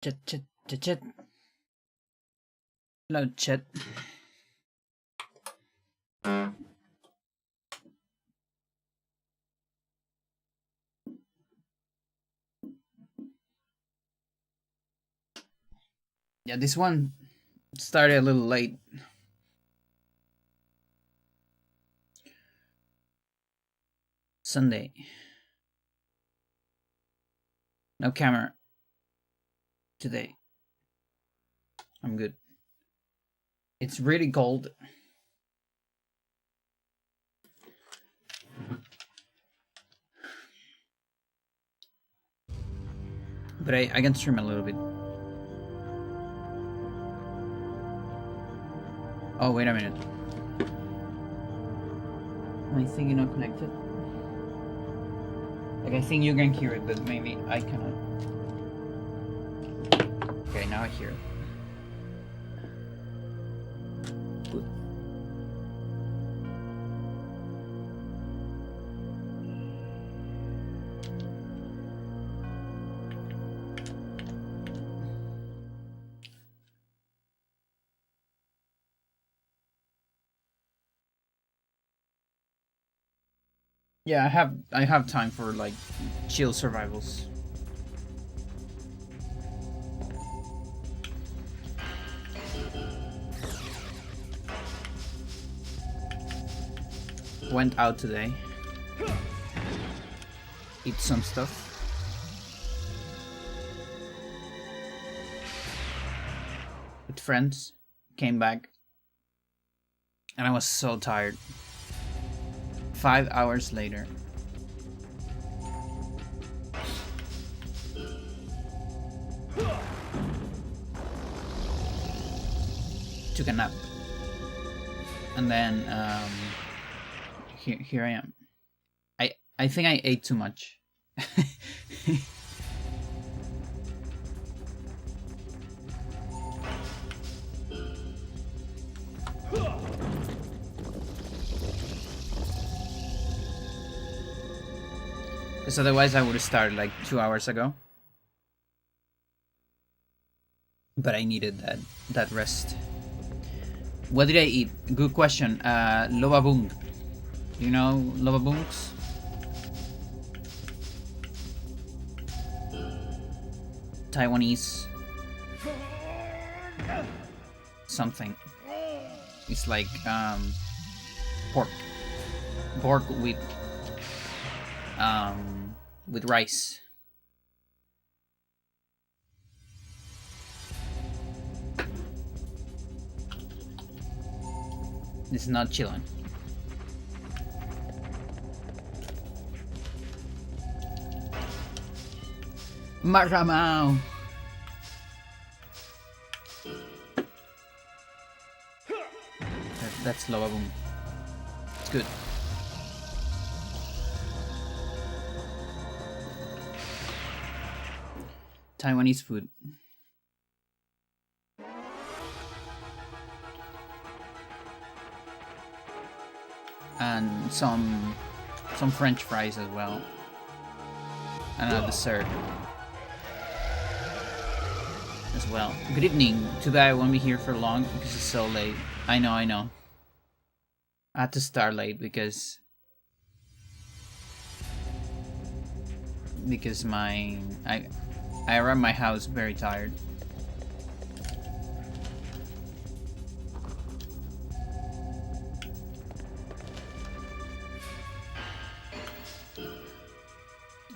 Chat. Hello, chat. Yeah, this one started a little late. Sunday. No camera today. I'm good. It's really cold. But I can stream a little bit. Oh, wait a minute. My thing is not connected. Like, I think you can hear it, but maybe I cannot. Okay, now I hear it. Good. Yeah, I have time for like chill survivals. Went out today. Eat some stuff. With friends. Came back. And I was so tired. 5 hours later. Took a nap. And then here I am. I think I ate too much. Because otherwise I would have started like 2 hours ago. But I needed that rest. What did I eat? Good question. Lobabung. Do you know Lobabungs? Taiwanese something. It's like pork with rice. This is not chilling. Maramao. That's Lobabung. It's good. Taiwanese food. And some French fries as well. And a dessert as well. Good evening. Too bad I won't be here for long because it's so late. I know. I had to start late because I arrived my house very tired.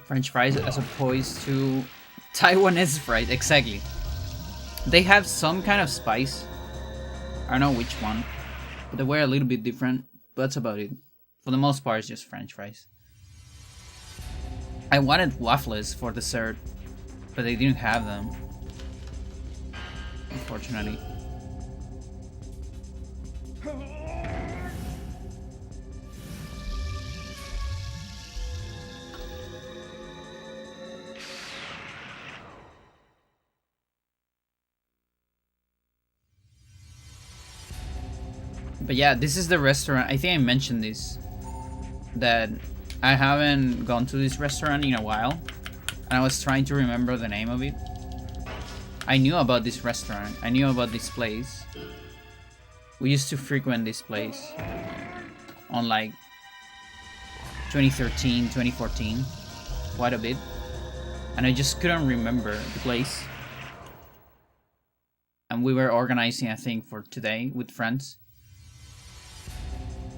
French fries as opposed to Taiwanese fries, exactly. They have some kind of spice. I don't know which one, but they were a little bit different. But that's about it. For the most part, it's just French fries. I wanted waffles for dessert, but they didn't have them, unfortunately. But yeah, this is the restaurant. I think I mentioned this, that I haven't gone to this restaurant in a while, and I was trying to remember the name of it. I knew about this restaurant. I knew about this place. We used to frequent this place on like 2013, 2014, quite a bit. And I just couldn't remember the place. And we were organizing a thing for today with friends.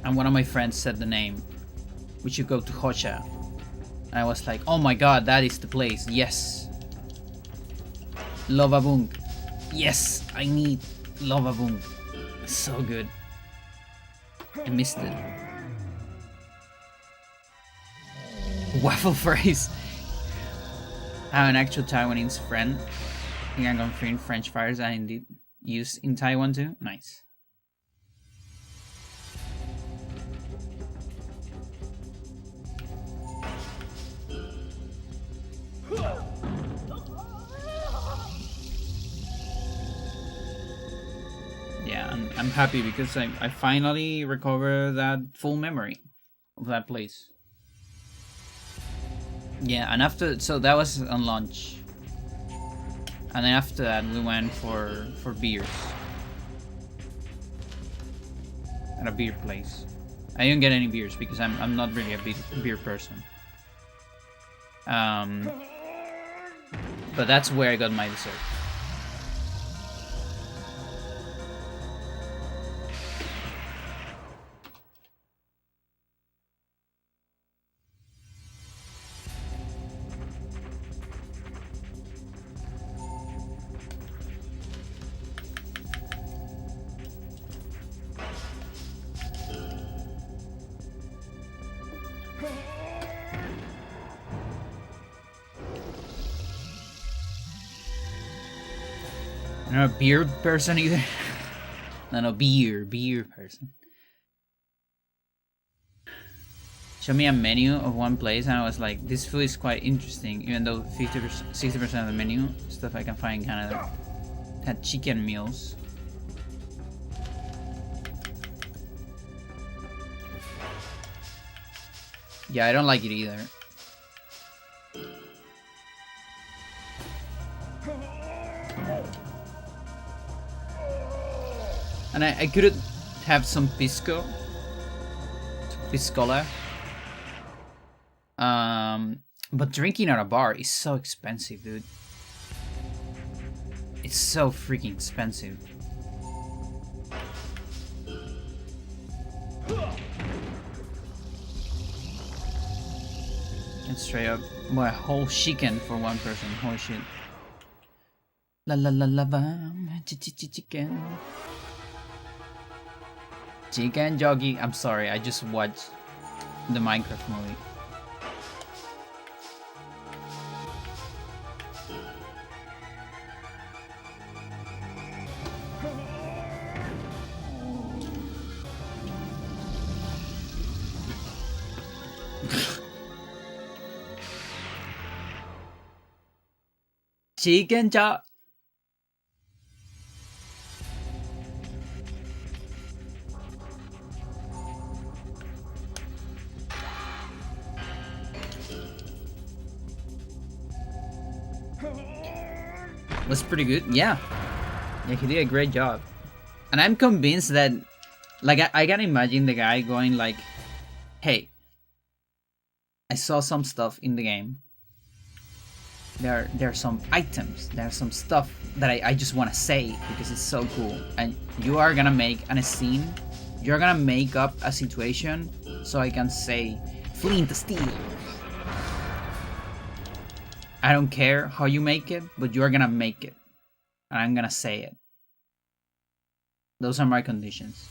And one of my friends said the name. We should go to Hocha. And I was like, oh my god, that is the place. Yes. Lovabung. Yes, I need Lovabung. It's so good. I missed it. Waffle fries. I have an actual Taiwanese friend. He can confirm French fries are indeed used in Taiwan too. Nice. Yeah, I'm happy because I finally recovered that full memory of that place. Yeah, and after, so that was on lunch. And then after that we went for beers. At a beer place. I didn't get any beers because I'm not really a beer person. But that's where I got my dessert. I'm not a beer person either. No, beer person. Show me a menu of one place and I was like, this food is quite interesting, even though 60% of the menu, stuff I can find in Canada, had chicken meals. Yeah, I don't like it either. And I could have some piscola. But drinking at a bar is so expensive, dude. It's so freaking expensive. And straight up, well, a whole chicken for one person. Holy shit. La la la la chicken. Chicken Joggy. I'm sorry, I just watched the Minecraft movie. Chicken Jog. Was pretty good. Yeah, he did a great job. And I'm convinced that, like, I can imagine the guy going like, hey, I saw some stuff in the game. There are some items, there's some stuff that I just want to say because it's so cool. And you are gonna make a scene, you're gonna make up a situation so I can say, Flint Steel. I don't care how you make it, but you're gonna make it. And I'm gonna say it. Those are my conditions.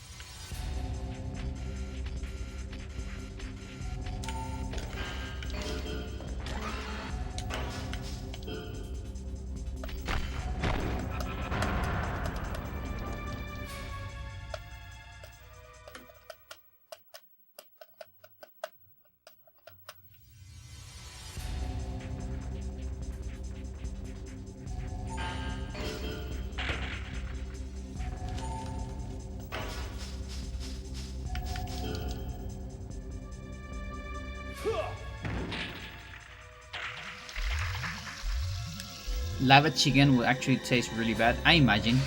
Lava chicken will actually taste really bad, I imagine.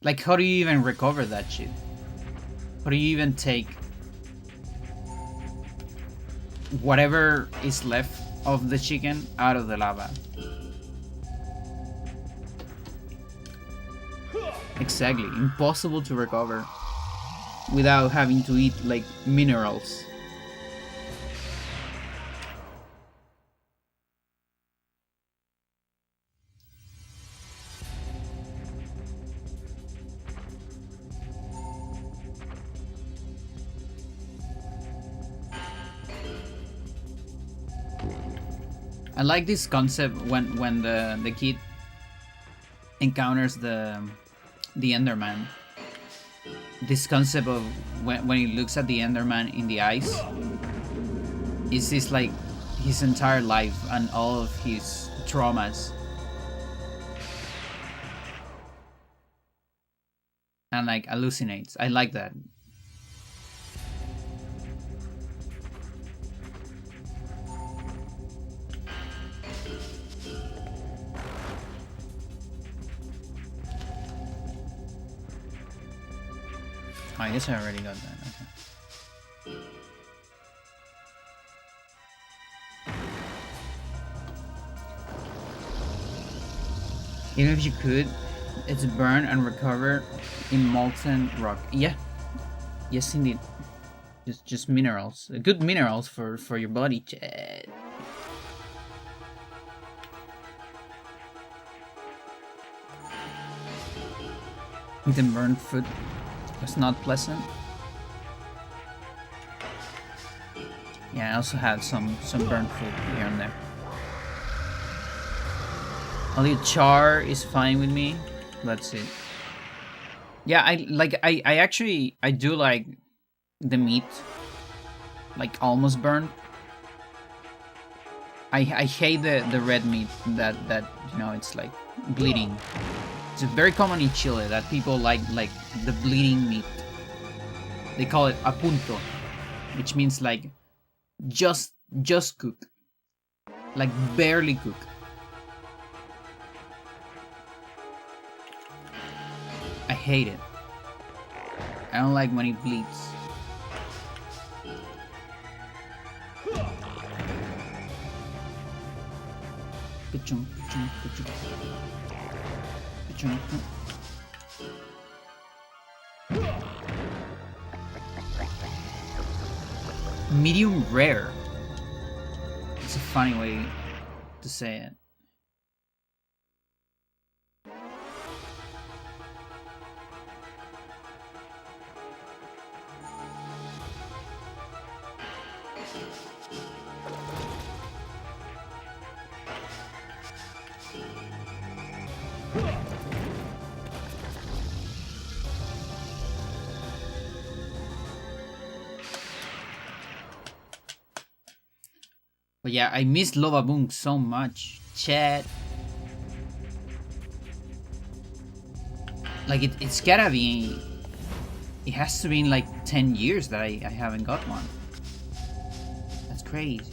Like, how do you even recover that shit? How do you even take whatever is left of the chicken out of the lava? Exactly, impossible to recover without having to eat like minerals. I like this concept when the kid encounters the Enderman. This concept of when he looks at the Enderman in the eyes, is this like his entire life and all of his traumas, and like hallucinates. I like that. I guess I already got that. Okay. Even if you could, it's burn and recover in molten rock. Yeah. Yes, indeed. Just minerals. Good minerals for your body. Chat. The burned food was not pleasant. Yeah, I also had some burnt food here and there. Only char is fine with me. That's it. Yeah, I actually I do like the meat, like almost burnt. I hate the red meat that you know, it's like bleeding. It's very common in Chile that people like the bleeding meat. They call it a punto, which means like just cook, like barely cook. I hate it. I don't like when it bleeds. Pichum, pichum, pichum. Pichum. Medium rare. It's a funny way to say it. But yeah, I miss Lova Boom so much. Chat. Like, it's gotta be... It has to be in like 10 years that I haven't got one. That's crazy.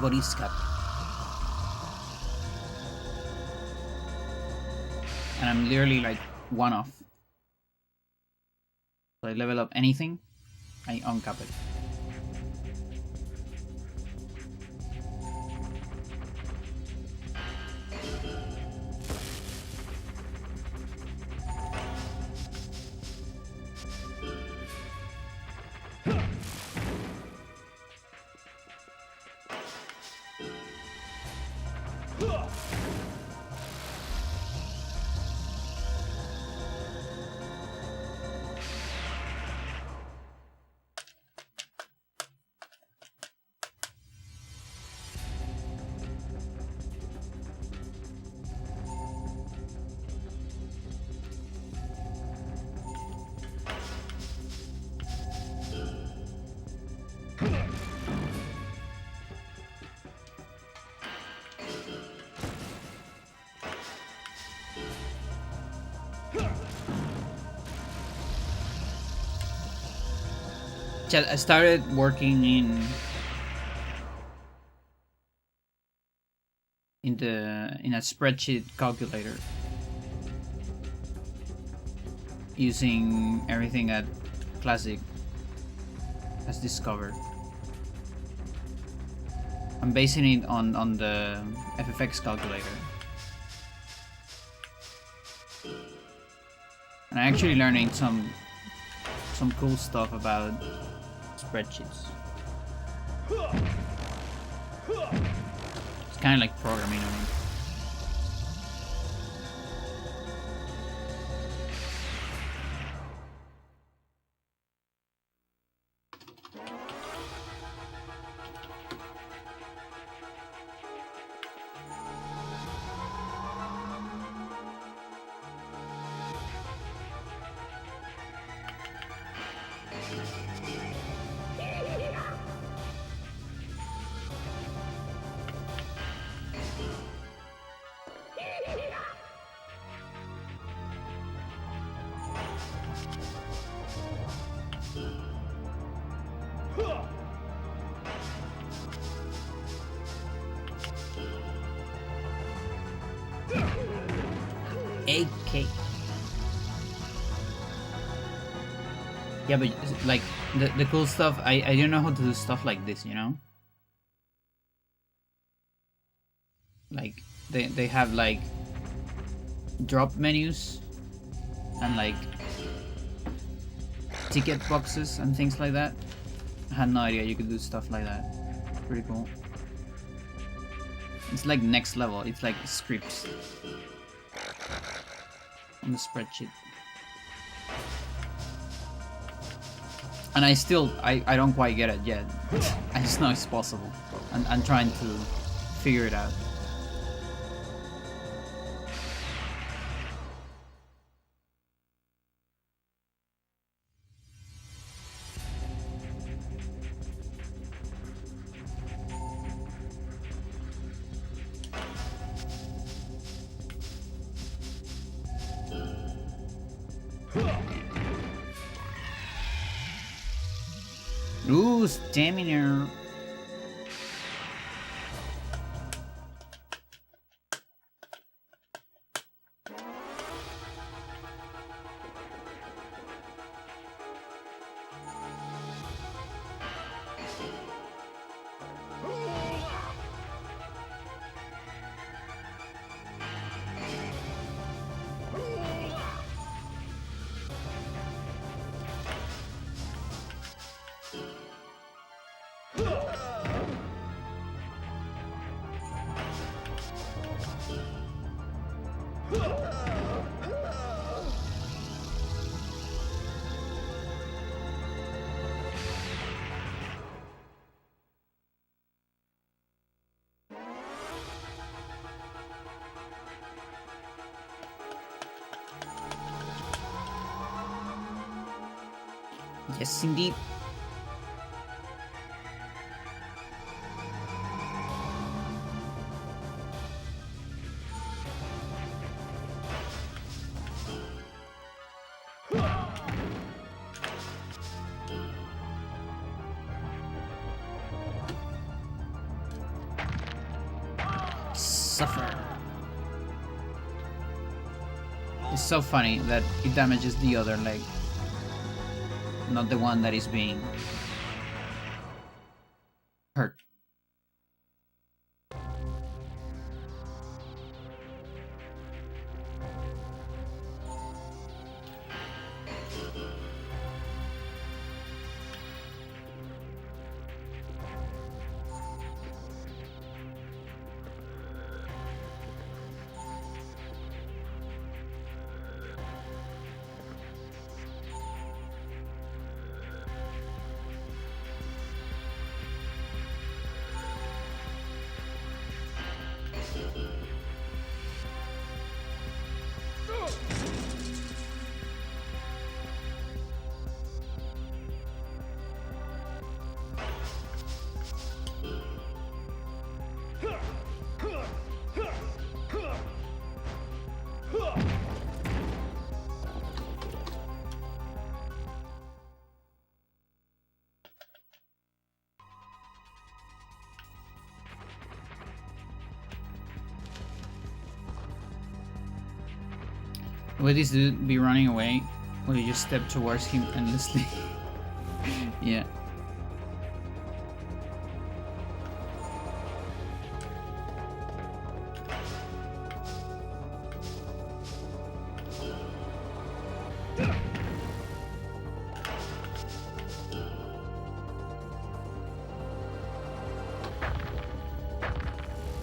Body scat. And I'm literally like one off. So I level up anything, I uncap it. I started working in a spreadsheet calculator using everything that Classic has discovered. I'm basing it on the FFX calculator. And I'm actually learning some cool stuff about spreadsheets. It's kind of like programming, I mean. AK. Yeah, but like the cool stuff, I don't know how to do stuff like this, you know? Like they have like drop menus and like ticket boxes and things like that. I had no idea you could do stuff like that. Pretty cool. It's like next level. It's like scripts on the spreadsheet. And I don't quite get it yet. I just know it's possible. And I'm trying to figure it out. Ooh, stamina. Yes, indeed. Suffer. It's so funny that it damages the other leg, not the one that is being hurt. Will this dude be running away? Will you just step towards him endlessly? Yeah.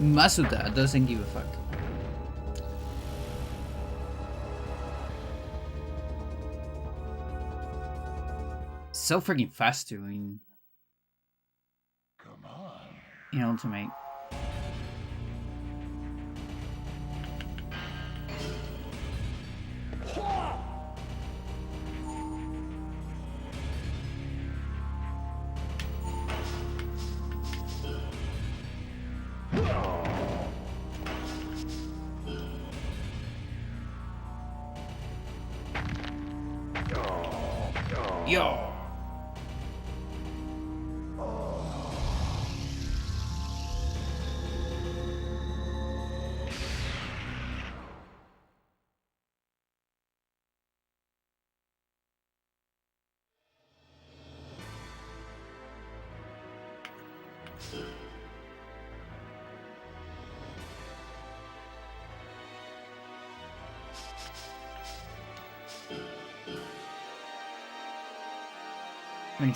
Masuda doesn't give a fuck. So freaking fast too in Ultimate. Yo.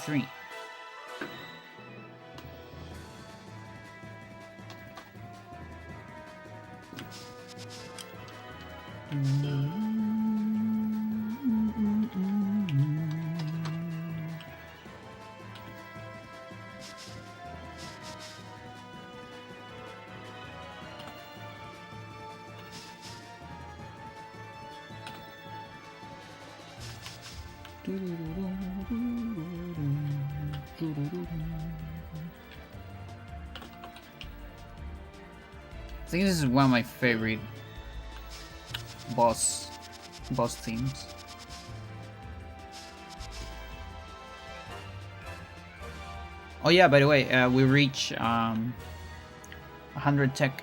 Three. I think this is one of my favorite boss themes. Oh yeah, by the way, we reach 100 tech.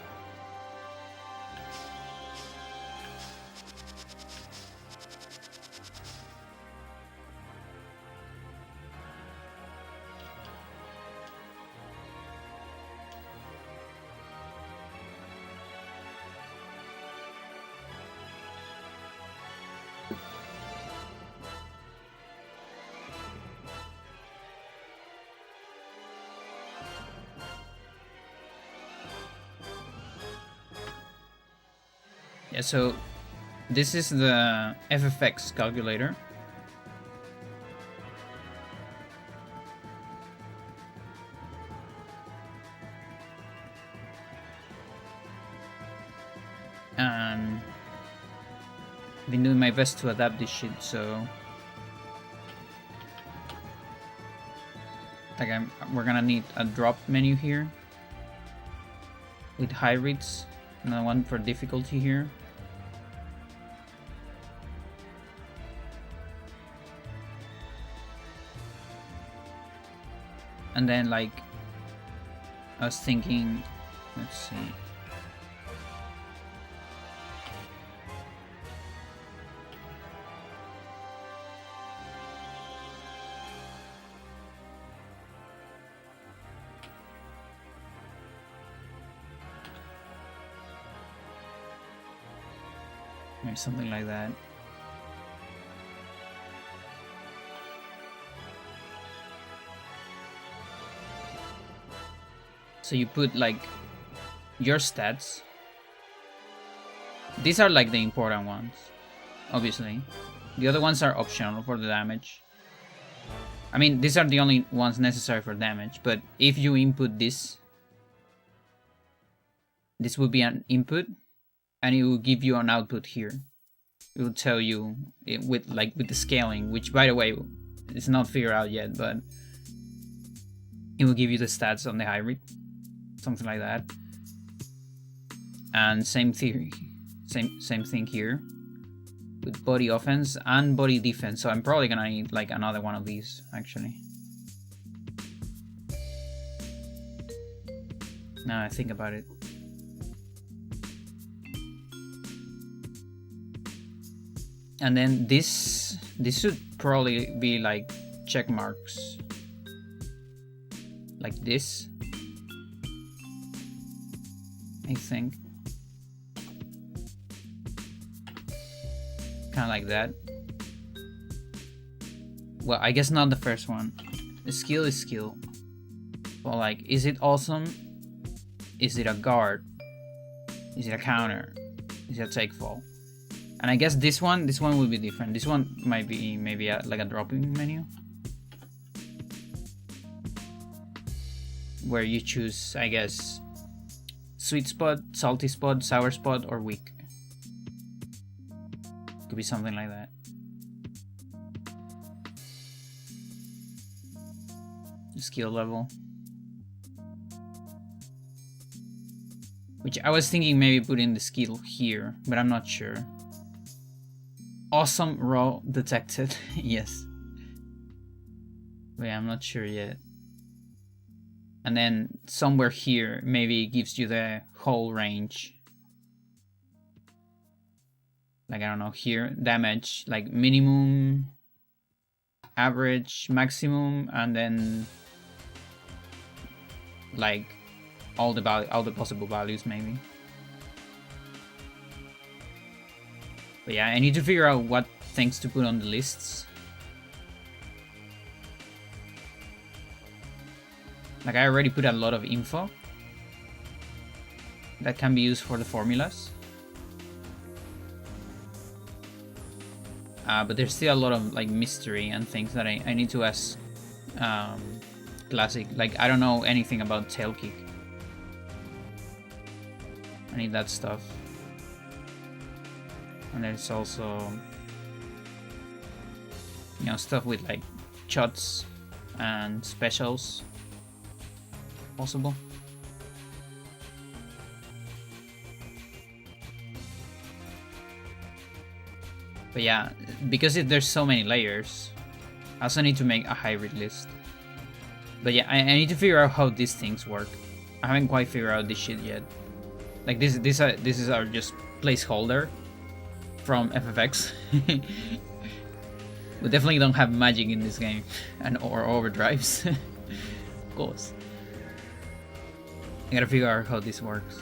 Yeah, so this is the FFX calculator. And I've been doing my best to adapt this shit, so like we're gonna need a drop menu here with high rates, another one for difficulty here. And then like I was thinking, let's see. Maybe something like that. So you put like your stats. These are like the important ones, obviously. The other ones are optional for the damage. I mean, these are the only ones necessary for damage, but if you input this will be an input, and it will give you an output here. It will tell you with the scaling, which by the way, it's not figured out yet, but it will give you the stats on the high rate. Something like that. And same theory, same thing here with body offense and body defense. So I'm probably gonna need like another one of these actually. Now I think about it. And then this should probably be like check marks. Like this. I think. Kind of like that. Well, I guess not the first one. The skill is skill. But like, is it awesome? Is it a guard? Is it a counter? Is it a take fall? And I guess this one will be different. This one might be maybe like a dropping menu. Where you choose, I guess, sweet spot, salty spot, sour spot, or weak. Could be something like that. Skill level. Which I was thinking maybe putting the skill here, but I'm not sure. Awesome raw detected. Yes. But yeah, I'm not sure yet. And then somewhere here maybe it gives you the whole range. Like, I don't know, here damage, like minimum, average, maximum, and then like all the possible values maybe. But yeah, I need to figure out what things to put on the lists. Like, I already put a lot of info that can be used for the formulas. But there's still a lot of like mystery and things that I need to ask Classic. Like, I don't know anything about tail kick. I need that stuff. And there's also, you know, stuff with like shots and specials possible. But yeah, because there's so many layers, I also need to make a hybrid list. But yeah, I need to figure out how these things work. I haven't quite figured out this shit yet. Like, this is our just placeholder from FFX. We definitely don't have magic in this game, and or overdrives. Of course. I gotta figure out how this works.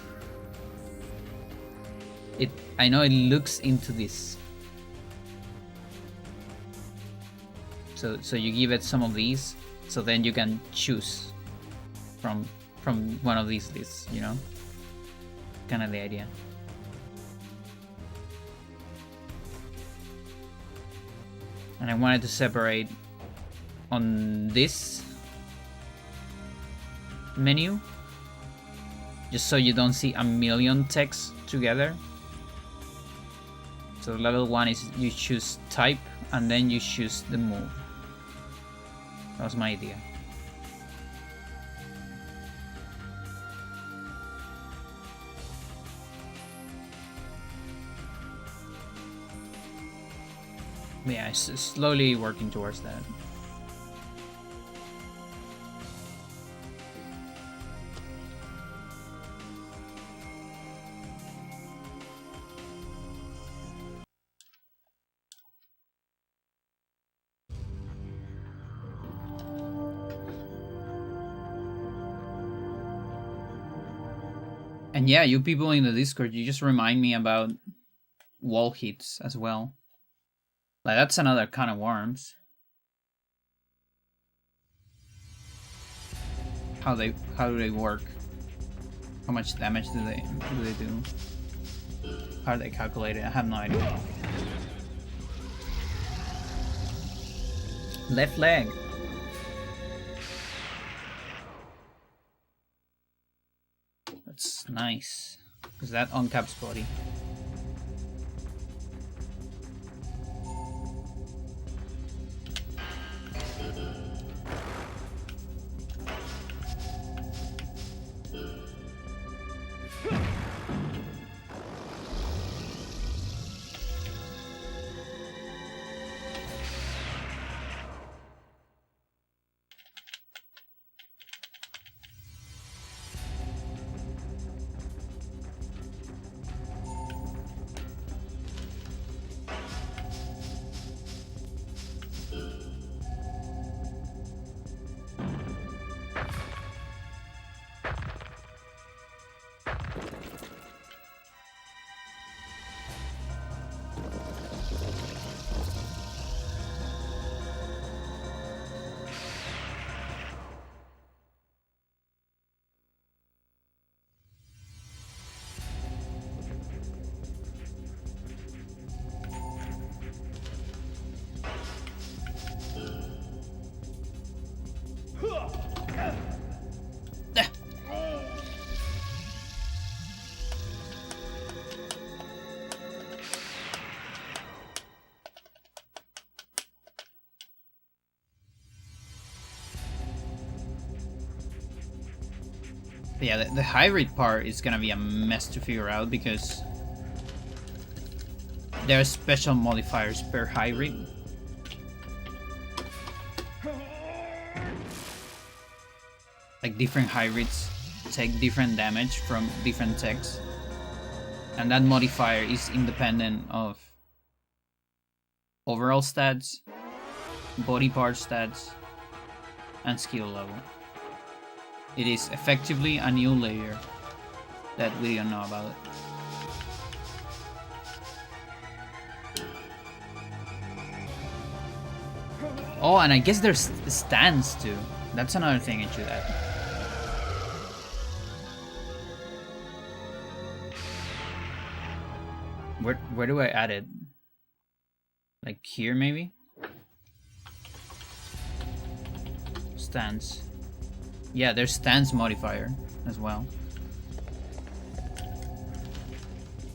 I know it looks into this. So you give it some of these, so then you can choose from one of these lists, you know? Kind of the idea. And I wanted to separate on this menu, just so you don't see a million texts together. So level 1 is you choose type and then you choose the move. That was my idea. But yeah, slowly working towards that. And yeah, you people in the Discord, you just remind me about wall hits as well. Like, that's another kind of worms. How do they work? How much damage do they do? How do they calculate it? I have no idea. Left leg. That's nice, because that uncaps body. But yeah, the hybrid part is gonna be a mess to figure out because there are special modifiers per hybrid. Like different hybrids take different damage from different techs. And that modifier is independent of overall stats, body part stats, and skill level. It is effectively a new layer that we don't know about. Oh, and I guess there's stands too. That's another thing I should add. Where do I add it? Like here maybe? Stance. Yeah, there's stance modifier as well.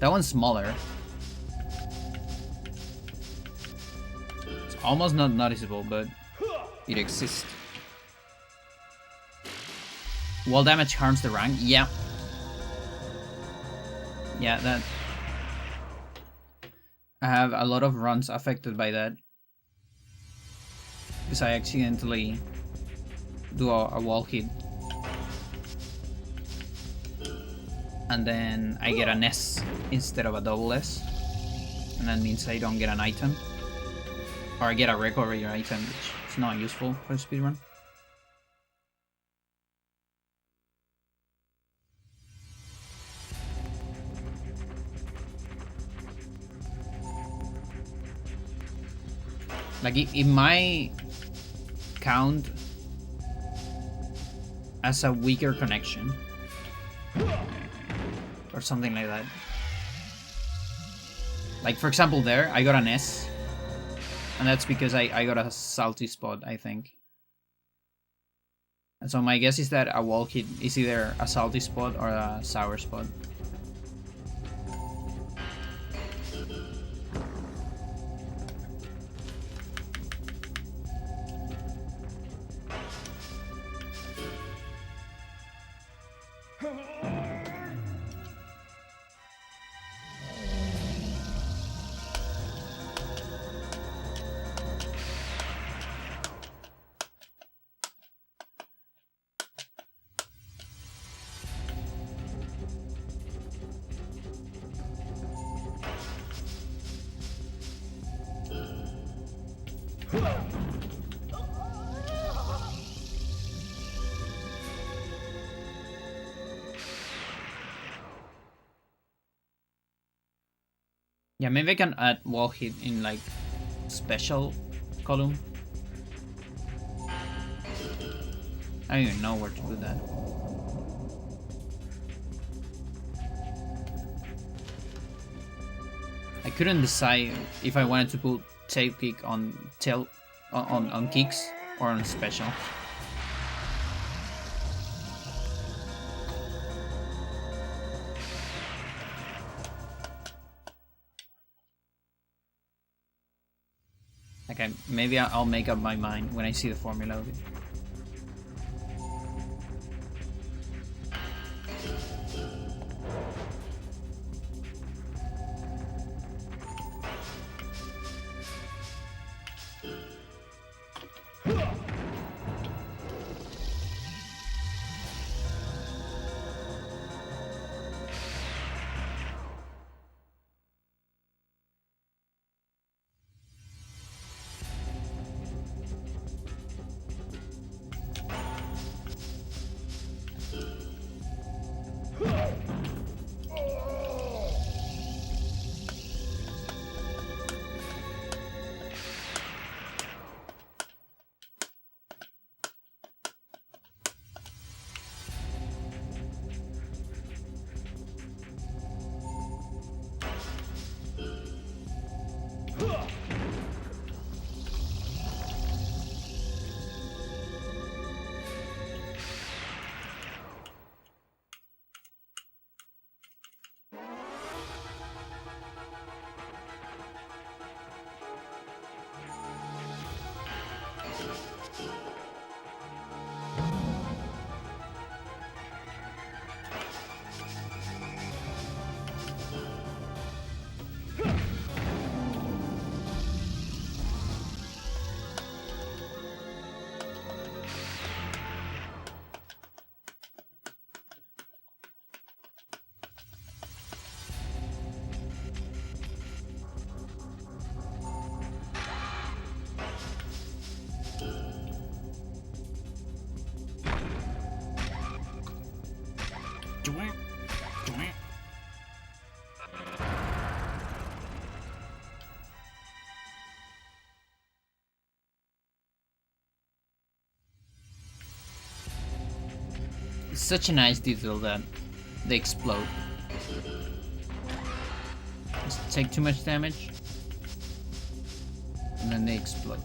That one's smaller. It's almost not noticeable, but it exists. Wall damage harms the rank? Yeah. Yeah, that... I have a lot of runs affected by that. Because I accidentally do a wall hit. And then I get an S instead of a double S. And that means I don't get an item. Or I get a recovery item, which is not useful for a speedrun. Like, it might count as a weaker connection. Or something like that. Like, for example, there, I got an S. And that's because I got a salty spot, I think. And so my guess is that a wall hit is either a salty spot or a sour spot. Yeah, maybe I can add wall hit in like special column. I don't even know where to do that. I couldn't decide if I wanted to put tail kick on on kicks or on special. Okay, maybe I'll make up my mind when I see the formula of it. such a nice detail that they explode. Just take too much damage, and then they explode.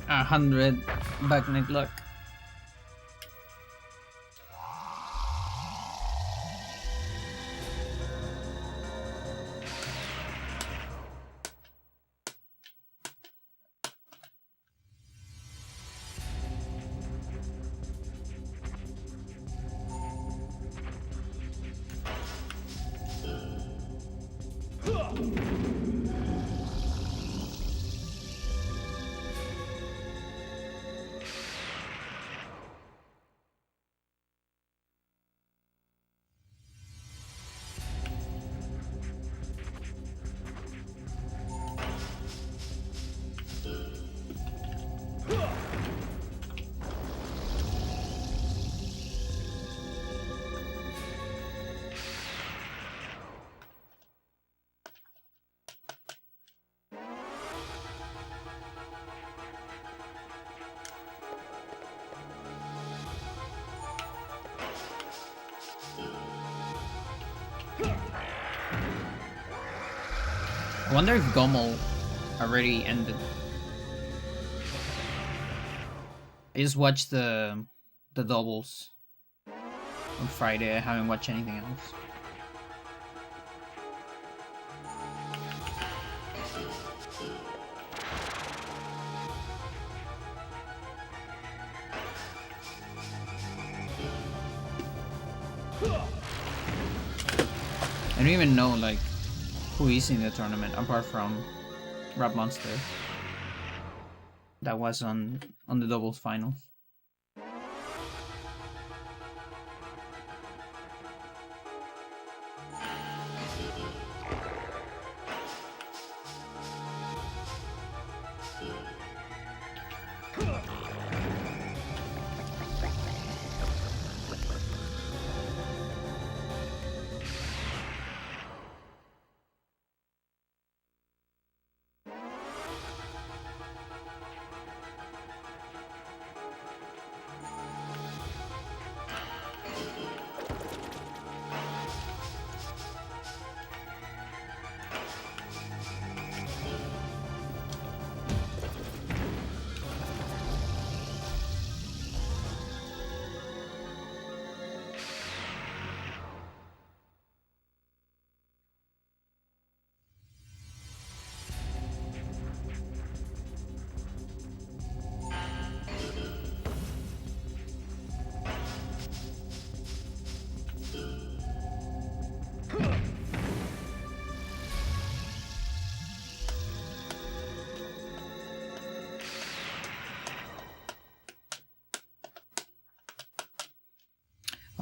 A 100 backneck luck. I wonder if Gommel already ended. I just watched the doubles on Friday. I haven't watched anything else. I don't even know like who is in the tournament apart from Rap Monster. That was on the doubles finals.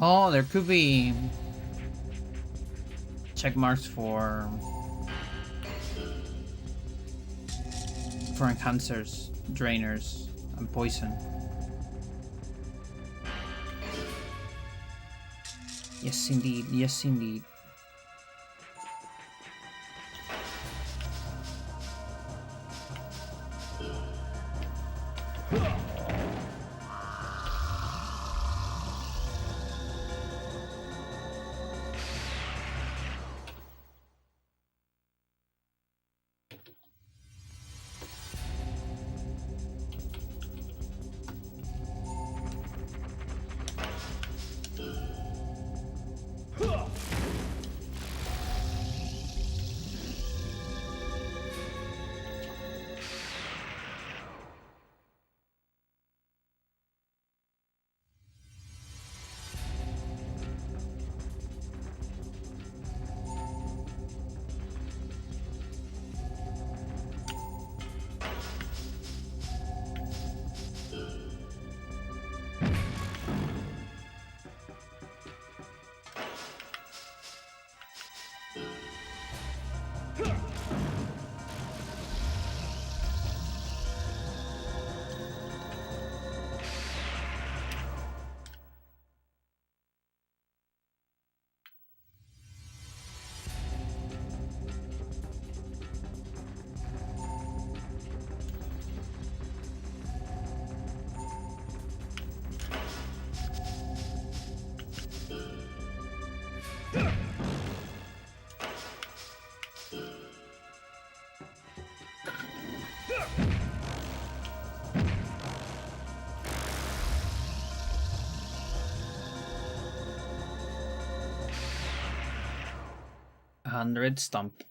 Oh, there could be check marks for enhancers, drainers, and poison. Yes, indeed. Yes, indeed. standard stomp.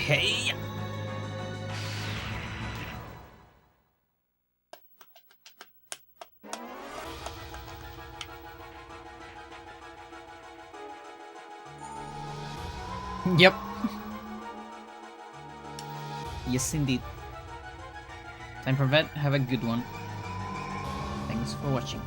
Hey. Yep. Yes, indeed. Time for vet. Have a good one. Thanks for watching.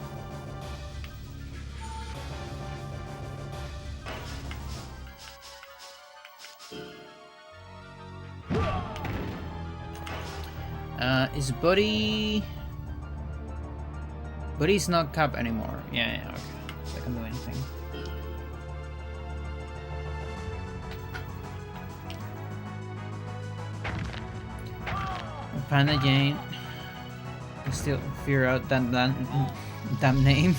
Is Buddy... Buddy's not cap anymore. Yeah, okay. So I can do anything. Panda Jane. I still figure out that name.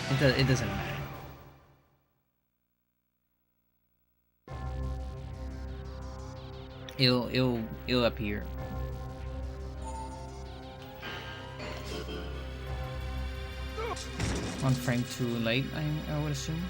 It doesn't matter. It'll appear. One frame too late, I would assume.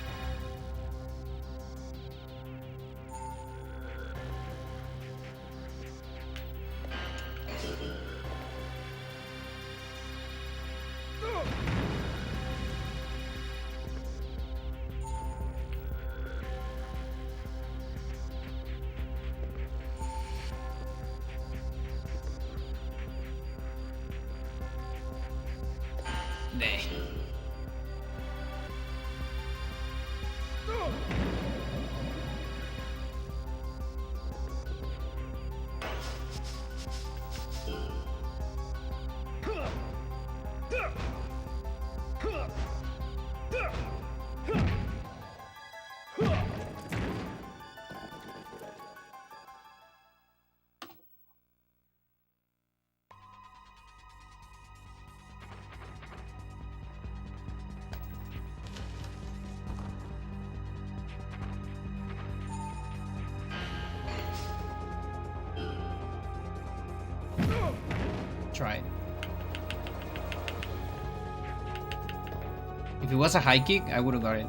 Try it. If it was a high kick, I would have got it.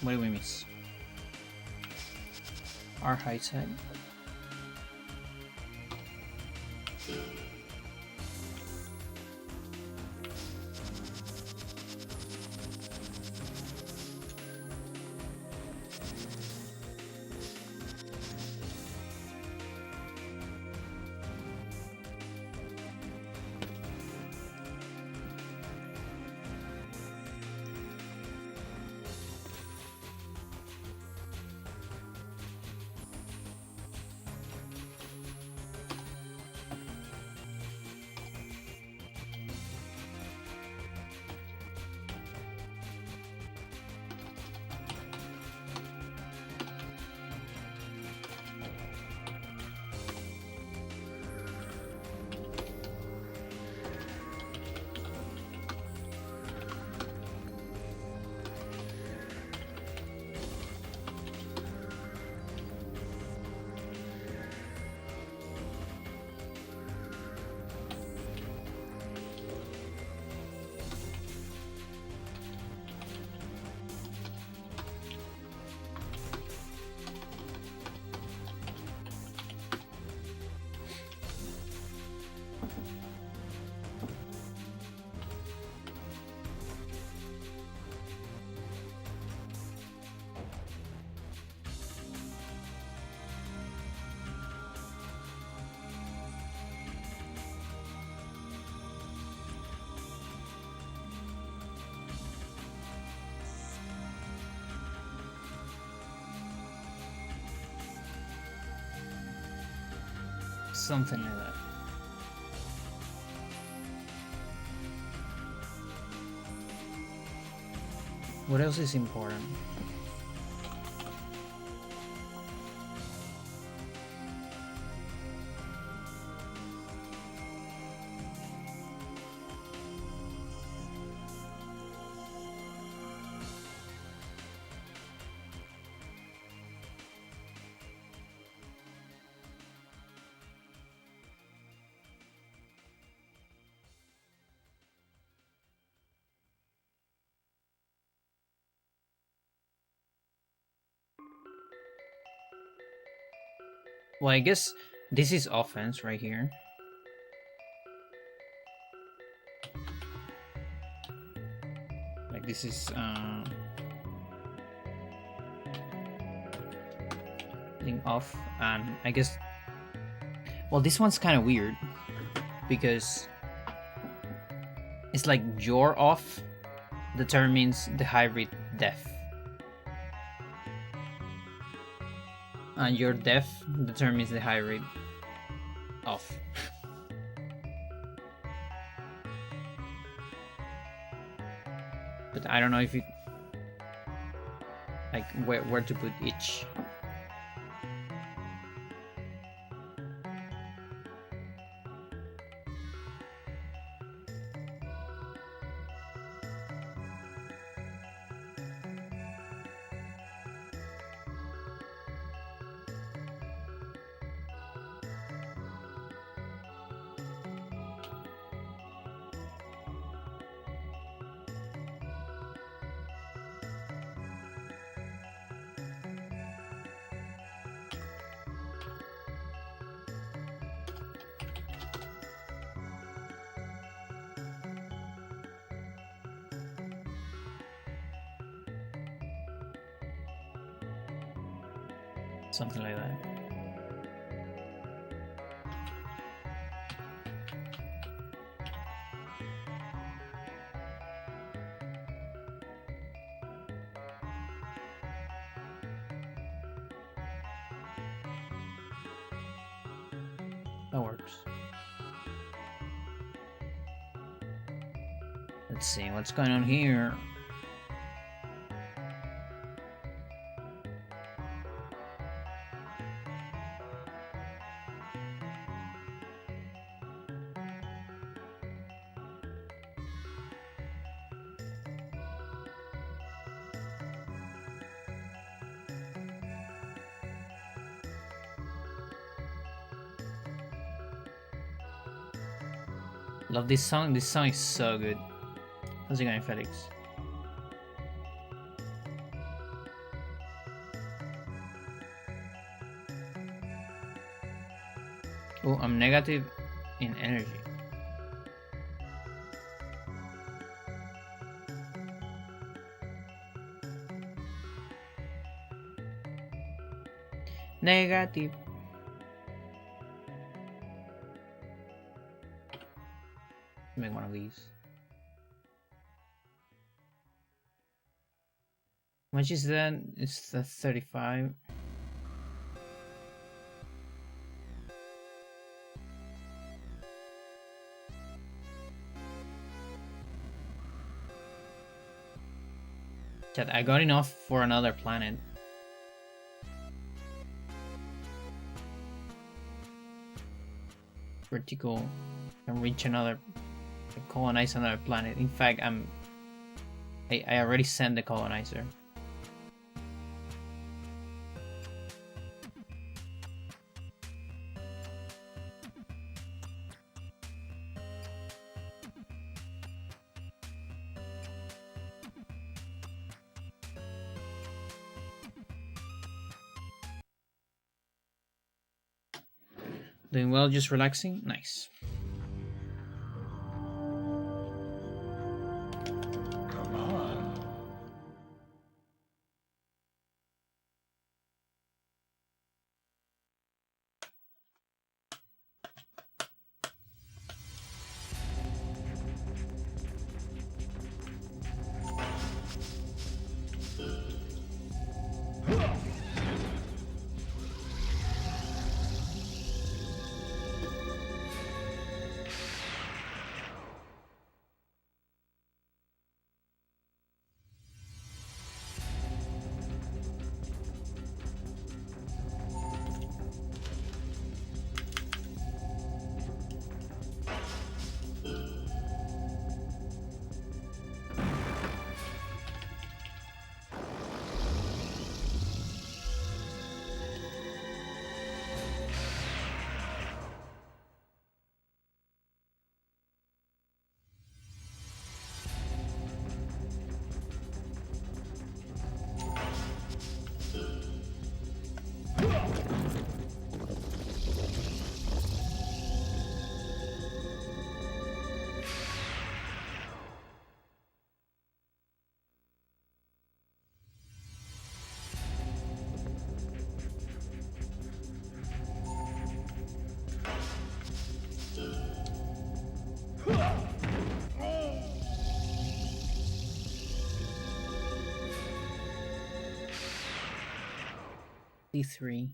What do we miss? Our high tech. Something like that. What else is important? Well, I guess this is offense right here. Like this is thing off, and I guess. Well, this one's kind of weird because it's like your off determines the hybrid def. And your def determines the hybrid off. But I don't know if it like where to put each. Something like that. That works. Let's see what's going on here. Love this song. This song is so good. How's it going, Felix? Oh, I'm negative in energy. Negative. Make one of these. How much is that? It's the 35. Chat, I got enough for another planet. Vertical can reach another, colonize another planet. In fact, I already sent the colonizer. Doing well, just relaxing. Nice. Come on. D3.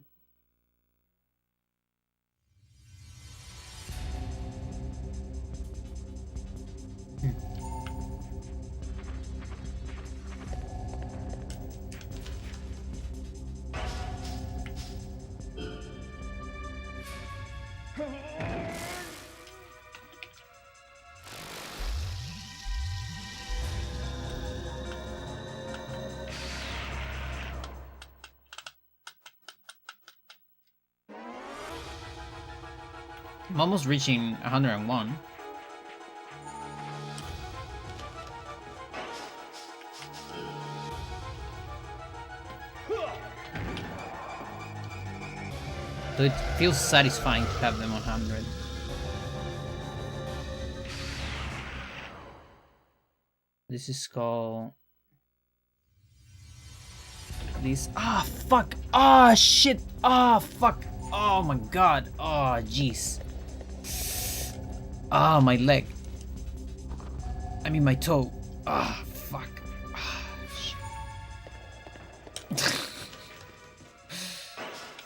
I'm almost reaching 101. So it feels satisfying to have them on 100. This is called... This... Ah, fuck! Ah, shit! Ah, fuck! Oh my god! Oh, jeez. Ah, my leg. I mean my toe. Ah, fuck. Ah, shit.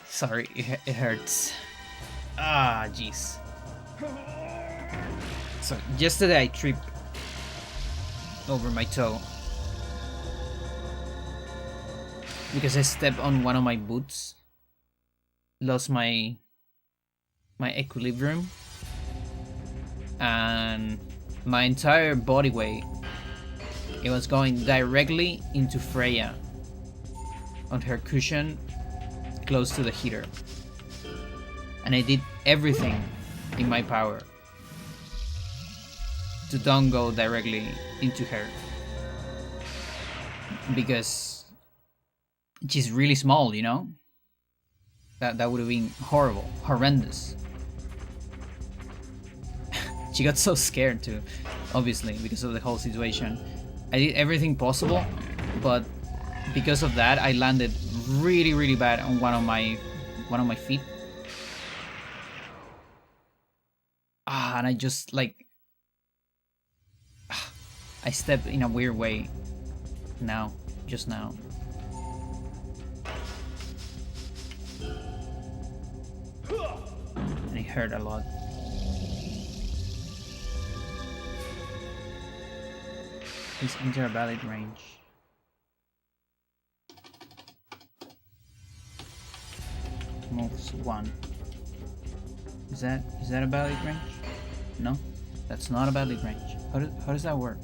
Sorry, it hurts. Ah, jeez. So, yesterday I tripped over my toe because I stepped on one of my boots. Lost my equilibrium, and my entire body weight, it was going directly into Freya on her cushion close to the heater, and I did everything in my power to don't go directly into her, because she's really small, you know? That would have been horrible, horrendous. She got so scared too, obviously, because of the whole situation. I did everything possible, but because of that, I landed really, really bad on one of my feet. And I just like I stepped in a weird way. Just now. And it hurt a lot. Please enter a valid range. Moves 1. Is that a valid range? No, that's not a valid range. How does that work?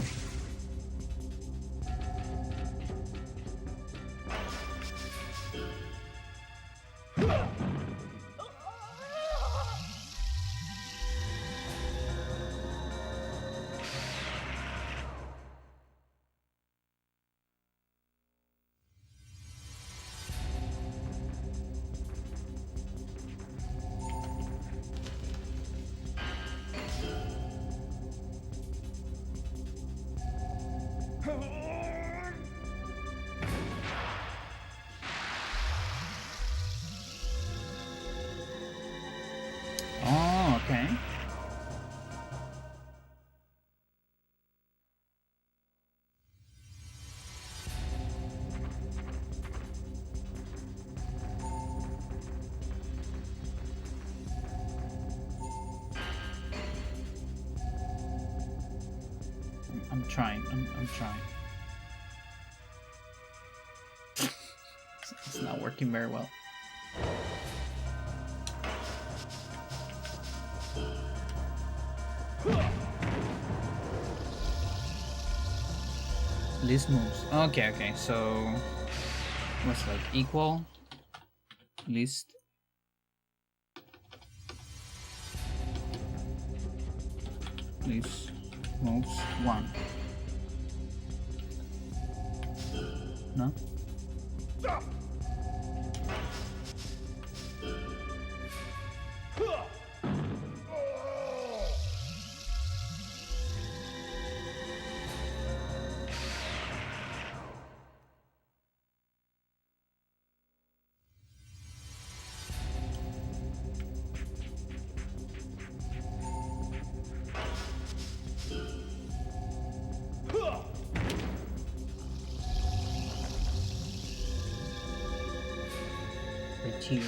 Oh, okay. I'm trying. I'm trying. It's not working very well. List moves. Okay, so what's like equal list moves 1. No? Criteria.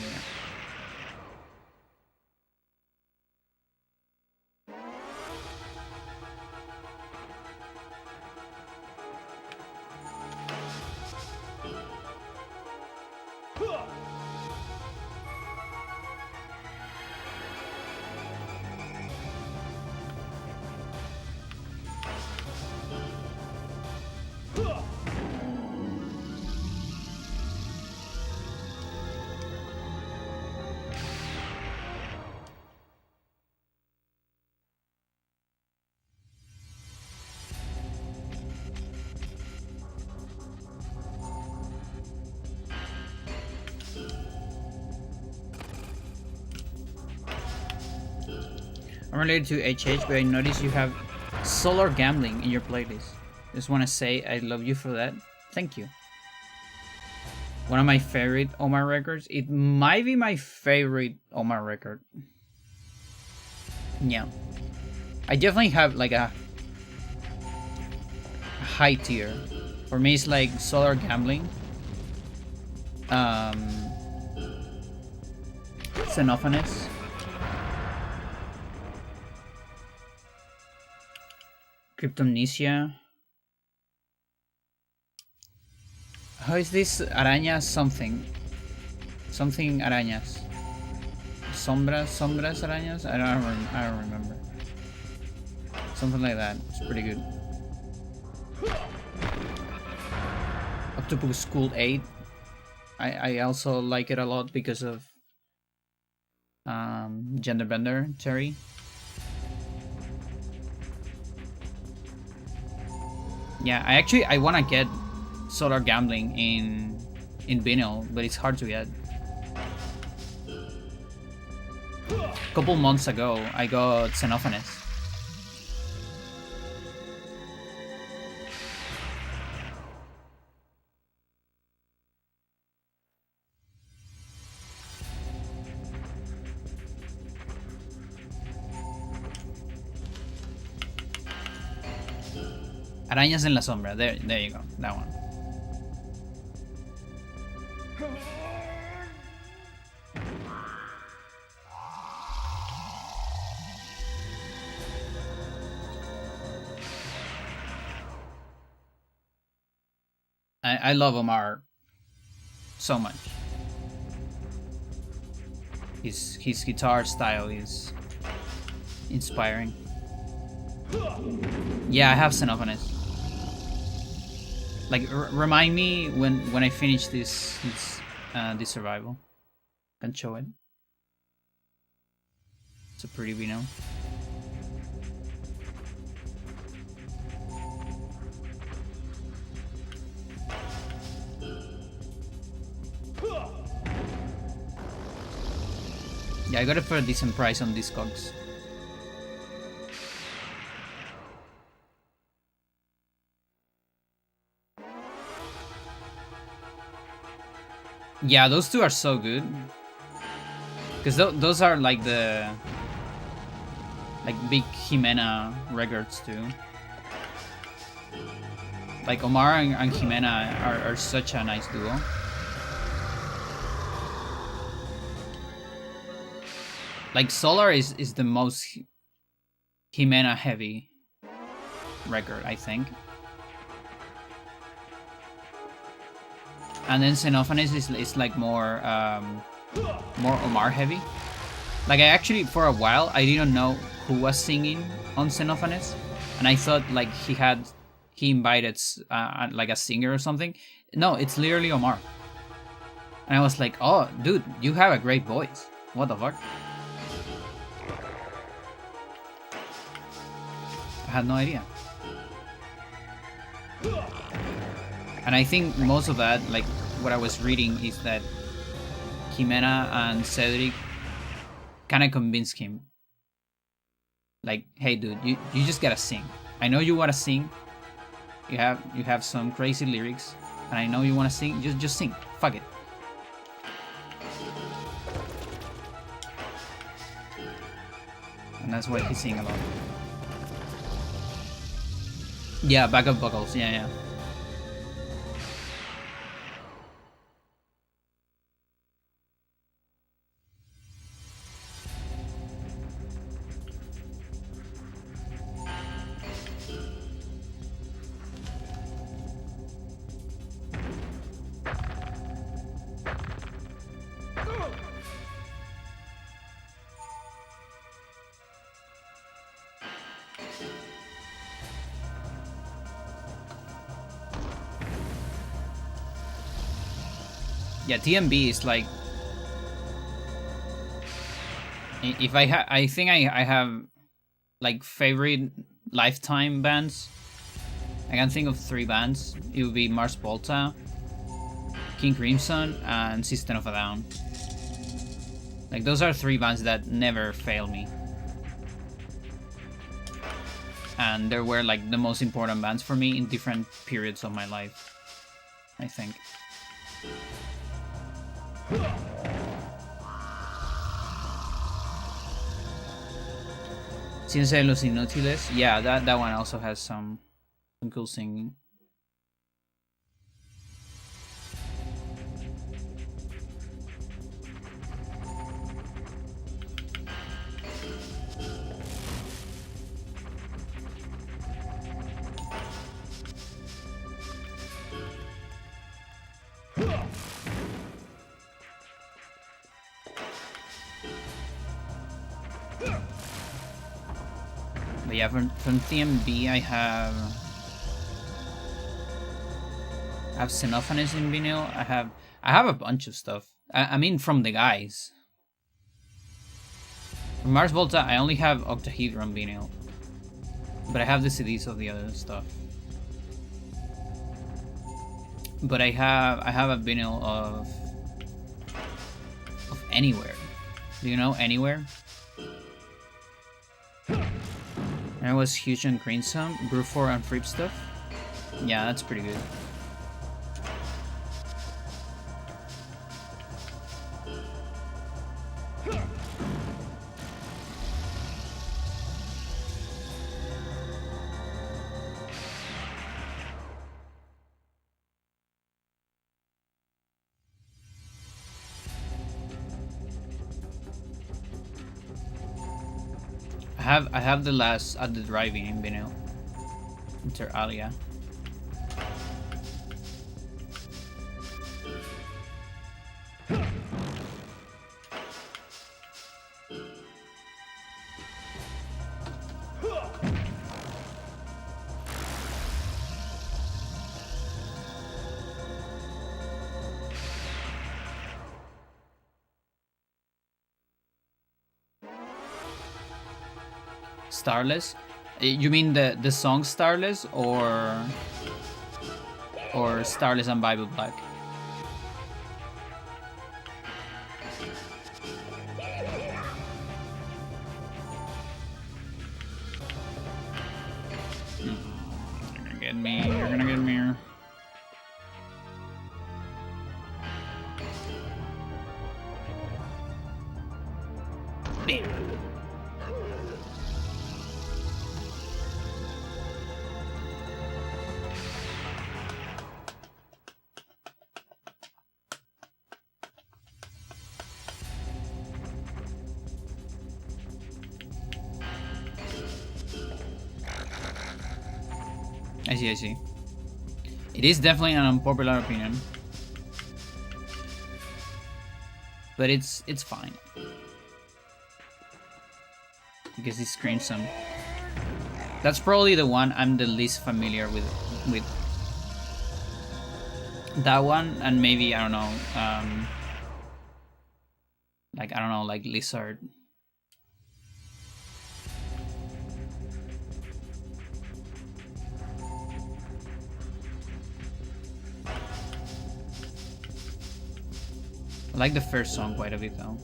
I'm related to HH, but I noticed you have Solar Gambling in your playlist. Just want to say I love you for that. Thank you. One of my favorite Omar records. It might be my favorite Omar record. Yeah. I definitely have like a high tier. For me, it's like Solar Gambling. Xenophanes. Cryptomnesia. How is this? Araña something. Something arañas. Sombras arañas? I don't remember. Something like that. It's pretty good. Octopus School 8. I also like it a lot because of Genderbender Terry. Yeah, I wanna get Solar Gambling in Vinyl, but it's hard to get. A couple months ago, I got Xenophanes. Arañas en la sombra. There you go. That one. I love Omar so much. His guitar style is inspiring. Yeah, I have Xenophanes. Like, remind me when I finish this survival. Can show it. It's a pretty Vino. Yeah, I got it for a decent price on Discogs. Yeah, those two are so good. Because those are like the... like big Jimena records too. Like Omar and Jimena are such a nice duo. Like Solar is the most Jimena heavy record, I think. And then Xenophanes is like more Omar heavy. Like I actually for a while I didn't know who was singing on Xenophanes, and I thought like he invited like a singer or something. No, it's literally Omar. And I was like, oh dude, you have a great voice. What the fuck? I had no idea. And I think most of that, like what I was reading, is that Jimena and Cedric kind of convinced him. Like, hey dude, you just gotta sing. I know you wanna sing. You have some crazy lyrics, and I know you wanna sing. Just sing. Fuck it. And that's why he's singing a lot. Yeah, backup vocals. Yeah. Yeah, TMB is like, if I think I have like favorite lifetime bands. I can think of 3 bands. It would be Mars Volta, King Crimson, and System of a Down. Like those are 3 bands that never fail me, and they were like the most important bands for me in different periods of my life, I think. Ciencia de los Inútiles, yeah, that one also has some cool singing. But yeah, from TMB I have Xenophanes in vinyl. I have a bunch of stuff. I mean from the guys. From Mars Volta I only have Octahedron vinyl, but I have the CDs of the other stuff. But I have a vinyl of Anywhere. Do you know Anywhere? And I was huge on Greensome, Brewfor, and Freep stuff. Yeah, that's pretty good. I have the last at the driving in vinyl. Inter alia. Starless? You mean the song Starless or Starless and Bible Black? You're gonna get me. You're gonna get me. Bam. I see. It is definitely an unpopular opinion. But it's fine. Because it's Crimson. That's probably the one I'm the least familiar with that one, and maybe I don't know, like Lizard. I like the first song quite a bit though.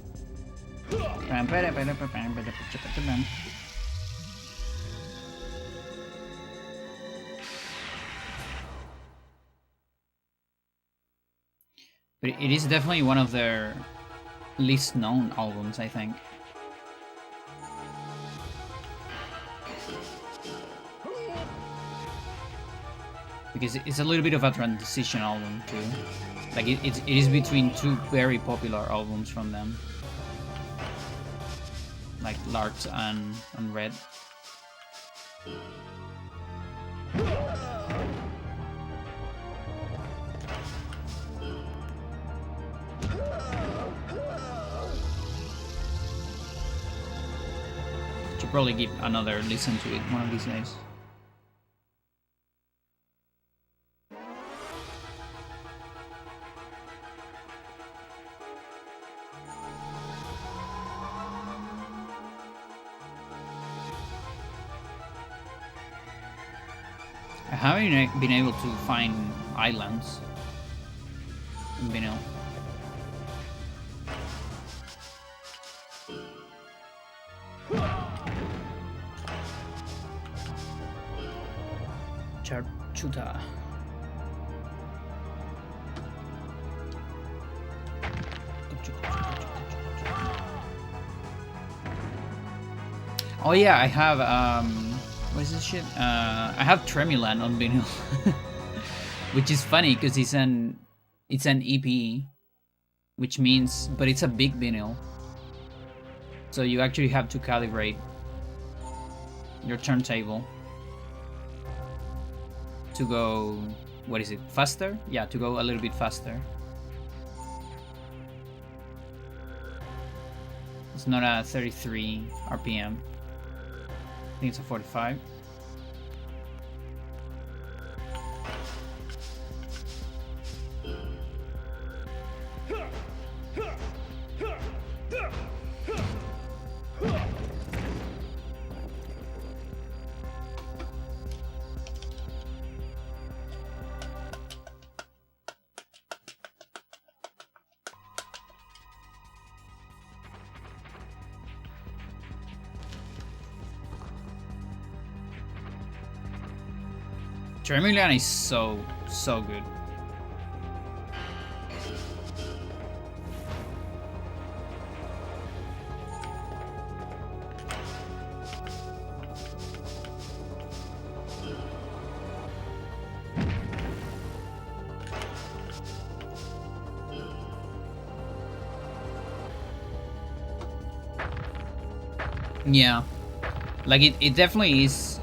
But it is definitely one of their least known albums, I think. Because it's a little bit of a transition album too. Like it is between two very popular albums from them, like Larks and Red. Should probably give another listen to it one of these days. I haven't been able to find Islands in vinyl. Charchuta. Oh yeah, I have what is this shit? I have Tremulan on vinyl, which is funny because it's an EP, which means, but it's a big vinyl, so you actually have to calibrate your turntable to go, what is it, faster? Yeah, to go a little bit faster. It's not a 33 RPM. I think it's a 45. Tremulon is so good. Yeah, like it definitely is.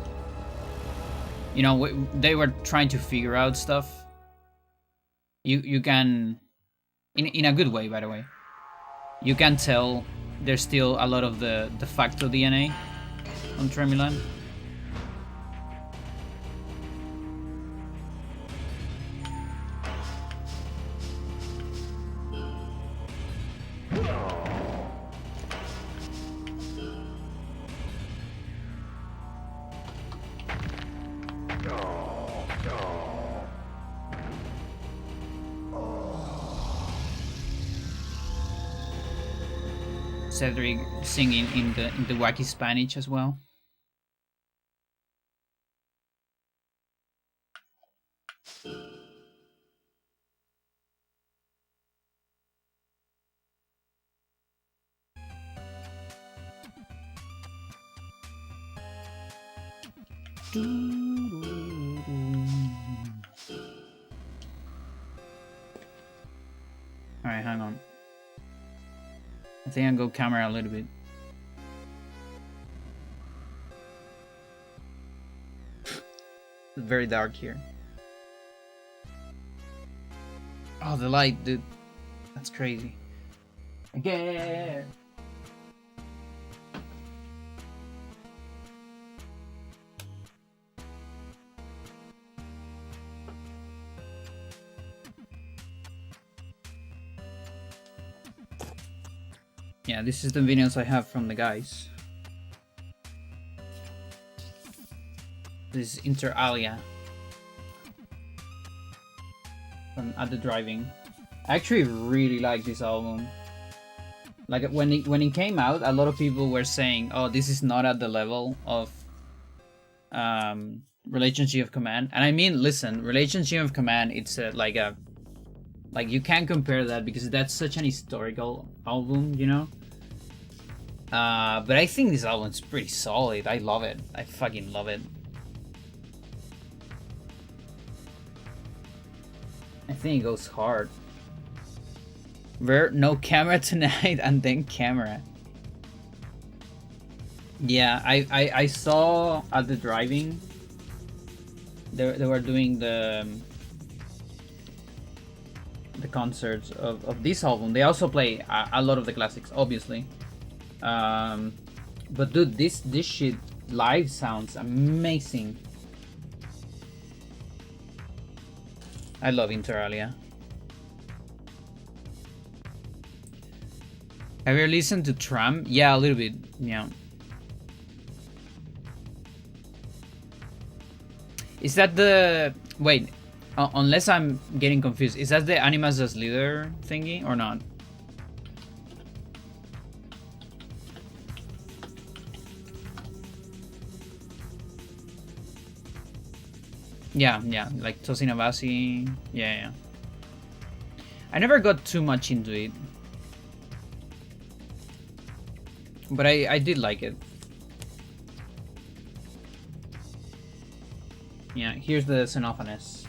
You know, they were trying to figure out stuff. You can, in a good way, by the way. You can tell there's still a lot of the de facto DNA on Tremulon. Cedric singing in the wacky Spanish as well. Alright, hang on. I think I'll go camera a little bit. It's very dark here. Oh, the light, dude. That's crazy. Again. Yeah, this is the videos I have from the guys. This is Inter Alia from At the Driving. I actually really like this album. Like when it came out, a lot of people were saying, "Oh, this is not at the level of Relationship of Command." And I mean, listen, Relationship of Command, it's like you can't compare that because that's such an historical album, you know. But I think this album's pretty solid. I love it. I fucking love it. I think it goes hard. No camera tonight, and then camera. Yeah, I saw At the Driving. They were doing the concerts of this album. They also play a lot of the classics, obviously. But dude, this shit live sounds amazing. I love Inter Alia. Have you listened to Tram? Yeah, a little bit. Yeah. Is that the... Wait, unless I'm getting confused, is that the Animas as Leader thingy or not? Yeah, like Tosinabasi. Yeah. I never got too much into it. But I did like it. Yeah, here's the Xenophanes.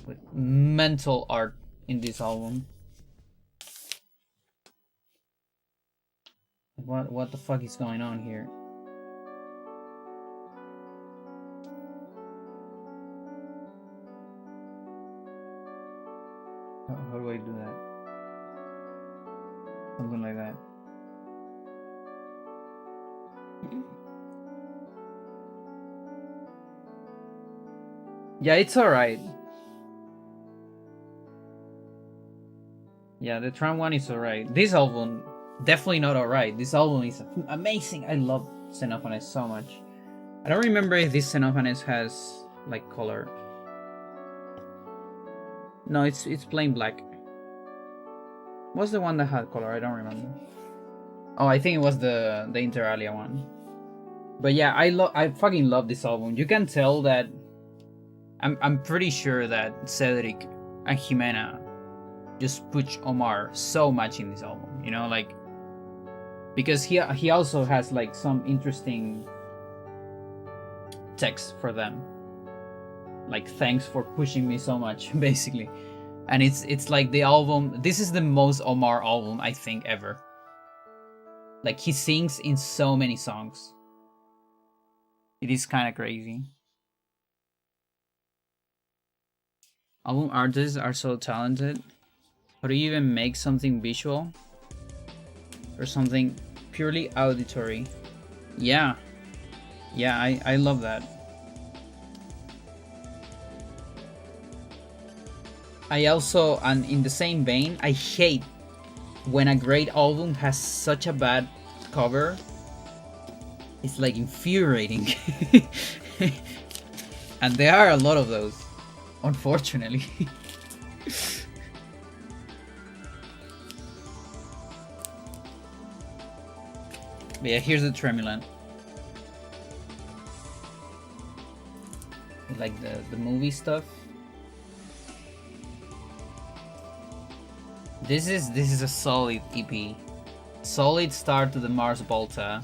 With mental art in this album. What the fuck is going on here? How do I do that? Something like that. Yeah, it's alright. Yeah, the Tram one is alright. This album, definitely not alright. This album is amazing. I love Xenophanes so much. I don't remember if this Xenophanes has like color. No, it's plain black. What's the one that had color? I don't remember. Oh, I think it was the Inter Alia one. But yeah, I fucking love this album. You can tell that I'm pretty sure that Cedric and Jimena just push Omar so much in this album, you know, like, because he also has like some interesting text for them, like thanks for pushing me so much, basically. And it's like the album, this is the most Omar album I think ever. Like he sings in so many songs. It is kind of crazy. Album artists are so talented. How do you even make something visual? Or something purely auditory? Yeah. Yeah, I love that. I also, and in the same vein, I hate when a great album has such a bad cover. It's like infuriating. And there are a lot of those, unfortunately. But yeah, here's the Tremulant. Like the movie stuff. This is a solid EP. Solid start to the Mars Volta.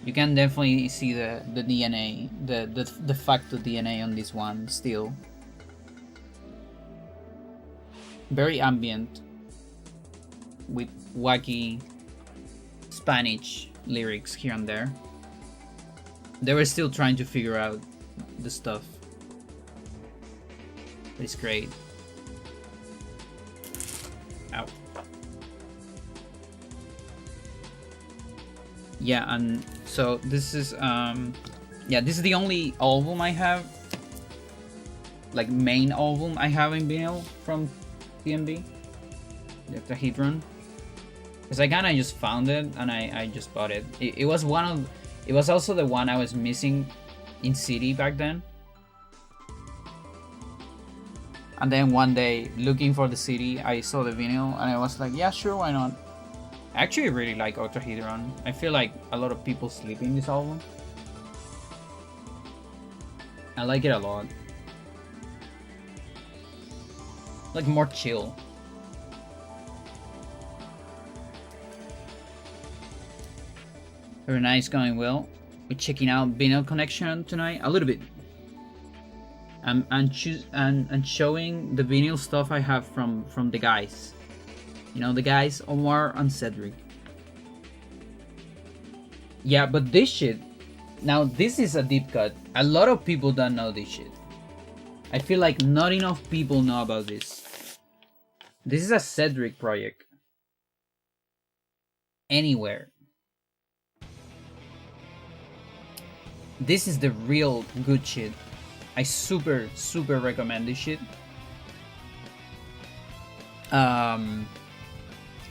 You can definitely see the DNA, the de facto DNA on this one still. Very ambient, with wacky Spanish lyrics here and there. They were still trying to figure out the stuff. But it's great. Ow. Yeah, and so this is yeah, this is the only album I have, like main album I have in vinyl from TMD, the Octahedron, because I kinda just found it and I just bought it. It was one of, it was also the one I was missing in CD back then. And then one day, looking for the CD, I saw the vinyl and I was like, yeah, sure, why not? I actually really like Octahedron. I feel like a lot of people sleep in this album. I like it a lot. Like more chill. Very nice, going well. We're checking out Vinyl Connection tonight a little bit. And showing the vinyl stuff I have from the guys. You know, the guys, Omar and Cedric. Yeah, but this shit, now this is a deep cut. A lot of people don't know this shit. I feel like not enough people know about this. This is a Cedric project. Anywhere. This is the real good shit. I super recommend this shit.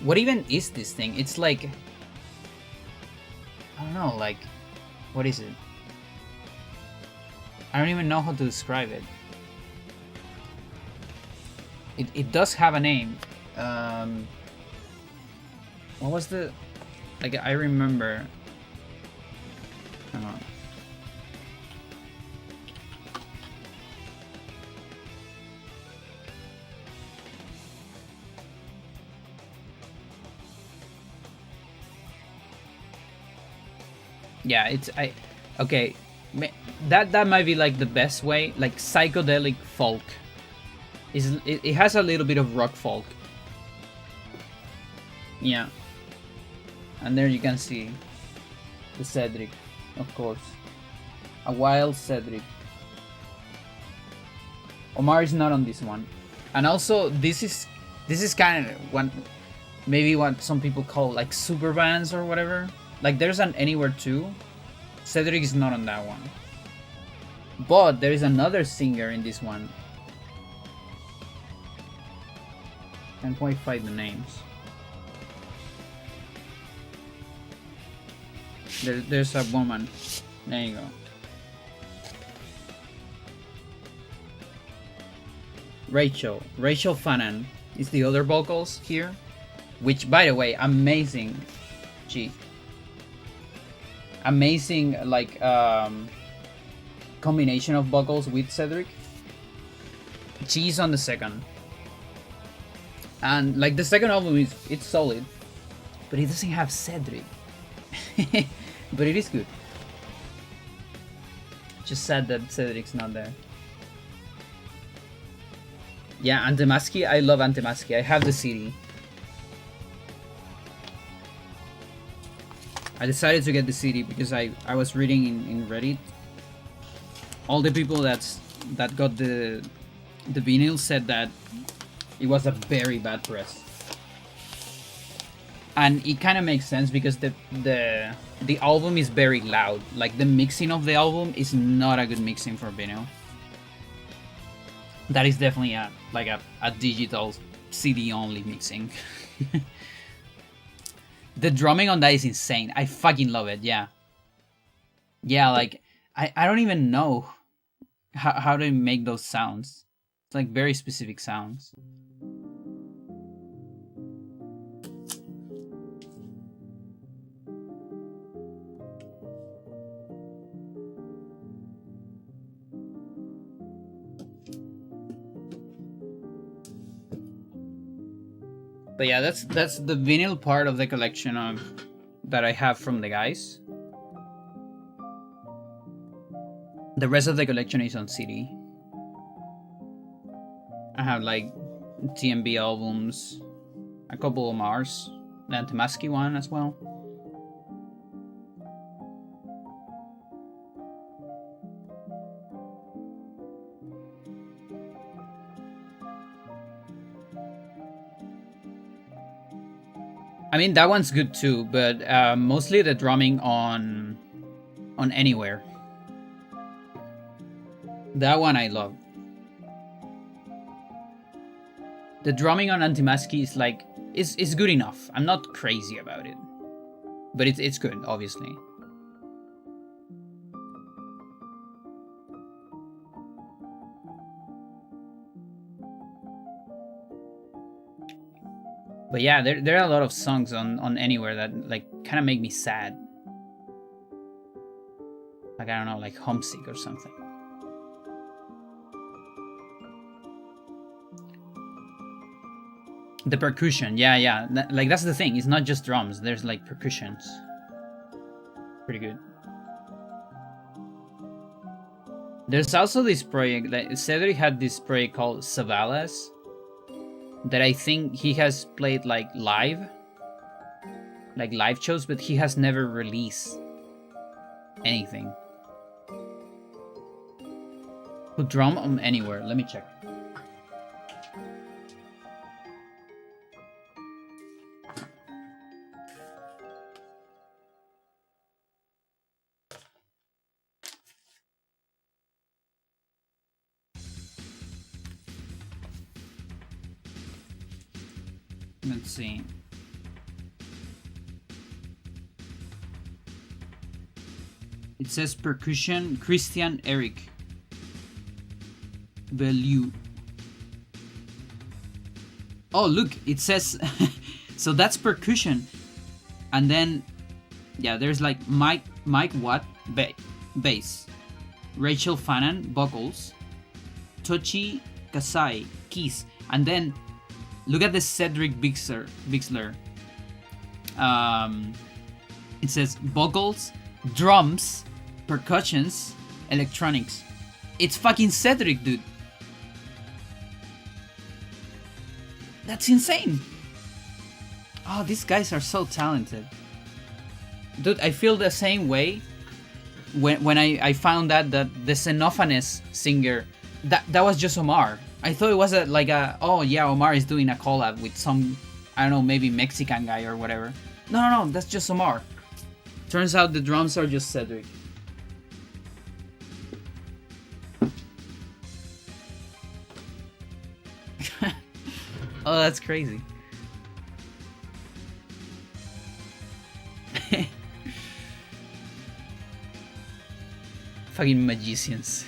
What even is this thing? It's like, I don't know, like, what is it? I don't even know how to describe it. It does have a name. What was the, like, I remember. Hang on. Yeah, it's okay. That might be like the best way, like psychedelic folk. It has a little bit of rock folk. Yeah. And there you can see the Cedric, of course. A wild Cedric. Omar is not on this one. And also this is kind of one, maybe what some people call like super bands or whatever. Like there's an Anywhere 2. Cedric is not on that one. But there is another singer in this one. Can't quite find the names. There's a woman. There you go. Rachel Fannin is the other vocals here. Which, by the way, amazing. Gee. amazing like combination of vocals with Cedric. Cheese on the second, and like the second album it's solid, but it doesn't have Cedric. But it is good. Just sad that Cedric's not there. Yeah, Antemaski, I love Antemaski. I have the CD. I decided to get the CD because I was reading in Reddit. All the people that got the vinyl said that it was a very bad press. And it kind of makes sense because the album is very loud. Like the mixing of the album is not a good mixing for vinyl. That is definitely a digital CD only mixing. The drumming on that is insane. I fucking love it. Yeah. Yeah, like I don't even know how to make those sounds. It's like very specific sounds. But yeah, that's the vinyl part of the collection that I have from the guys. The rest of the collection is on CD. I have like TMB albums, a couple of Mars, the Antemaski one as well. I mean, that one's good too, but mostly the drumming on Anywhere. That one I love. The drumming on Antemaski is like is good enough. I'm not crazy about it, but it's good, obviously. But yeah, there are a lot of songs on Anywhere that like kind of make me sad. Like, I don't know, like Homesick or something. The percussion, yeah. Like that's the thing. It's not just drums. There's like percussions. Pretty good. There's also this project that Cedric had this project called Savalas, that I think he has played like live shows, but he has never released anything. Who drum on Anywhere? Let me check. Let's see. It says percussion Christian Eric Bellew. Oh, look, it says so that's percussion. And then yeah, there's like Mike Watt bass, Rachel Fannin vocals, Tochi Kasai keys, and then look at the Cedric Bixler. It says vocals, drums, percussions, electronics. It's fucking Cedric, dude. That's insane. Oh, these guys are so talented. Dude, I feel the same way when I found that the Xenophanes singer, that was just Omar. I thought it was oh yeah, Omar is doing a collab with some, I don't know, maybe Mexican guy or whatever. No, that's just Omar. Turns out the drums are just Cedric. Oh, that's crazy. Fucking magicians.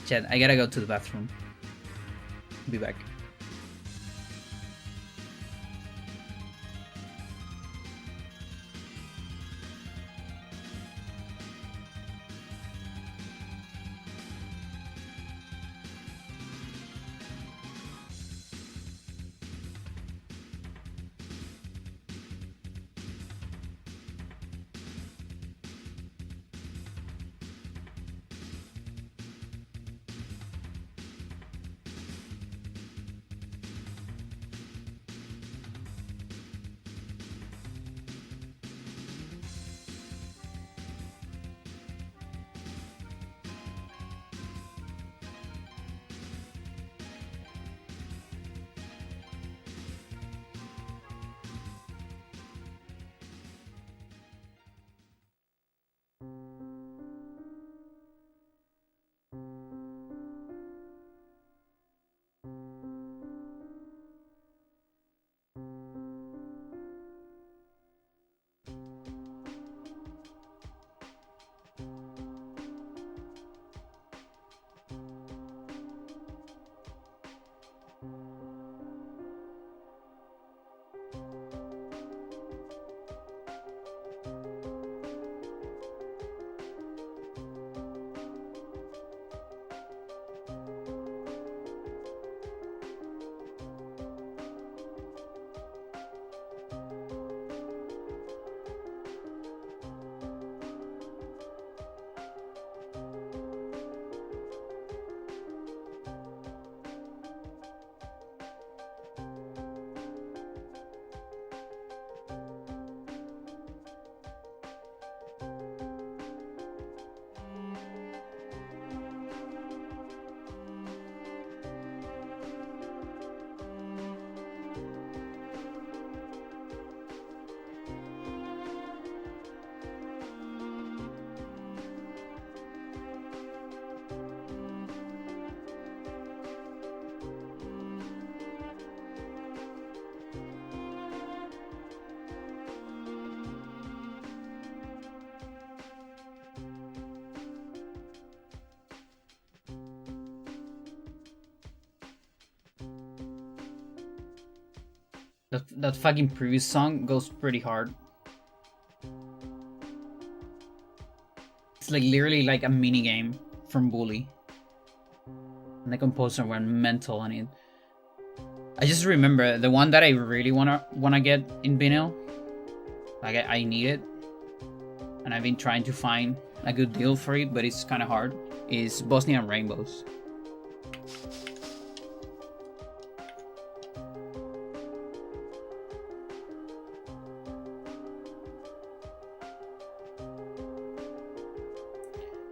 Chad, I gotta go to the bathroom. Be back. That fucking previous song goes pretty hard. It's like literally like a mini game from Bully. And the composer went mental on it. I just remember the one that I really wanna get in vinyl. Like I need it, and I've been trying to find a good deal for it, but it's kind of hard. Is Bosnian Rainbows.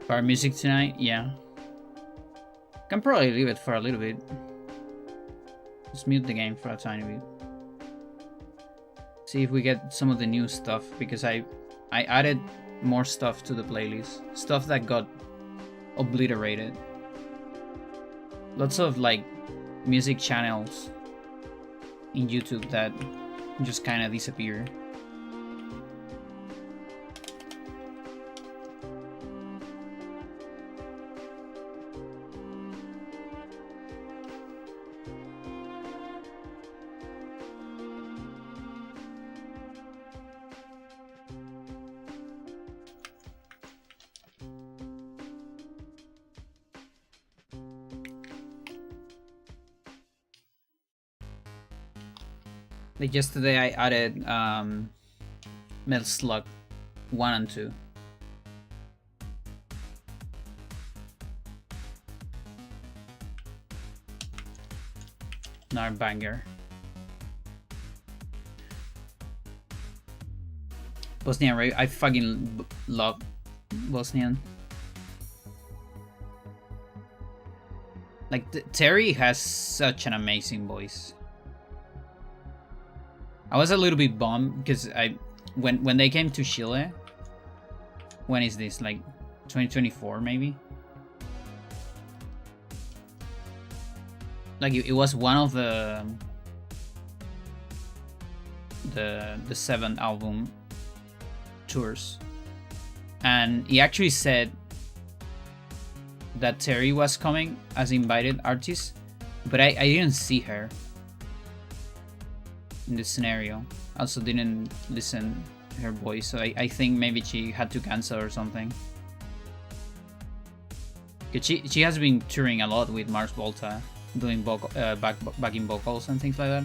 Bar music tonight, yeah. Can probably leave it for a little bit. Just mute the game for a tiny bit. See if we get some of the new stuff, because I added more stuff to the playlist. Stuff that got obliterated. Lots of like music channels in YouTube that just kind of disappear. Like yesterday I added Metal Slug 1 and 2. Another banger. Bosnian Rave, I fucking love Bosnian. Like Terry has such an amazing voice. I was a little bit bummed because when they came to Chile. When is this? Like 2024 maybe? Like it was one of the 7th album tours, and he actually said that Terry was coming as invited artist, but I didn't see her in this scenario. Also didn't listen to her voice, so I think maybe she had to cancel or something. Cause she has been touring a lot with Mars Volta, doing vocal, backing vocals and things like that.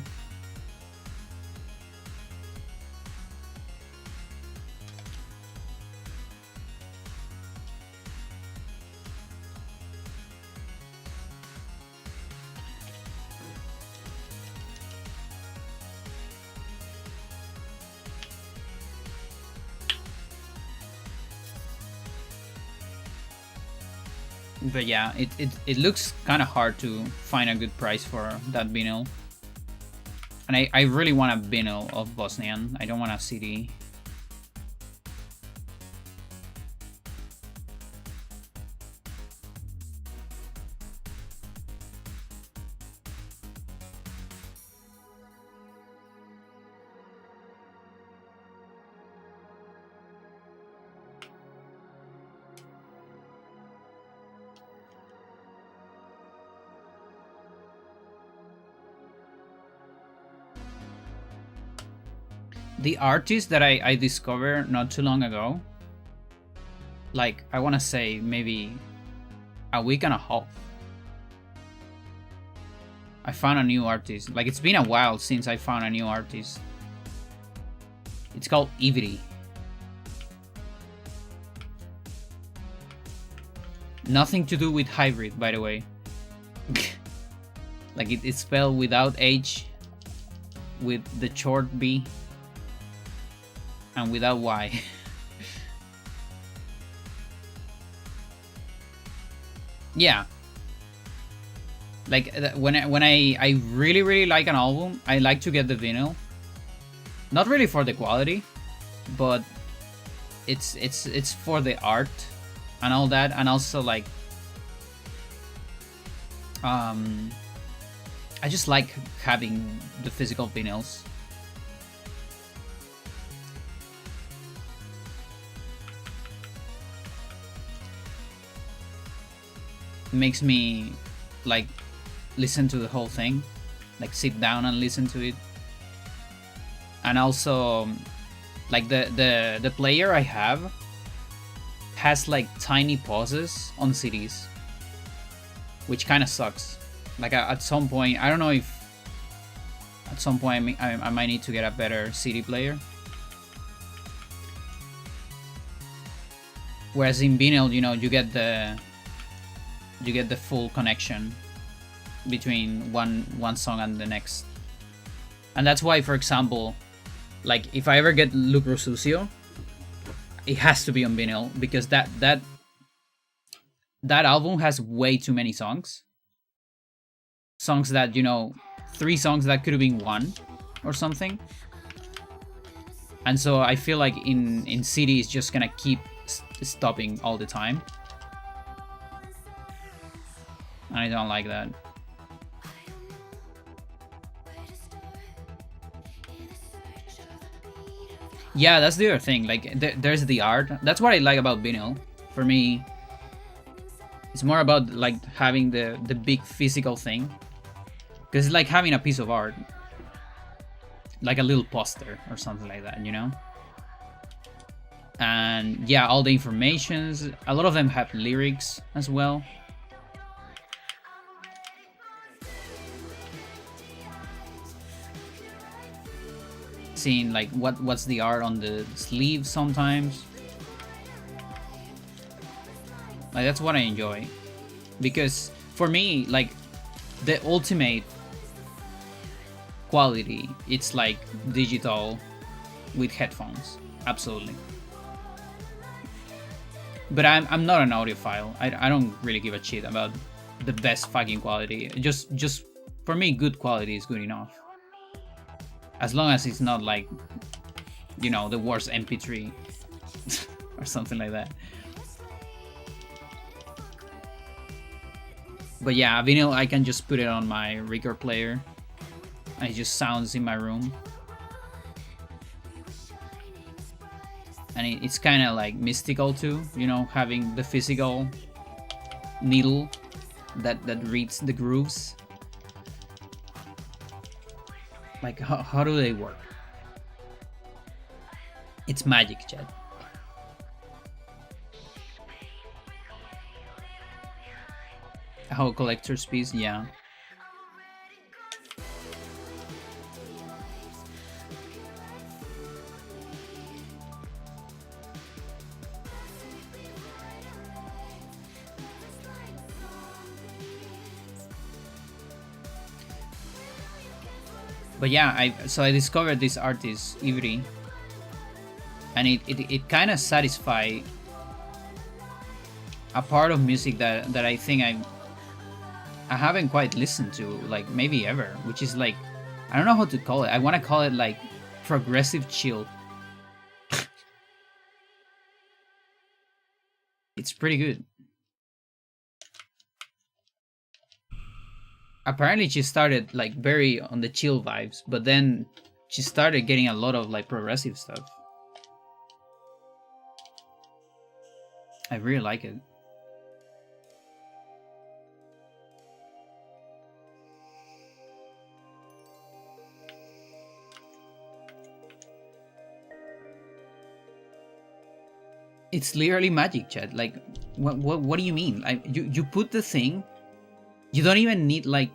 But yeah, it looks kind of hard to find a good price for that vinyl. And I really want a vinyl of Bosnian. I don't want a CD. The artist that I discovered not too long ago, like I want to say maybe a week and a half, I found a new artist. Like it's been a while since I found a new artist. It's called Ivry. Nothing to do with hybrid, by the way. Like it's spelled without H, with the short B, and without Y. Yeah. Like when I really like an album, I like to get the vinyl. Not really for the quality, but it's for the art and all that, and also like I just like having the physical vinyls. Makes me like listen to the whole thing, like sit down and listen to it. and also like the player I have has like tiny pauses on CDs, which kind of sucks. Like at some point, I don't know if at some point I might need to get a better CD player. Whereas in vinyl, you know, you get the full connection between one song and the next. And that's why, for example, like if I ever get Lucro Sucio, it has to be on vinyl, because that album has way too many songs. Songs that, you know, 3 songs that could have been 1 or something. And so I feel like in CD it's just gonna keep stopping all the time. And I don't like that. Yeah, that's the other thing. Like, there's the art. That's what I like about vinyl. For me, it's more about like having the big physical thing, because it's like having a piece of art, like a little poster or something like that, you know. And yeah, all the informations. A lot of them have lyrics as well. Seeing like what's the art on the sleeve sometimes. Like, that's what I enjoy, because for me, like, the ultimate quality, it's like digital with headphones. Absolutely. But I'm not an audiophile. I don't really give a shit about the best fucking quality. Just for me, good quality is good enough. As long as it's not like, you know, the worst MP3 or something like that. But yeah, vinyl, I can just put it on my record player and it just sounds in my room. And it's kind of like mystical too, you know, having the physical needle that reads the grooves. Like, how do they work? It's magic, Chad. How a collector's piece, yeah. But yeah, I discovered this artist, Ivry, and it kind of satisfied a part of music that I think I haven't quite listened to, like, maybe ever, which is like, I don't know how to call it. I want to call it like progressive chill. It's pretty good. Apparently she started like very on the chill vibes, but then she started getting a lot of like progressive stuff. I really like it. It's literally magic, Chad. Like, what do you mean? You put the thing. You don't even need like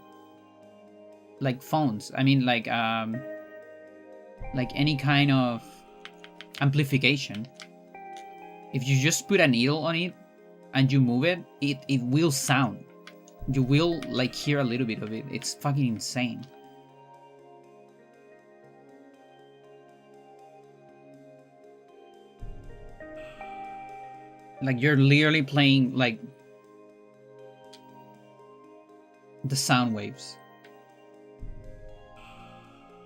phones. I mean, like any kind of amplification. If you just put a needle on it and you move it, it will sound. You will like hear a little bit of it. It's fucking insane. Like, you're literally playing like the sound waves,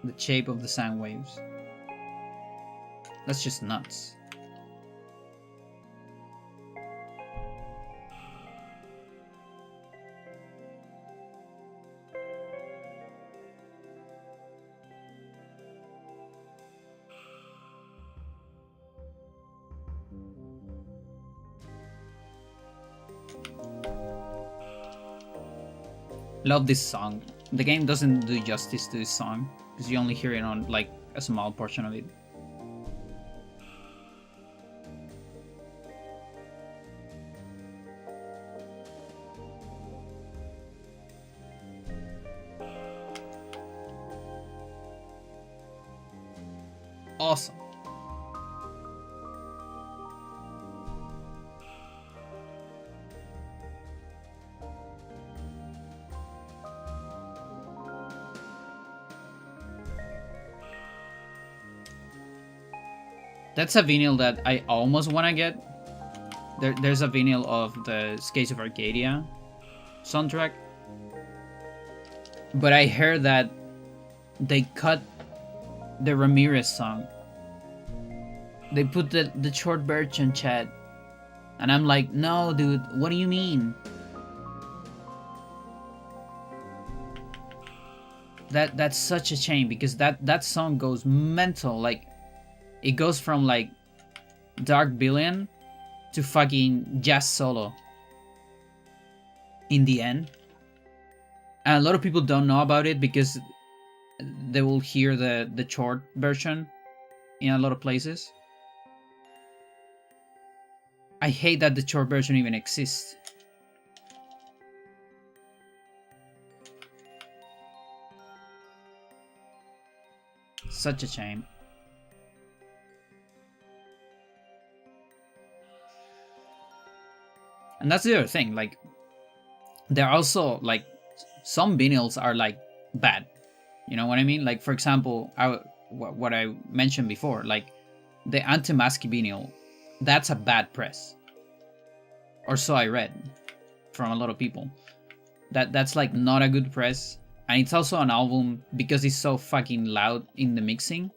the shape of the sound waves. That's just nuts. Love this song. The game doesn't do justice to this song because you only hear it on like a small portion of it. Awesome. That's a vinyl that I almost want to get. There's a vinyl of the Skates of Arcadia soundtrack. But I heard that they cut the Ramirez song. They put the short version, chat. And I'm like, no, dude, what do you mean? That's such a shame, because that song goes mental. Like, it goes from like Dark Billion to fucking jazz solo in the end. And a lot of people don't know about it because they will hear the short version in a lot of places. I hate that the short version even exists. Such a shame. And that's the other thing, like, there are also, like, some vinyls are, like, bad. You know what I mean? Like, for example, what I mentioned before, like, the Antimaski vinyl, that's a bad press. Or so I read from a lot of people. That's, like, not a good press. And it's also an album, because it's so fucking loud in the mixing.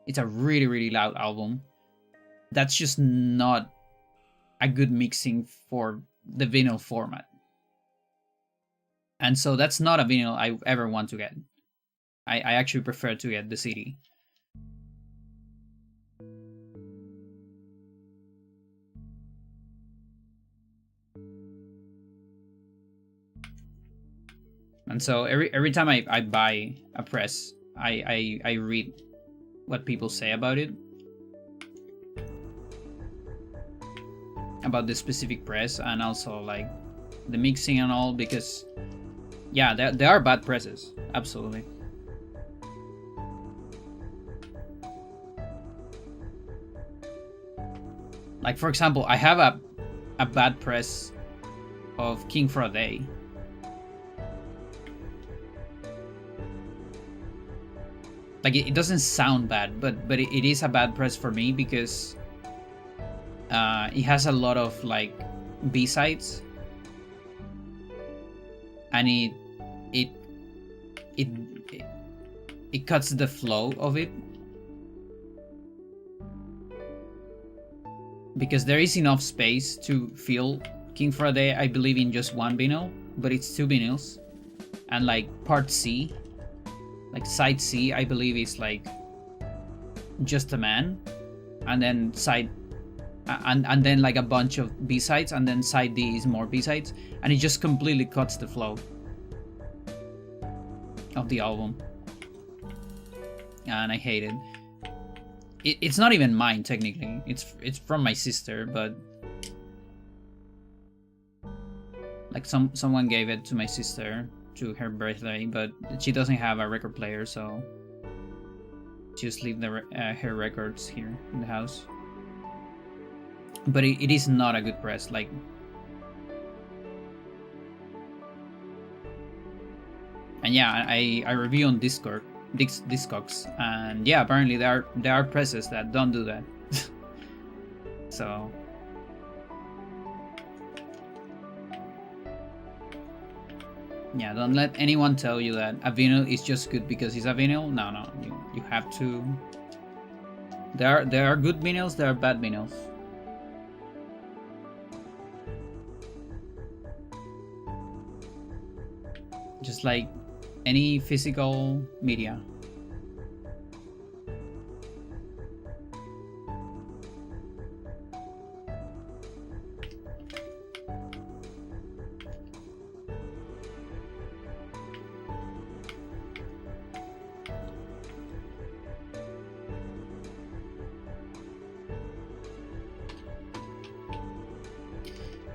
It's a really, really loud album. That's just not a good mixing for the vinyl format. And so that's not a vinyl I ever want to get. I actually prefer to get the CD. And so every time I buy a press, I read what people say about it. About the specific press, and also like the mixing and all, because yeah, there are bad presses, absolutely. Like, for example, I have a bad press of King for a Day. Like, it doesn't sound bad, but it is a bad press for me, because it has a lot of like B-sides, and it cuts the flow of it, because there is enough space to fill King for a Day, I believe, in just one vinyl, but it's two vinyls, and like part C, like side C, I believe, is like Just a Man, and then side and then like a bunch of B-sides, and then side D is more B-sides, and it just completely cuts the flow of the album, and I hate it. It's not even mine technically. It's from my sister, but like someone gave it to my sister to her birthday, but she doesn't have a record player, so she just leave her records here in the house. But it is not a good press, like. And yeah, I review on Discogs, and yeah, apparently there are presses that don't do that. So yeah, don't let anyone tell you that a vinyl is just good because it's a vinyl. No, you have to. There are good vinyls, there are bad vinyls. Just like any physical media.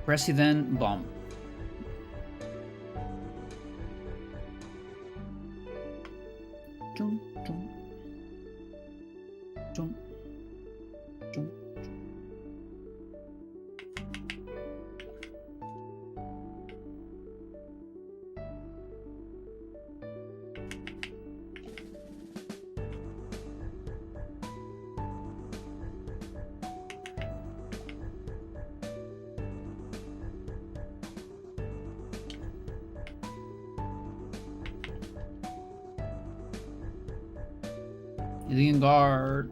President Bomb. Chum, chum. Chum. Chum. Indian Guard.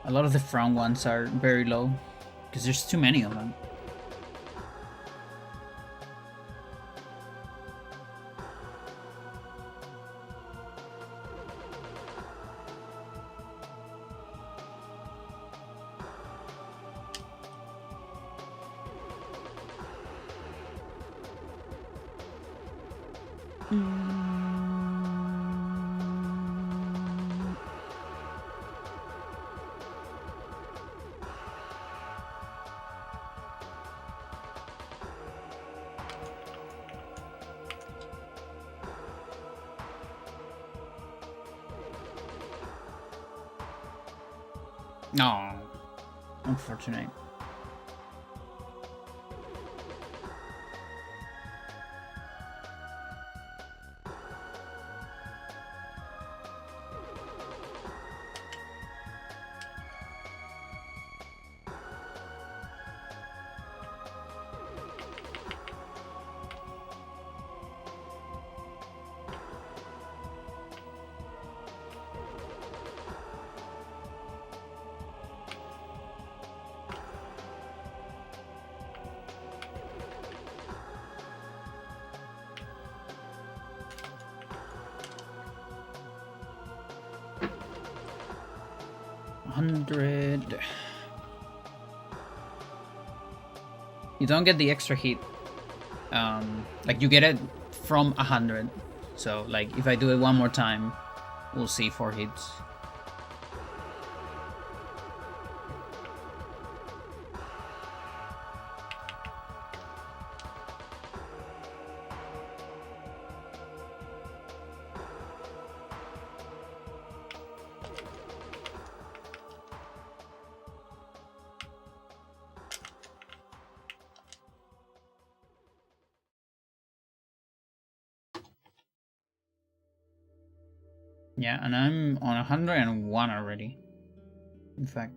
A lot of the front ones are very low because there's too many of them. No, unfortunate. $100. You don't get the extra hit. Like you get it from 100. So like if I do it one more time, we'll see 4 hits. Yeah, and I'm on 101 already. In fact.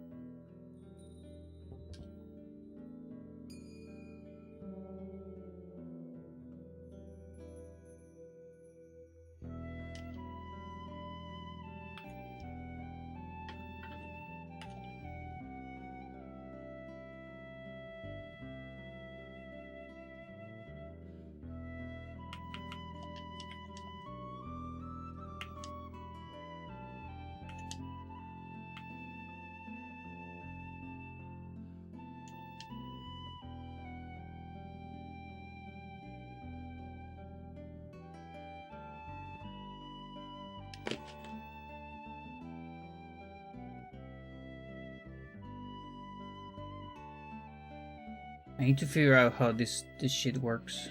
I need to figure out how this shit works.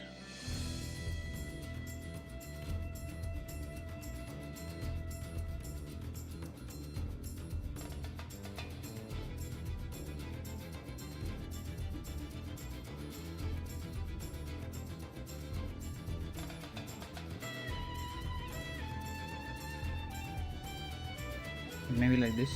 Maybe like this.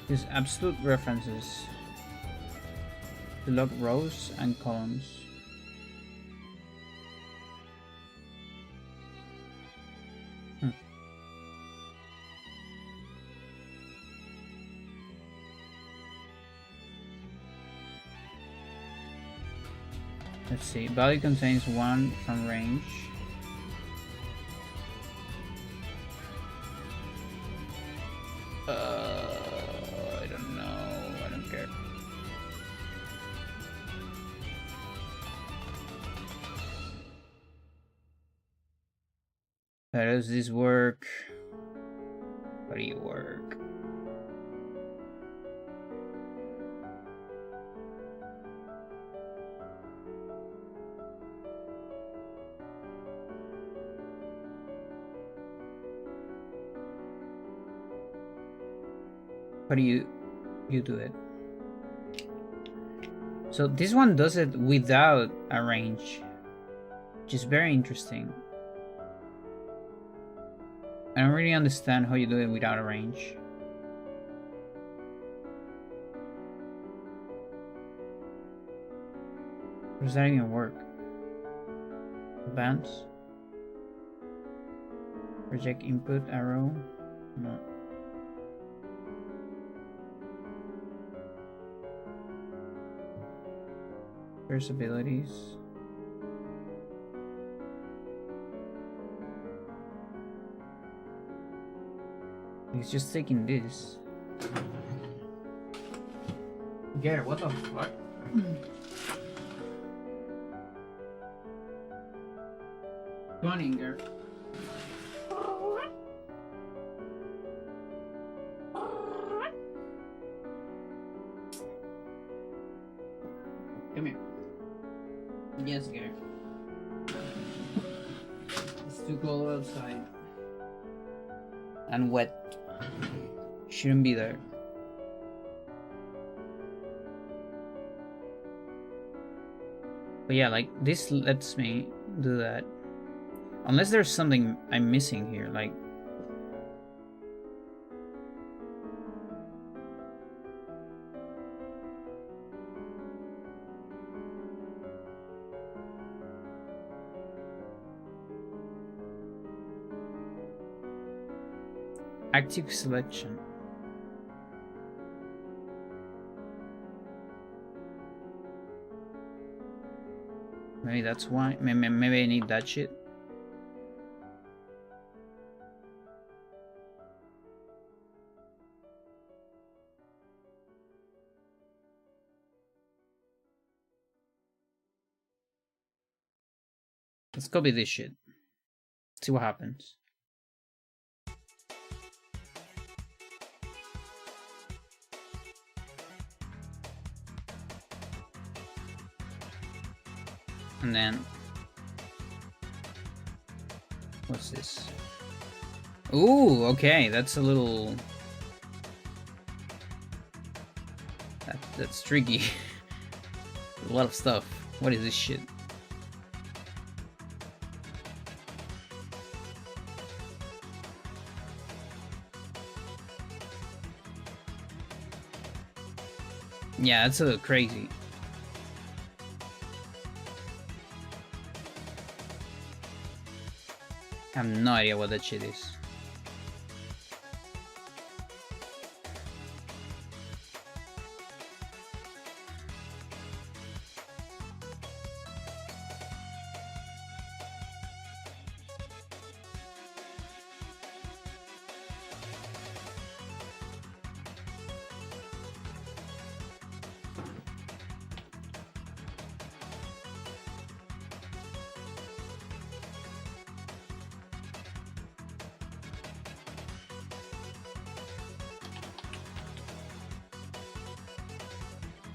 Use absolute references to log rows and columns. Let's see. Value contains one from range. I don't know. I don't care. How does this work? How do you work? How do you do it? So this one does it without a range, which is very interesting. I don't really understand how you do it without a range. How does that even work? Advance? Reject input arrow? No. First abilities. He's just taking this. Garrett, what the fuck? Come on in, Garrett. Come here. Yes, Garrett. It's too cold outside. And wet. Shouldn't be there. But yeah, like this lets me do that. Unless there's something I'm missing here, like active selection. Maybe that's why. Maybe I need that shit. Let's copy this shit. See what happens. And then... What's this? Ooh, okay, that's a little... That's tricky. A lot of stuff. What is this shit? Yeah, that's a little crazy. I have no idea what that shit is.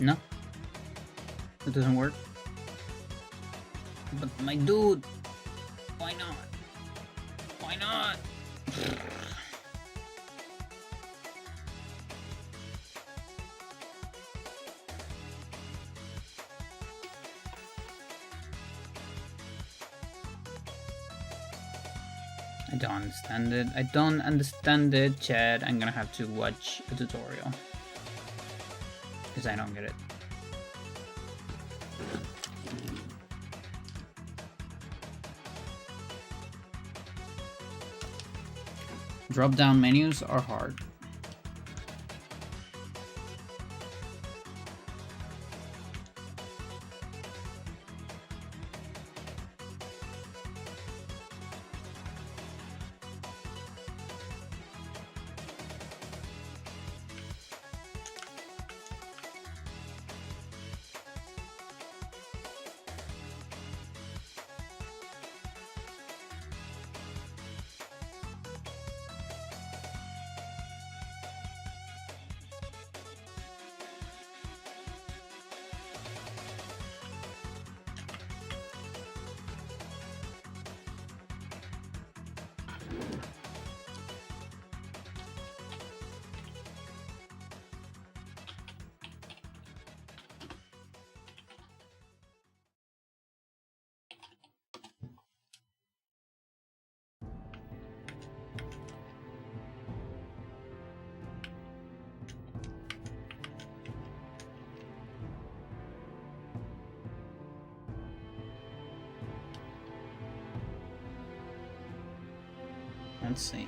No? It doesn't work? But my dude! Why not? Why not? I don't understand it. I don't understand it, Chad. I'm gonna have to watch a tutorial. Because I don't get it. Drop-down menus are hard. Let's see.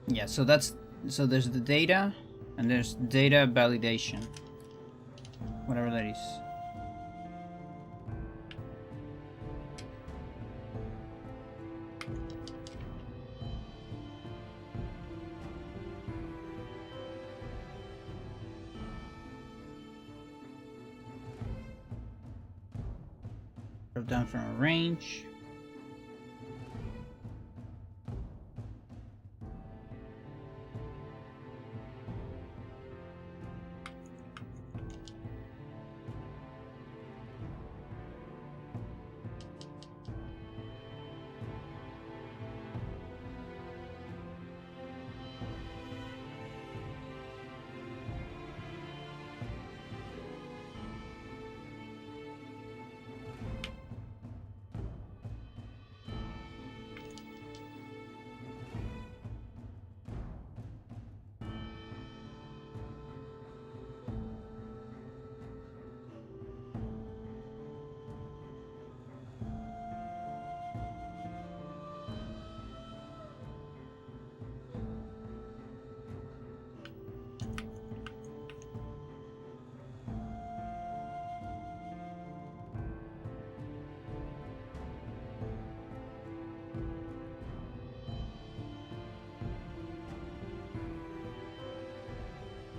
Yeah, so there's the data and there's data validation. Whatever that is. Drop down from a range.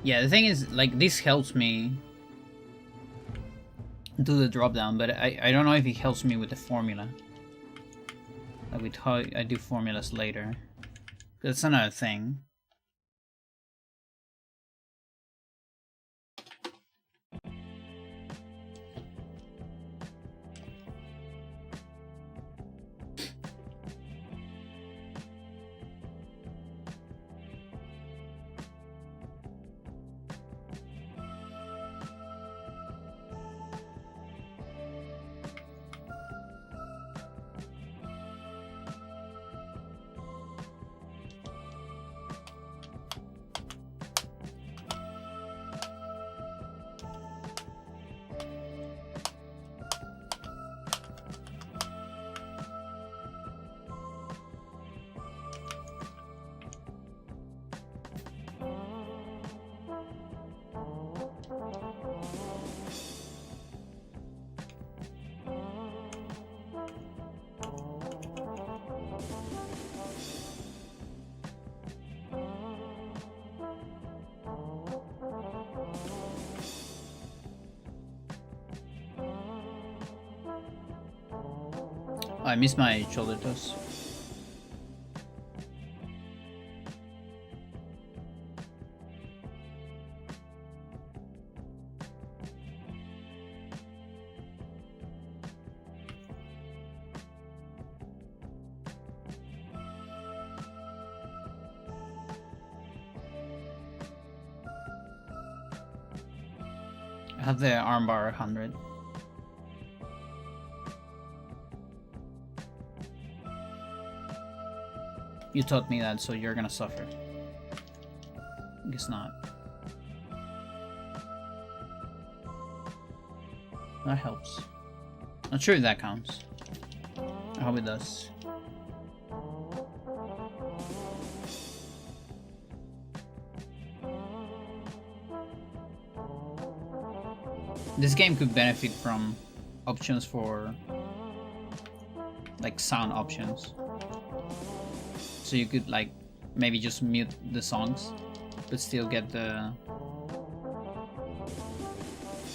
Yeah, the thing is, like, this helps me do the drop down, but I don't know if it helps me with the formula. Like with how I do formulas later. That's another thing. Oh, I missed my shoulder toss. I have the armbar 100. You taught me that, so you're gonna suffer. Guess not. That helps. Not sure if that counts. I hope it does. This game could benefit from options for like sound options. So you could like maybe just mute the songs but still get the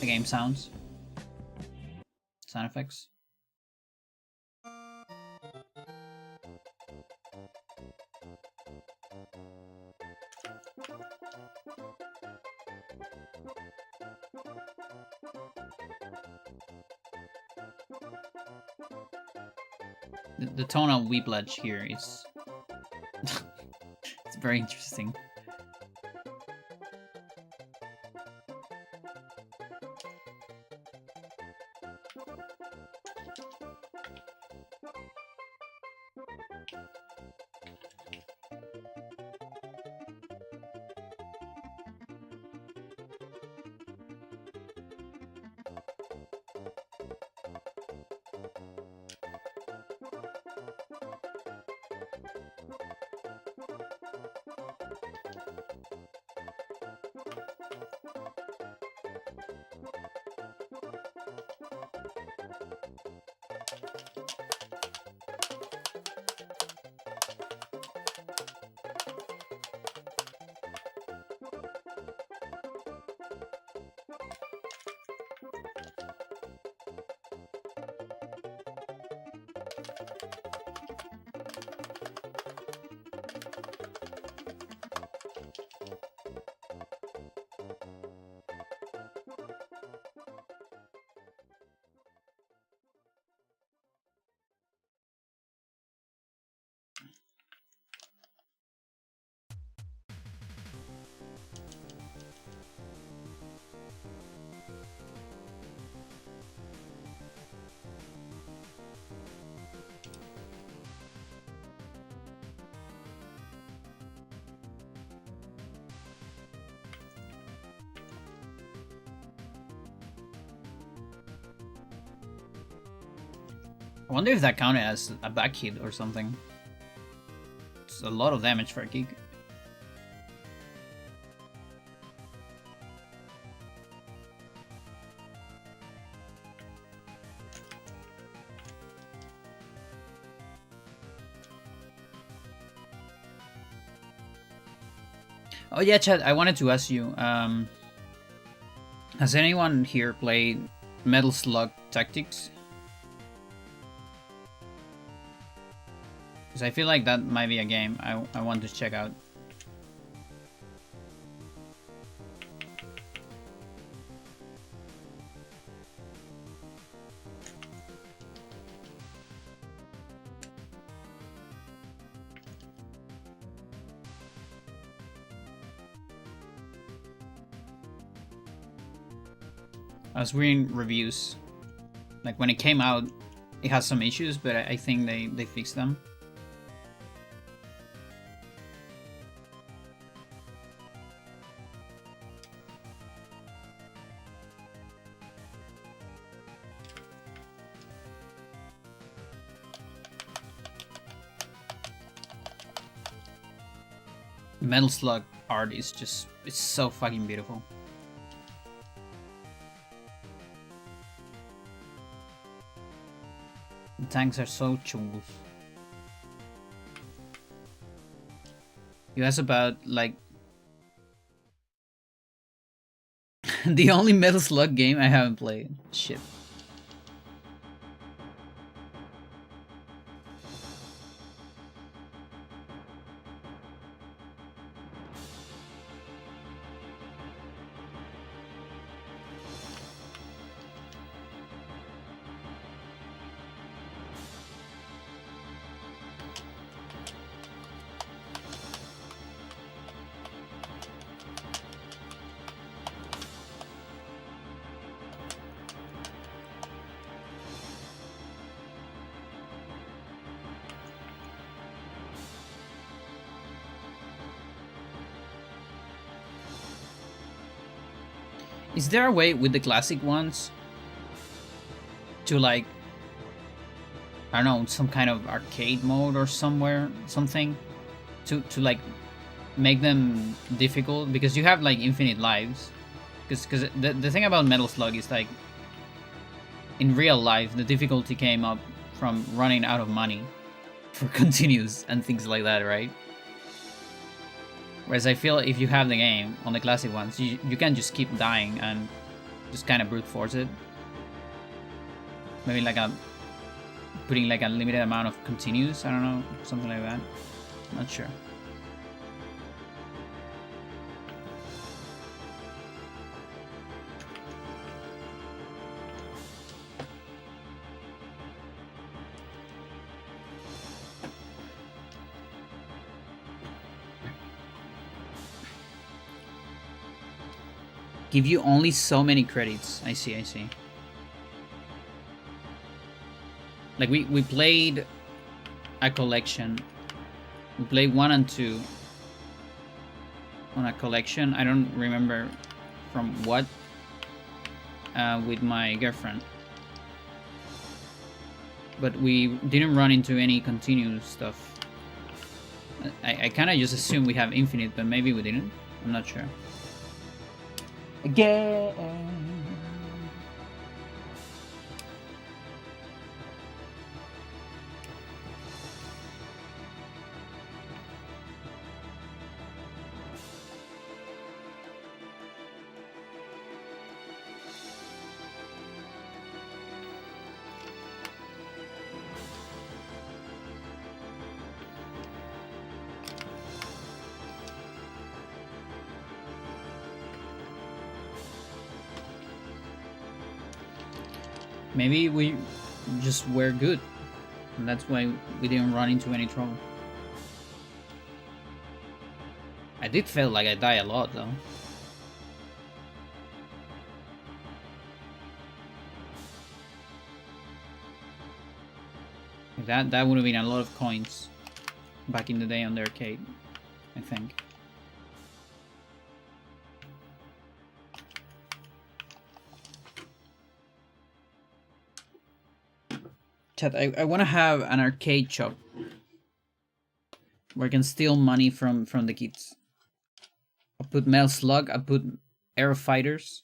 game sound effects. The tone of Weepledge here is it's very interesting. I wonder if that counted as a back hit or something. It's a lot of damage for a kick. Oh yeah, Chad, I wanted to ask you, has anyone here played Metal Slug Tactics? Because I feel like that might be a game I want to check out. I was reading reviews. Like when it came out, it has some issues, but I think they fixed them. Metal Slug art is just, it's so fucking beautiful. The tanks are so chungus. You asked about, like, the only Metal Slug game I haven't played. Shit. Is there a way with the classic ones to, like, I don't know, some kind of arcade mode or something to like make them difficult? Because you have like infinite lives. Because the thing about Metal Slug is, like, in real life the difficulty came up from running out of money for continues and things like that, right? Whereas I feel if you have the game on the classic ones, you can just keep dying and just kind of brute force it. Maybe like putting like a limited amount of continues, I don't know, something like that. I'm not sure. Give you only so many credits. I see. Like we played a collection. We played 1 and 2 on a collection. I don't remember from what. With my girlfriend. But we didn't run into any continuous stuff. I kind of just assumed we have infinite, but maybe we didn't. I'm not sure. Again. Maybe we just were good, and that's why we didn't run into any trouble. I did feel like I died a lot, though. That would have been a lot of coins back in the day on the arcade, I think. Chat, I want to have an arcade shop where I can steal money from the kids. I'll put Metal Slug, I'll put Aero Fighters.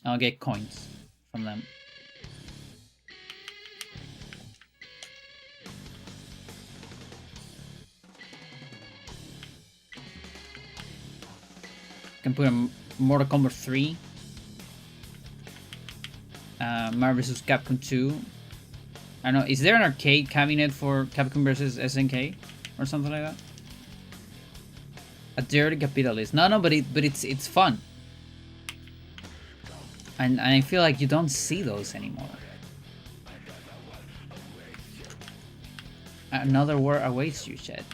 I'll get coins from them. can put a Mortal Kombat 3. Marvel vs. Capcom 2. I don't know, is there an arcade cabinet for Capcom vs. SNK? Or something like that? A Dirty Capitalist. No, but it's fun. And I feel like you don't see those anymore. Another war awaits you, Chet.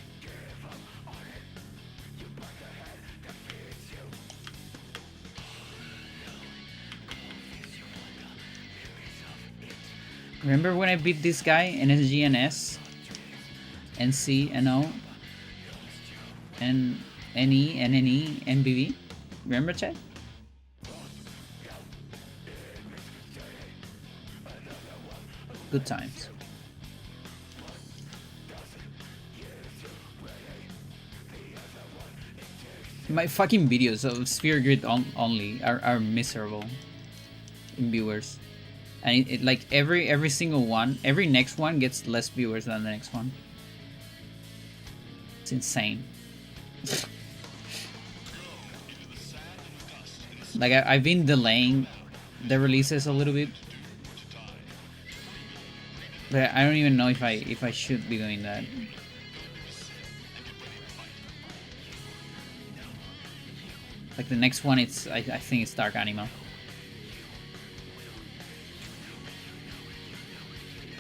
Remember when I beat this guy, NSG and S, NC, NO, and NE, NNE, NBV? Remember, Chet? Good times. My fucking videos of Sphere Grid only are miserable in viewers. And it like every single one, every next one gets less viewers than the next one. It's insane. Like I've been delaying the releases a little bit, but I don't even know if I should be doing that. Like the next one, I think it's Dark Anima.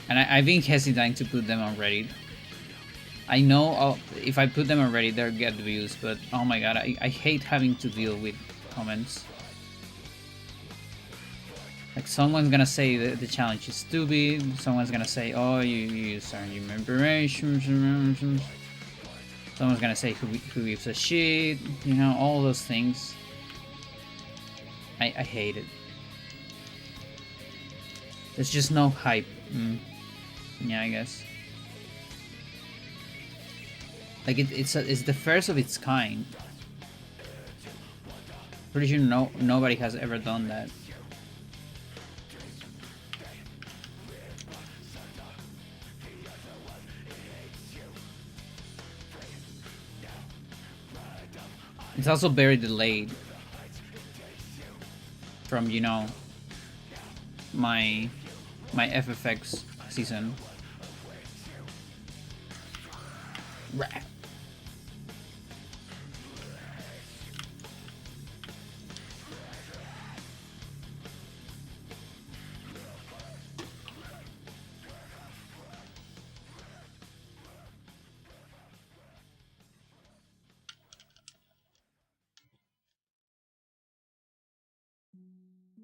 And I've been hesitating to put them on Reddit. I know if I put them on Reddit, they'll get views, but oh my god, I hate having to deal with comments. Like someone's gonna say the challenge is stupid, someone's gonna say, oh, you use certain rememberations, someone's gonna say who gives a shit, you know, all those things. I hate it. There's just no hype. Yeah, I guess. Like it's the first of its kind. Pretty sure nobody has ever done that. It's also very delayed from, you know, my FFX season. Right.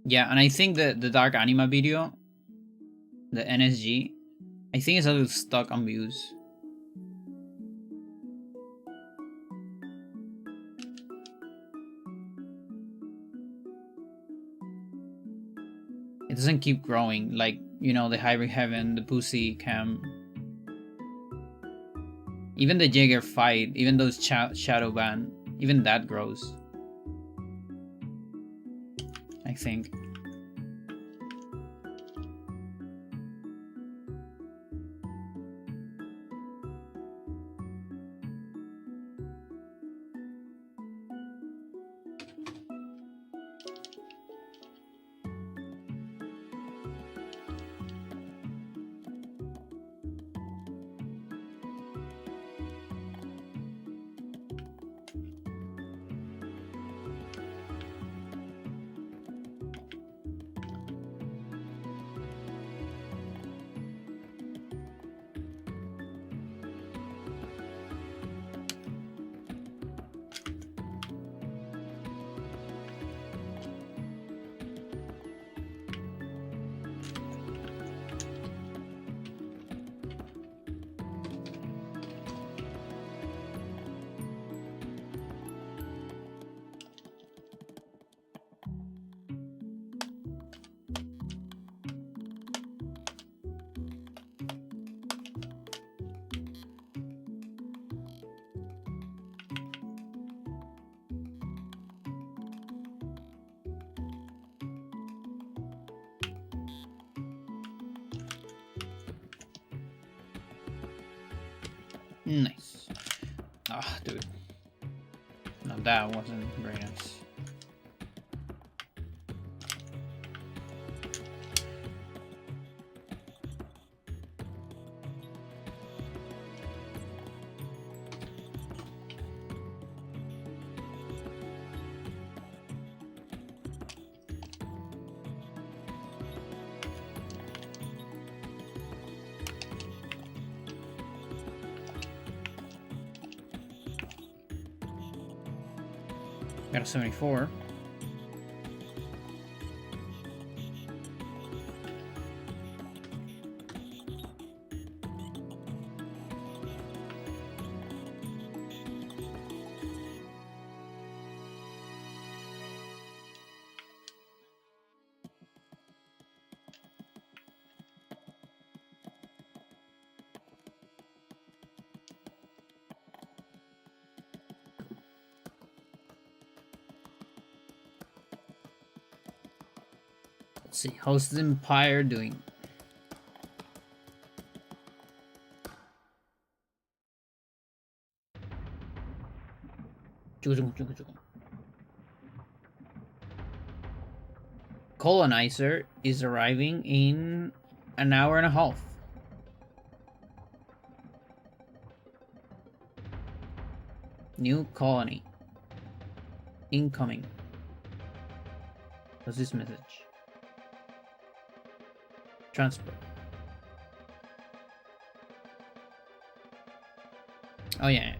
Yeah, and I think the Dark Anima video, the NSG, I think it's a little stuck on views. It doesn't keep growing, like, you know, the Hybrid Heaven, the Pussy Cam. Even the Jaeger fight, even those Shadow Ban, even that grows. I think. Nice. Ah, dude. No, that wasn't very nice. Got a 74. Let's see, how's the Empire doing? Colonizer is arriving in an hour and a half. New colony. Incoming. What's this message? Transport. Oh yeah.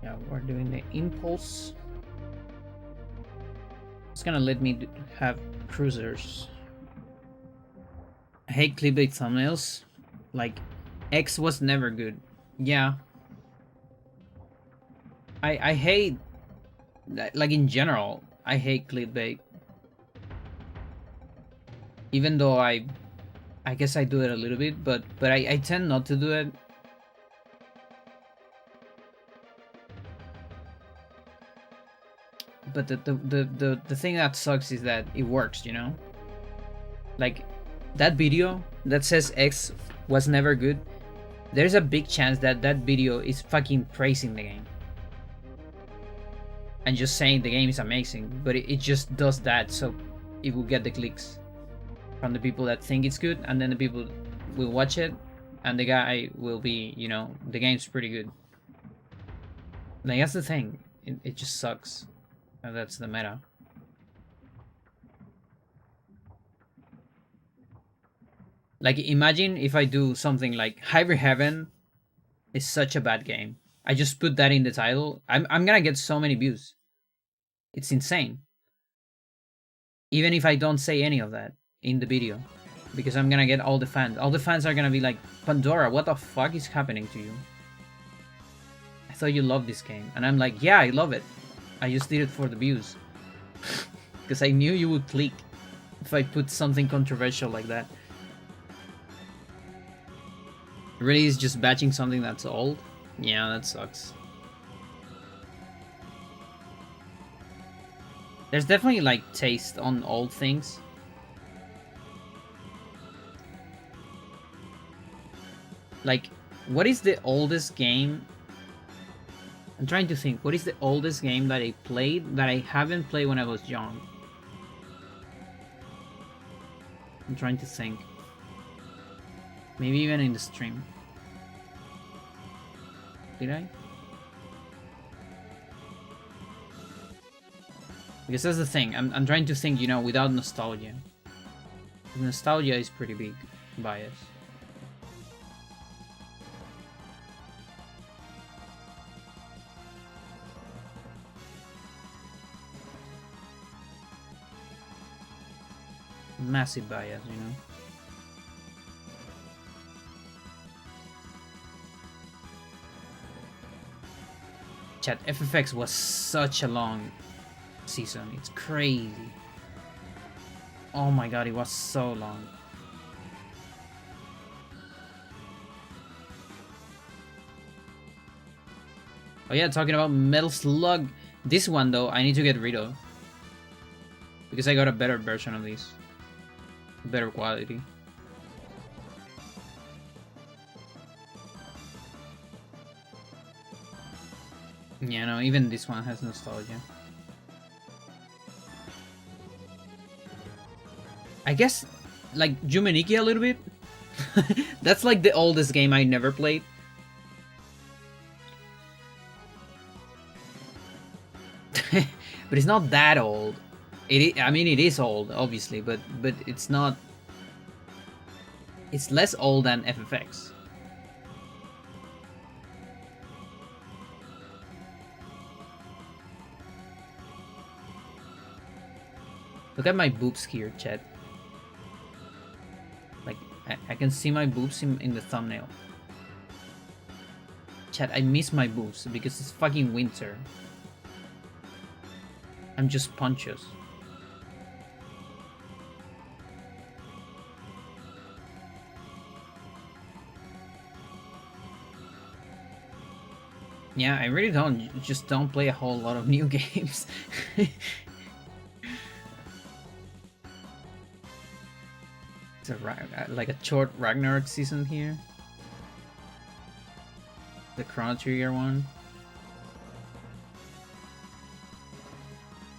Yeah, we're doing the impulse. It's gonna let me have cruisers. I hate clickbait thumbnails. Like, X was never good. Yeah. I hate, like in general, I hate clickbait. Even though I guess I do it a little bit, but I tend not to do it. But the thing that sucks is that it works, you know? Like, that video that says X was never good, there's a big chance that that video is fucking praising the game. And just saying the game is amazing, but it just does that so it will get the clicks from the people that think it's good, and then the people will watch it, and the guy will be, you know, the game's pretty good. Like, that's the thing. It just sucks. And that's the meta. Like, imagine if I do something like Hybrid Heaven is such a bad game. I just put that in the title. I'm gonna get so many views. It's insane. Even if I don't say any of that in the video. Because I'm gonna get all the fans. All the fans are gonna be like, Pandora, what the fuck is happening to you? I thought you loved this game. And I'm like, yeah, I love it. I just did it for the views. Because I knew you would click if I put something controversial like that. Really is just batching something that's old? Yeah, that sucks. There's definitely like taste on old things. Like, what is the oldest game? I'm trying to think, what is the oldest game that I played that I haven't played when I was young? I'm trying to think. Maybe even in the stream. Did I? Because that's the thing, I'm trying to think, you know, without nostalgia. Nostalgia is pretty big bias. Massive bias, you know. Chat, FFX was such a long season. It's crazy. Oh my god, it was so long. Oh yeah, talking about Metal Slug. This one though, I need to get rid of. Because I got a better version of this. Better quality. Yeah, no, even this one has nostalgia. I guess, like, Jumaniki a little bit. That's like the oldest game I never played. But it's not that old. I mean, it is old, obviously, but it's not. It's less old than FFX. Look at my boobs here, chat. Like, I can see my boobs in the thumbnail. Chat, I miss my boobs because it's fucking winter. I'm just ponchos. Yeah, I really just don't play a whole lot of new games. It's like a short Ragnarok season here. The Chrono Trigger one.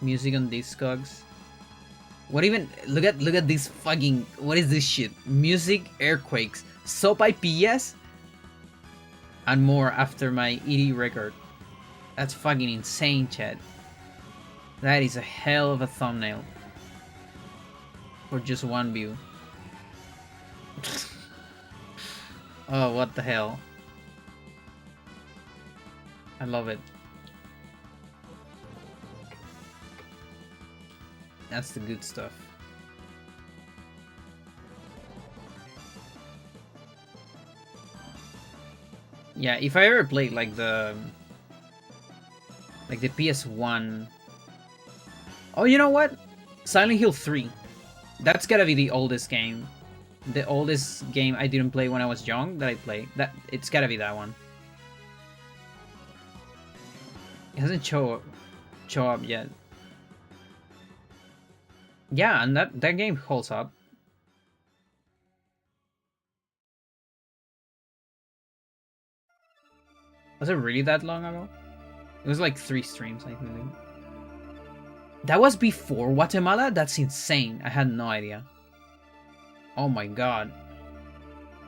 Music on Discogs. What even? Look at this fucking. What is this shit? Music, Earthquakes, Soap IPS, and more after my ED record. That's fucking insane, chat. That is a hell of a thumbnail for just one view. Oh, what the hell? I love it. That's the good stuff. Yeah, if I ever played like the PS1. Oh, you know what? Silent Hill 3. That's gotta be the oldest game. The oldest game I didn't play when I was young that I played. It's gotta be that one. It hasn't show up yet. Yeah, and that game holds up. Was it really that long ago? It was like 3 streams, I think. That was before Guatemala? That's insane. I had no idea. Oh my god.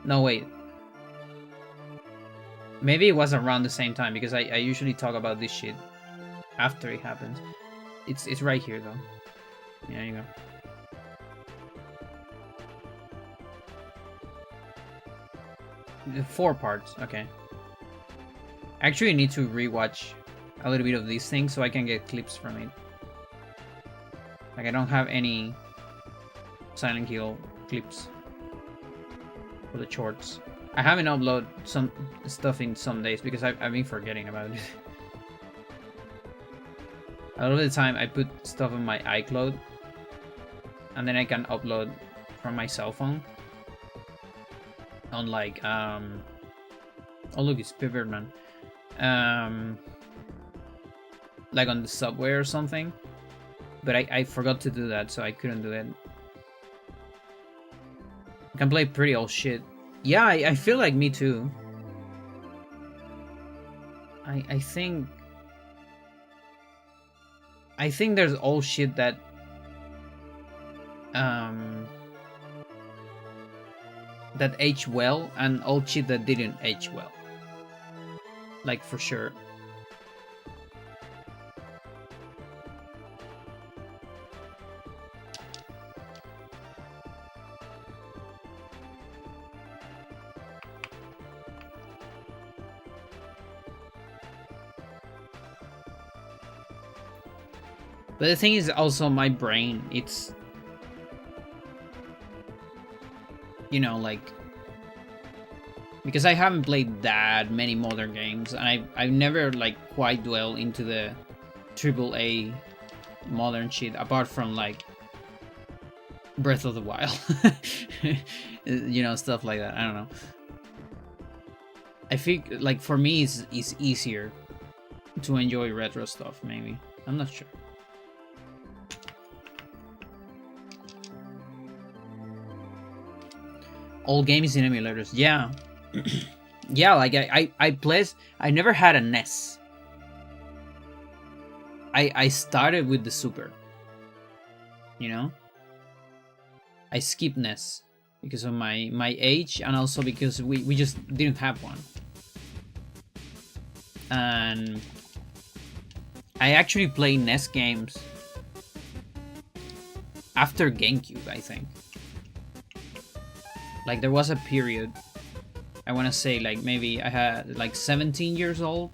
No, wait. Maybe it was around the same time, because I usually talk about this shit after it happens. It's right here, though. Yeah, there you go. 4 parts, okay. Actually, I need to rewatch a little bit of these things so I can get clips from it. Like, I don't have any Silent Hill clips for the shorts. I haven't uploaded some stuff in some days because I've been forgetting about it. A lot of the time I put stuff on my iCloud and then I can upload from my cell phone on like oh look, it's Pepperman. Like on the subway or something, but I forgot to do that, so I couldn't do it. I can play pretty old shit. Yeah, I feel like me too. I think there's old shit that that aged well and old shit that didn't age well. Like, for sure. But the thing is also my brain, it's, you know, like, because I haven't played that many modern games, and I've never like quite dwelled into the AAA modern shit apart from like Breath of the Wild. You know, stuff like that. I don't know. I think like for me it's easier to enjoy retro stuff, maybe. I'm not sure. Old games in emulators, yeah. Yeah, like I never had a NES. I started with the Super. You know? I skipped NES because of my age, and also because we just didn't have one. And I actually play NES games after GameCube, I think. Like there was a period, I want to say like maybe I had like 17 years old,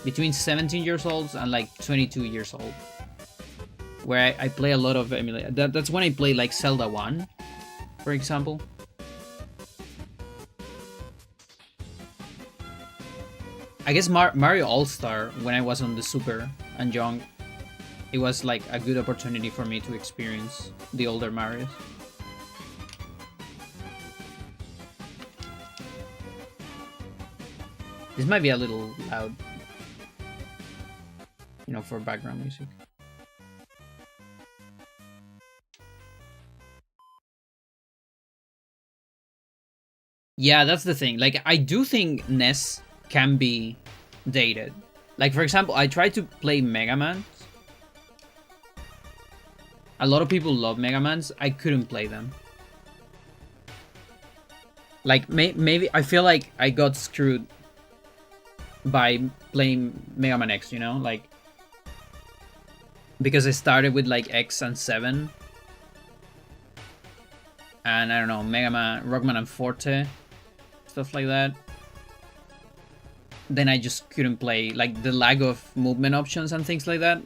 between 17 years old and like 22 years old, where I play a lot of emulator. That's when I play like Zelda 1, for example. I guess Mario All-Star, when I was on the Super and young, it was like a good opportunity for me to experience the older Marios. This might be a little loud, you know, for background music. Yeah, that's the thing. Like, I do think NES can be dated. Like, for example, I tried to play Mega Man. A lot of people love Mega Mans. I couldn't play them. Like, maybe I feel like I got screwed by playing Mega Man X, you know? Like, because I started with, like, X and 7. And, I don't know, Mega Man, Rockman and Forte. Stuff like that. Then I just couldn't play. Like, the lag of movement options and things like that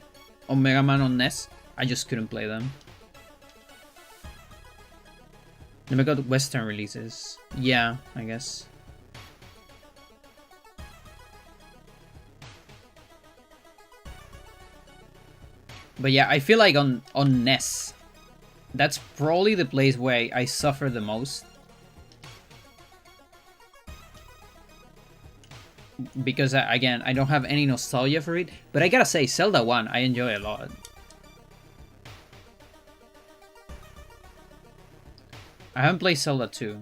on Mega Man on NES, I just couldn't play them. Then we got Western releases. Yeah, I guess. But yeah, I feel like on NES, that's probably the place where I suffer the most. Because, again, I don't have any nostalgia for it. But I gotta say, Zelda 1, I enjoy a lot. I haven't played Zelda 2.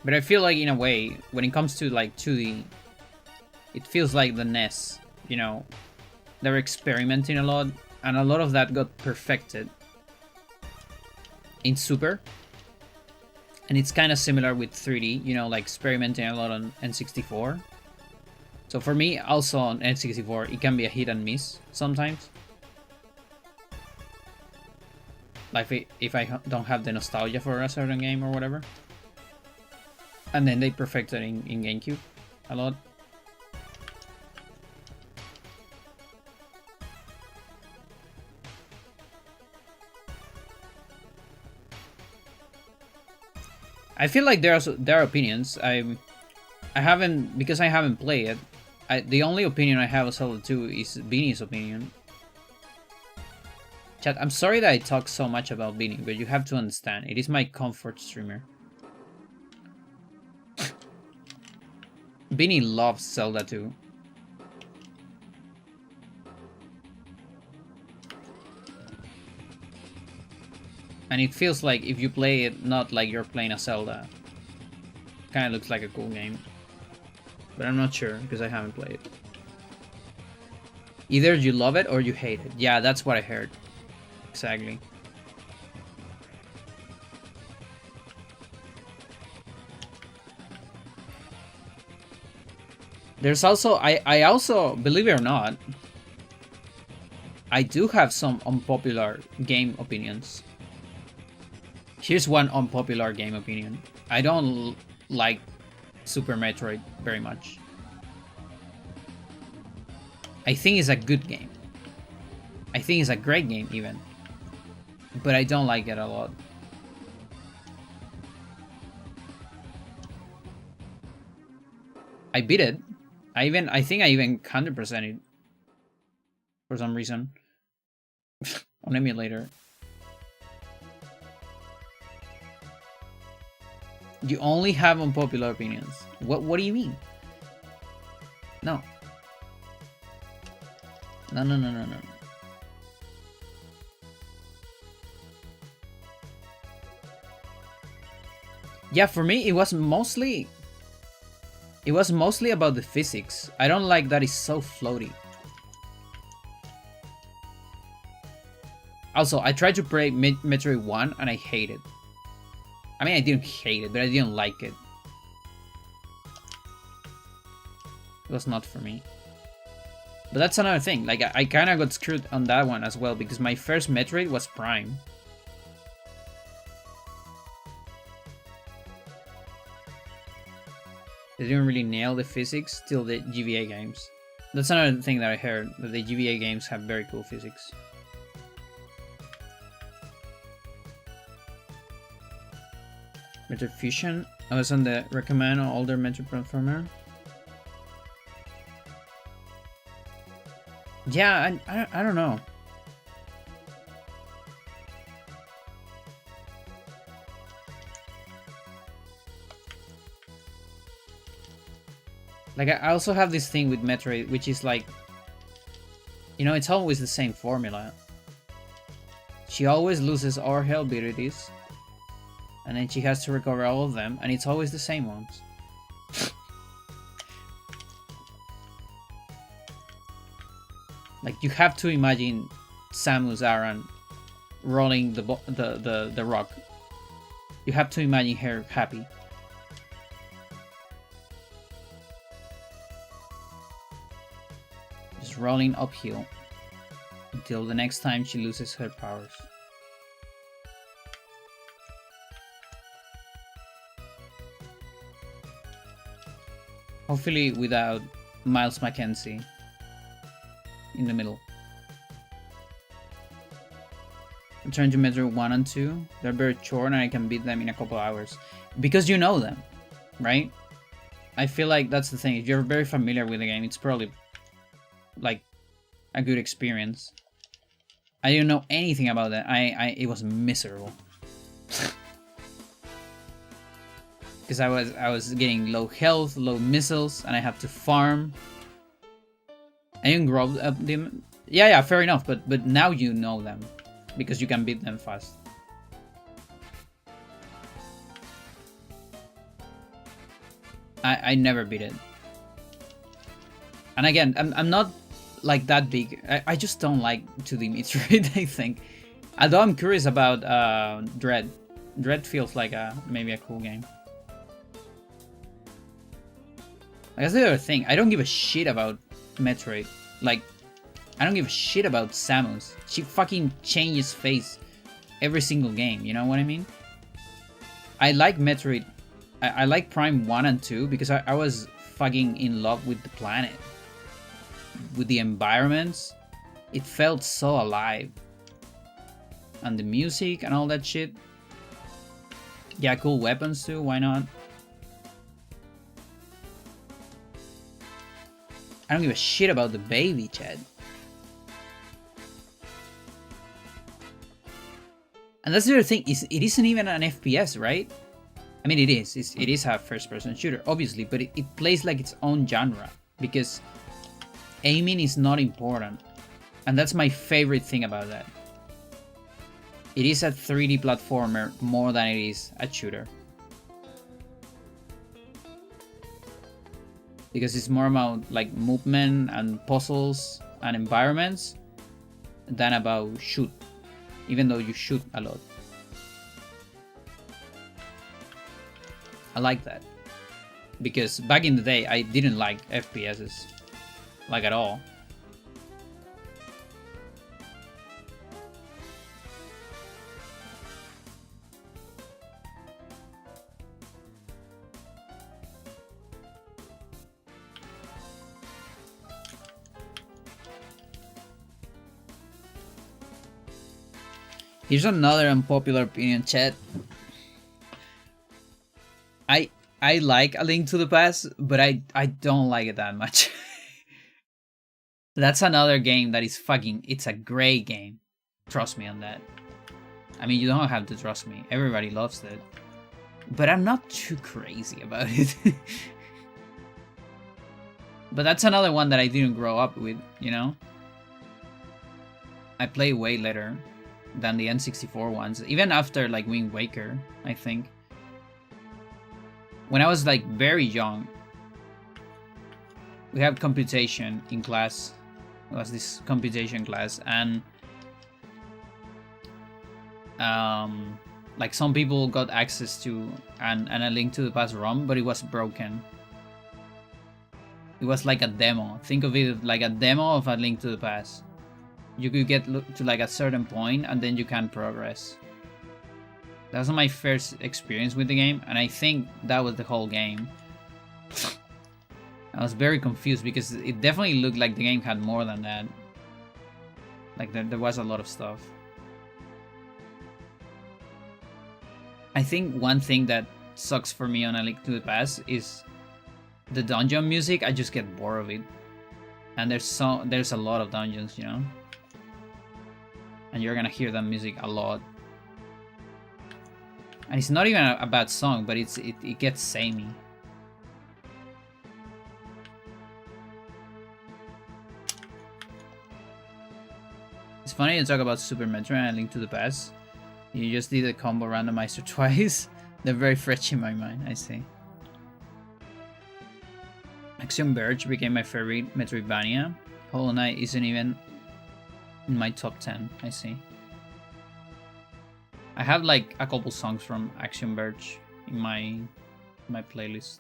But I feel like, in a way, when it comes to, like, 2D, it feels like the NES, you know, they're experimenting a lot, and a lot of that got perfected in Super. And it's kind of similar with 3D, you know, like experimenting a lot on N64. So for me, also on N64, it can be a hit and miss sometimes. Like if I don't have the nostalgia for a certain game or whatever. And then they perfected in GameCube a lot. I feel like there are opinions. I haven't, because I haven't played it. The only opinion I have of Zelda 2 is Beanie's opinion. Chat, I'm sorry that I talk so much about Beanie, but you have to understand, it is my comfort streamer. Beanie loves Zelda 2. And it feels like if you play it not like you're playing a Zelda. Kinda looks like a cool game. But I'm not sure, because I haven't played it. Either you love it or you hate it. Yeah, that's what I heard. Exactly. There's also, I also, believe it or not, I do have some unpopular game opinions. Here's one unpopular game opinion. I don't like Super Metroid very much. I think it's a good game. I think it's a great game even. But I don't like it a lot. I beat it. I think I even 100%ed it. For some reason. On emulator. You only have unpopular opinions. What do you mean? No. No. Yeah, for me it was mostly about the physics. I don't like that it's so floaty. Also, I tried to play Metroid 1 and I hate it. I mean, I didn't hate it, but I didn't like it. It was not for me. But that's another thing. Like, I kind of got screwed on that one as well because my first Metroid was Prime. They didn't really nail the physics till the GBA games. That's another thing that I heard, that the GBA games have very cool physics. Metroid Fusion. I was on the recommend older Metroid platformer. Yeah, I don't know. Like, I also have this thing with Metroid, which is like, you know, it's always the same formula. She always loses all her abilities, and then she has to recover all of them, and it's always the same ones. Like, you have to imagine Samus Aran rolling the rock. You have to imagine her happy. Just rolling uphill until the next time she loses her powers. Hopefully without Miles Mackenzie in the middle. Return to Metroid 1 and 2. They're very short and I can beat them in a couple hours. Because you know them, right? I feel like that's the thing. If you're very familiar with the game, it's probably like a good experience. I didn't know anything about that. It was miserable. Because I was getting low health, low missiles, and I have to farm. I didn't grow up them. Yeah, fair enough. But now you know them because you can beat them fast. I never beat it. And again, I'm not like that big. I just don't like 2D Metroid, I think. Although I'm curious about Dread. Dread feels like maybe a cool game. That's the other thing. I don't give a shit about Metroid. Like, I don't give a shit about Samus. She fucking changes face every single game, you know what I mean? I like Metroid. I like Prime 1 and 2 because I was fucking in love with the planet. With the environments. It felt so alive. And the music and all that shit. Yeah, cool weapons too, why not? I don't give a shit about the baby, Chad. And that's the other thing, it isn't even an FPS, right? I mean, it is. It is a first-person shooter, obviously, but it plays like its own genre. Because aiming is not important. And that's my favorite thing about that. It is a 3D platformer more than it is a shooter. Because it's more about like movement and puzzles and environments than about shoot, even though you shoot a lot. I like that. Because back in the day, I didn't like FPSs, like at all. Here's another unpopular opinion, chat. I like A Link to the Past, but I don't like it that much. That's another game that is fucking... It's a great game. Trust me on that. I mean, you don't have to trust me. Everybody loves it. But I'm not too crazy about it. But that's another one that I didn't grow up with, you know? I play way later than the N64 ones, even after like Wind Waker, I think. When I was like very young, we had computation in class. It was this computation class, and Like some people got access to and A Link to the Past ROM, but it was broken. It was like a demo. Think of it like a demo of A Link to the Past. You could get to like a certain point and then you can progress. That was my first experience with the game, and I think that was the whole game. I was very confused because it definitely looked like the game had more than that. Like there was a lot of stuff. I think one thing that sucks for me on A Link to the Past is the dungeon music. I just get bored of it. And there's a lot of dungeons, you know? And you're gonna hear that music a lot. And it's not even a bad song, but it gets samey. It's funny to talk about Super Metroid and A Link to the Past. You just did a combo randomizer twice. They're very fresh in my mind, I see. Axiom Verge became my favorite Metroidvania. Hollow Knight isn't even in my top 10, I see. I have like a couple songs from Axiom Verge in my playlist.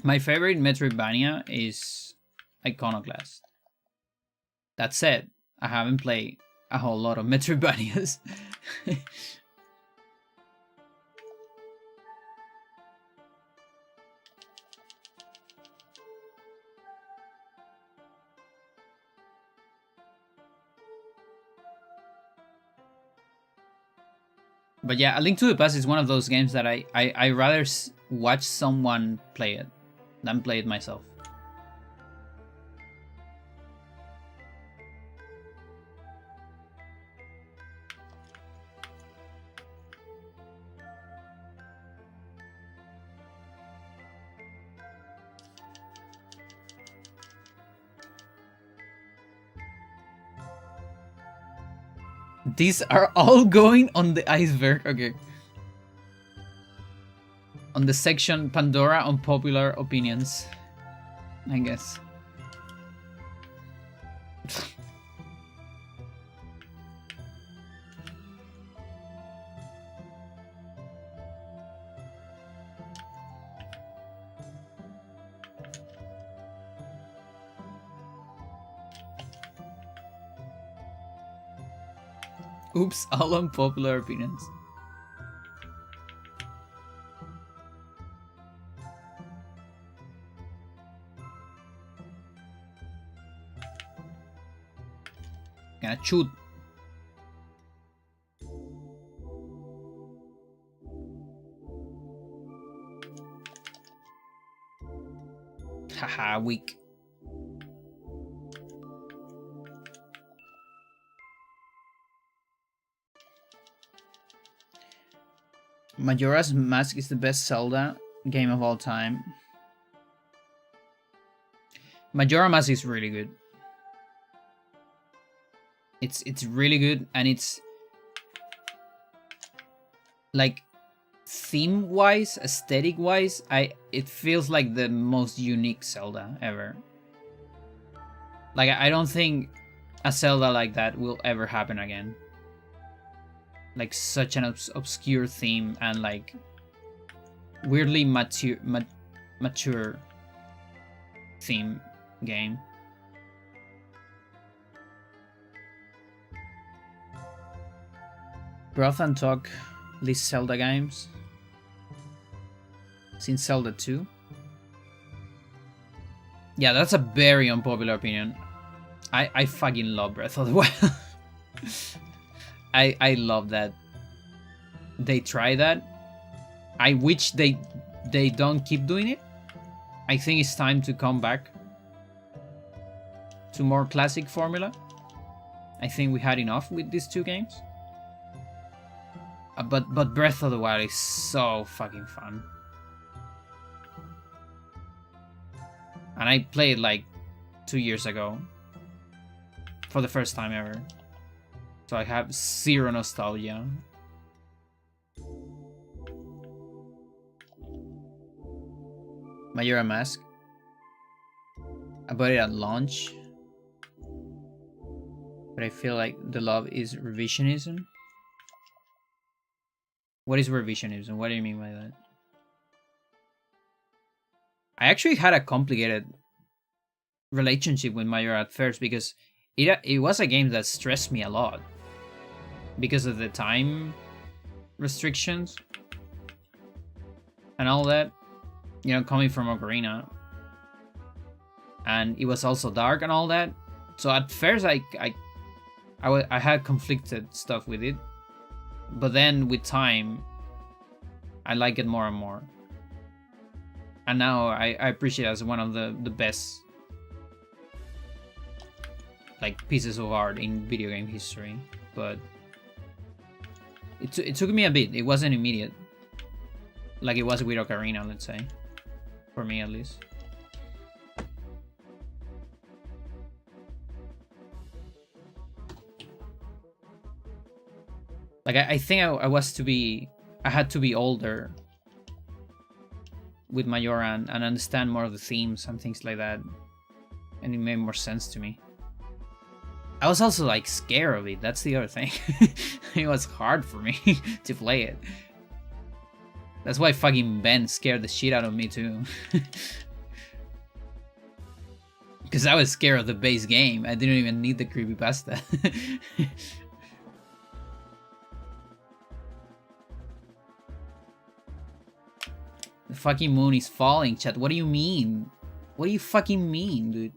My favorite Metroidvania is Iconoclast. That said, I haven't played a whole lot of Metroidvanias. But yeah, A Link to the Past is one of those games that I rather watch someone play it than play it myself. These are all going on the iceberg. Okay. On the section Pandora Unpopular Opinions, I guess. Oops, all unpopular opinions. Gonna shoot. Haha, weak. Majora's Mask is the best Zelda game of all time. Majora Mask is really good. It's really good, and it's like theme-wise, aesthetic-wise, it feels like the most unique Zelda ever. Like I don't think a Zelda like that will ever happen again. Like such an obscure theme and like weirdly mature theme game. Broth and Talk list Zelda games since Zelda 2. Yeah, that's a very unpopular opinion. I fucking love Breath of the Wild. I love that they try that. I wish they don't keep doing it. I think it's time to come back to more classic formula. I think we had enough with these two games. But Breath of the Wild is so fucking fun. And I played like 2 years ago for the first time ever. So I have zero nostalgia. Majora Mask. I bought it at launch. But I feel like the love is revisionism. What is revisionism? What do you mean by that? I actually had a complicated relationship with Majora at first because it was a game that stressed me a lot because of the time restrictions and all that, you know, coming from Ocarina, and it was also dark and all that. So at first I had conflicted stuff with it, but then with time I like it more and more, and now I appreciate it as one of the best like pieces of art in video game history. But it took me a bit. It wasn't immediate like it was with Ocarina, let's say, for me at least. Like I think I had to be older with Majora and understand more of the themes and things like that, and it made more sense to me. I was also like scared of it. That's the other thing. It was hard for me to play it. That's why fucking Ben scared the shit out of me too. Because I was scared of the base game. I didn't even need the creepypasta. The fucking moon is falling, chat. What do you mean? What do you fucking mean, dude?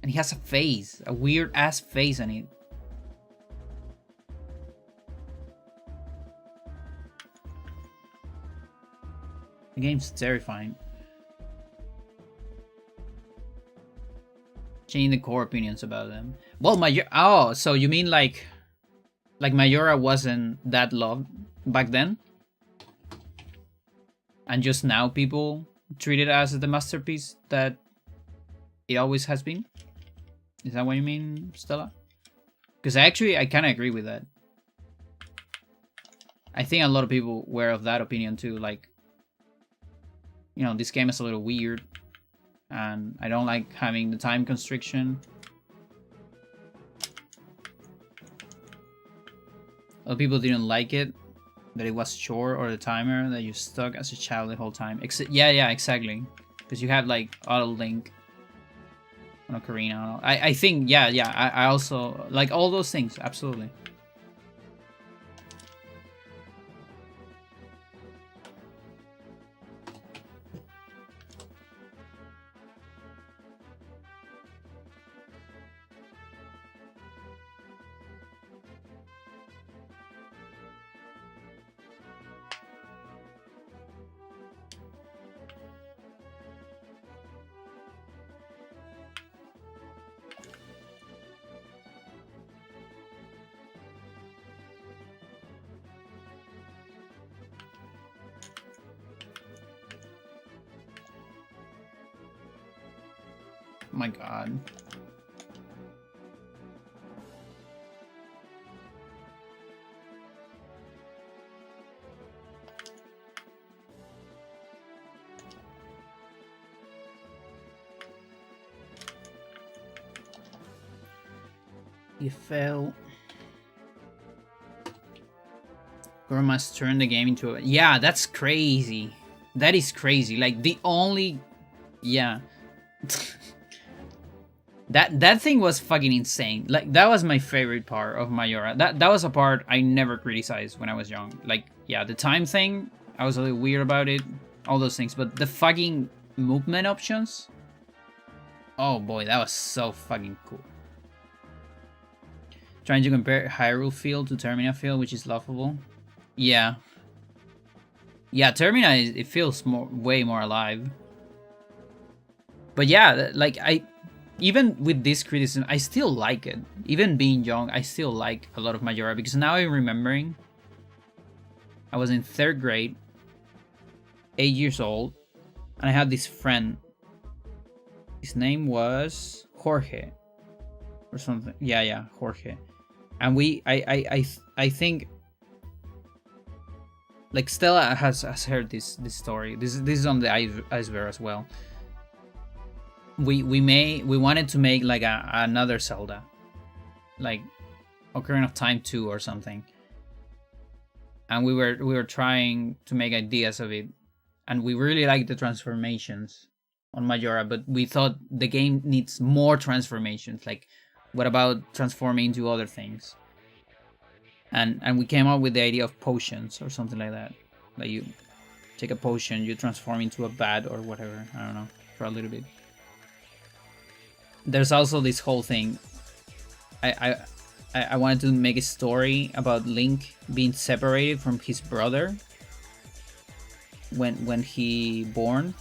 And he has a face. A weird ass face on it. The game's terrifying. Changing the core opinions about them. Well, oh, so you mean like Majora wasn't that loved back then? And just now people treat it as the masterpiece that it always has been? Is that what you mean, Stella? Because I kind of agree with that. I think a lot of people were of that opinion too. Like, you know, this game is a little weird, and I don't like having the time constriction. A lot of people didn't like it, that it was short, or the timer, that you stuck as a child the whole time. Yeah, exactly. Because you have like auto link on Ocarina. I think, yeah, I also like all those things, absolutely. Oh my god. You fell. Goroma's turned the game into a... Yeah, that's crazy. That is crazy. Like, the only... Yeah. That thing was fucking insane. Like, that was my favorite part of Majora. That was a part I never criticized when I was young. Like, yeah, the time thing, I was a little weird about it. All those things. But the fucking movement options... Oh boy, that was so fucking cool. Trying to compare Hyrule Field to Termina Field, which is laughable. Yeah. Yeah, Termina, it feels way more alive. But yeah, like, even with this criticism, I still like it. Even being young, I still like a lot of Majora, because now I'm remembering. I was in 3rd grade, 8 years old, and I had this friend. His name was Jorge. Or something. Yeah, Jorge. And I think, like, Stella has heard this story. This is on the iceberg as well. We wanted to make like another Zelda, like Ocarina of Time 2 or something. And we were trying to make ideas of it, and we really liked the transformations on Majora, but we thought the game needs more transformations. Like, what about transforming into other things? And we came up with the idea of potions or something like that. Like, you take a potion, you transform into a bat or whatever. I don't know, for a little bit. There's also this whole thing. I wanted to make a story about Link being separated from his brother when he born.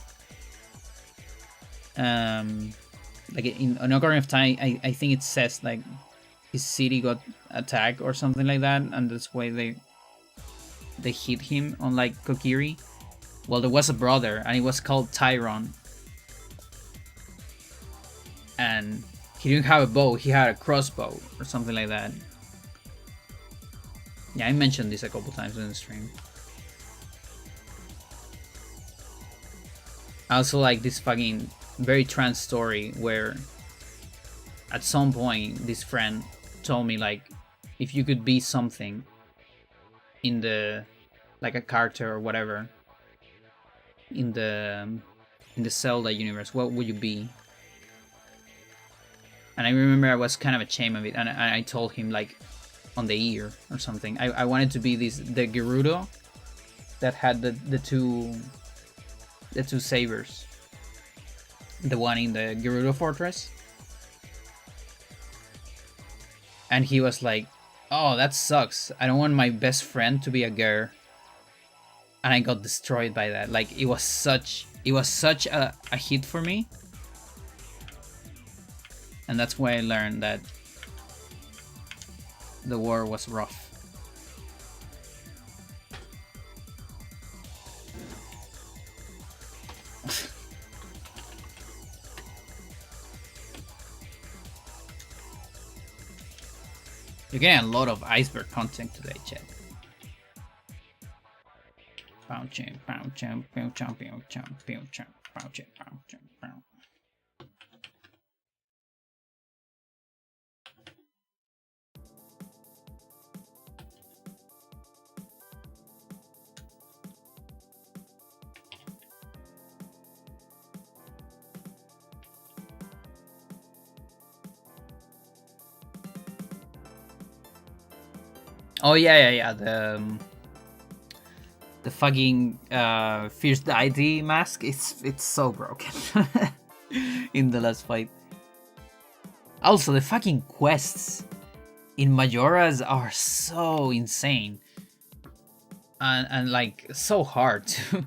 Like in Ocarina of Time, I think it says like his city got attacked or something like that, and that's why they hit him, unlike Kokiri. Well, there was a brother, and he was called Tyron, and he didn't have a bow, he had a crossbow or something like that. Yeah, I mentioned this a couple times in the stream. I also like this fucking very trans story where at some point this friend told me, like, if you could be something in the, like a character or whatever in the Zelda universe, what would you be? And I remember I was kind of ashamed of it, and I told him, like, on the ear or something. I wanted to be the Gerudo that had the two sabers. The one in the Gerudo Fortress. And he was like, oh, that sucks. I don't want my best friend to be a girl. And I got destroyed by that. Like, it was such a hit for me. And that's why I learned that the war was rough. You're getting a lot of iceberg content today, chat. Oh yeah. The fucking fierce deity mask. It's so broken in the last fight. Also, the fucking quests in Majora's are so insane and like so hard too.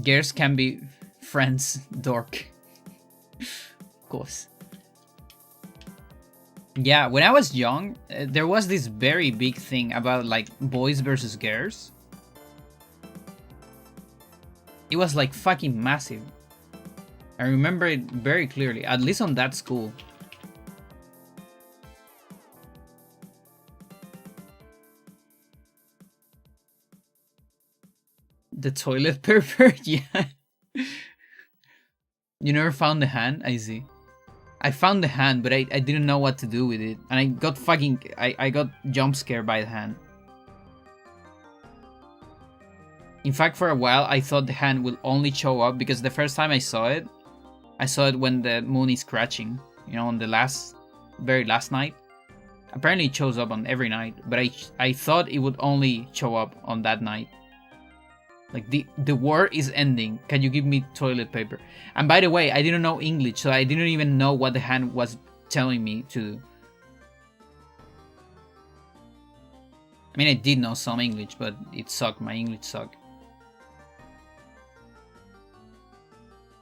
Gears can be friends, dork. Of course. Yeah, when I was young, there was this very big thing about like boys versus girls. It was like fucking massive. I remember it very clearly, at least on that school. The toilet paper? Yeah. You never found the hand? I see. I found the hand, but I didn't know what to do with it. And I got fucking... I got jump scared by the hand. In fact, for a while, I thought the hand will only show up because the first time I saw it when the moon is scratching. You know, on the very last night. Apparently it shows up on every night, but I thought it would only show up on that night. Like, the war is ending. Can you give me toilet paper? And by the way, I didn't know English, so I didn't even know what the hand was telling me to do. I mean, I did know some English, but it sucked. My English sucked.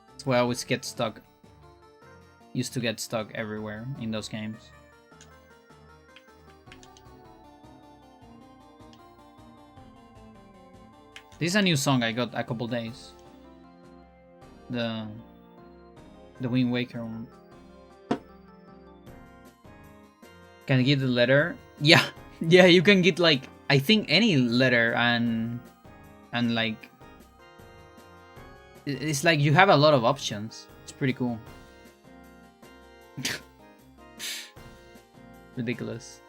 That's why I always get stuck. Used to get stuck everywhere in those games. This is a new song I got a couple days. The Wind Waker one. Can I get the letter? Yeah, yeah. You can get like I think any letter and like it's like you have a lot of options. It's pretty cool. Ridiculous.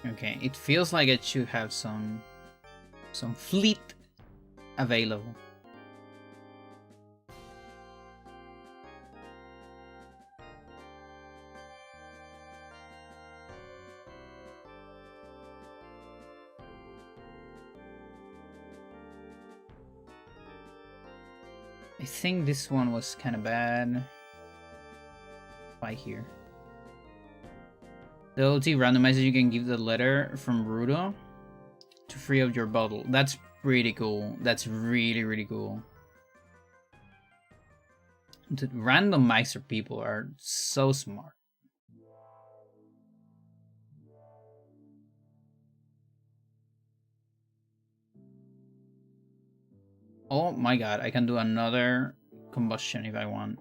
Okay, it feels like it should have some fleet available. I think this one was kind of bad. By here. The OT randomizer, you can give the letter from Rudo to free up your bottle. That's pretty cool. That's really, really cool. The randomizer people are so smart. Oh my god, I can do another combustion if I want.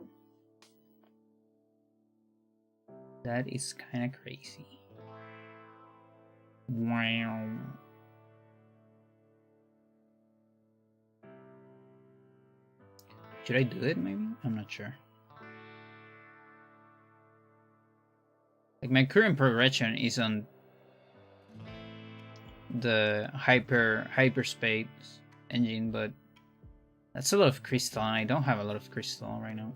That is kind of crazy. Wow. Should I do it maybe? I'm not sure. Like my current progression is on the hyperspace engine, but that's a lot of crystal and I don't have a lot of crystal right now.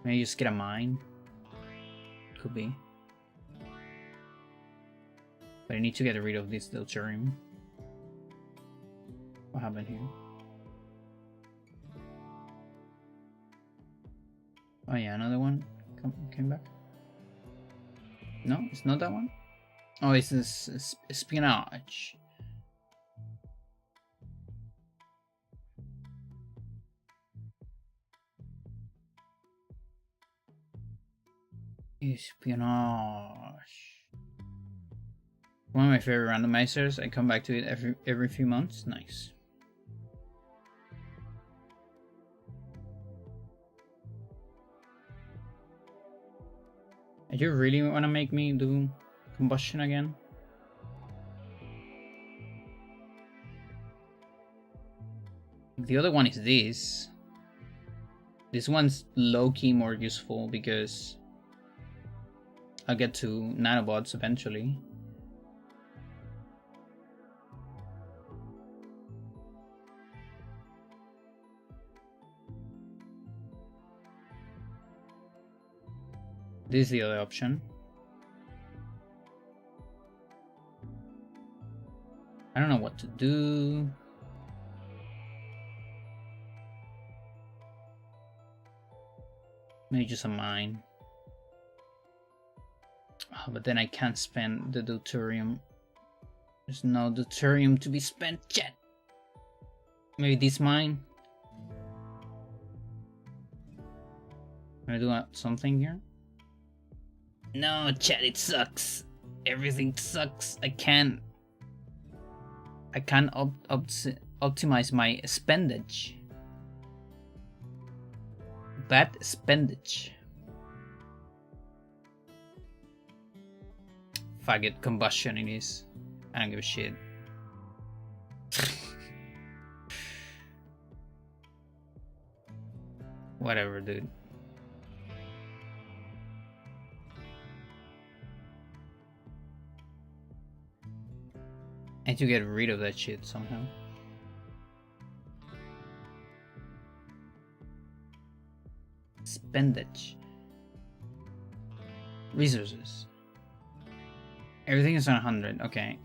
Maybe just get a mine. Could be. But I need to get rid of this deuterium. What happened here? Oh yeah, another one came back. No, it's not that one. Oh, it's this espionage. Espionage. One of my favorite randomizers. I come back to it every few months. Nice. Do you really want to make me do combustion again? The other one is this. This one's low-key more useful because I'll get to nanobots eventually. This is the other option. I don't know what to do. Maybe just a mine. Oh, but then I can't spend the deuterium. There's no deuterium to be spent yet. Maybe this mine. Can I do something here? No, chat, it sucks. Everything sucks. I can't optimize my spendage. Bad spendage. Fuck it, combustion it is. I don't give a shit. Whatever, dude. I need to get rid of that shit somehow. Spendage. Resources. Everything is on 100. Okay.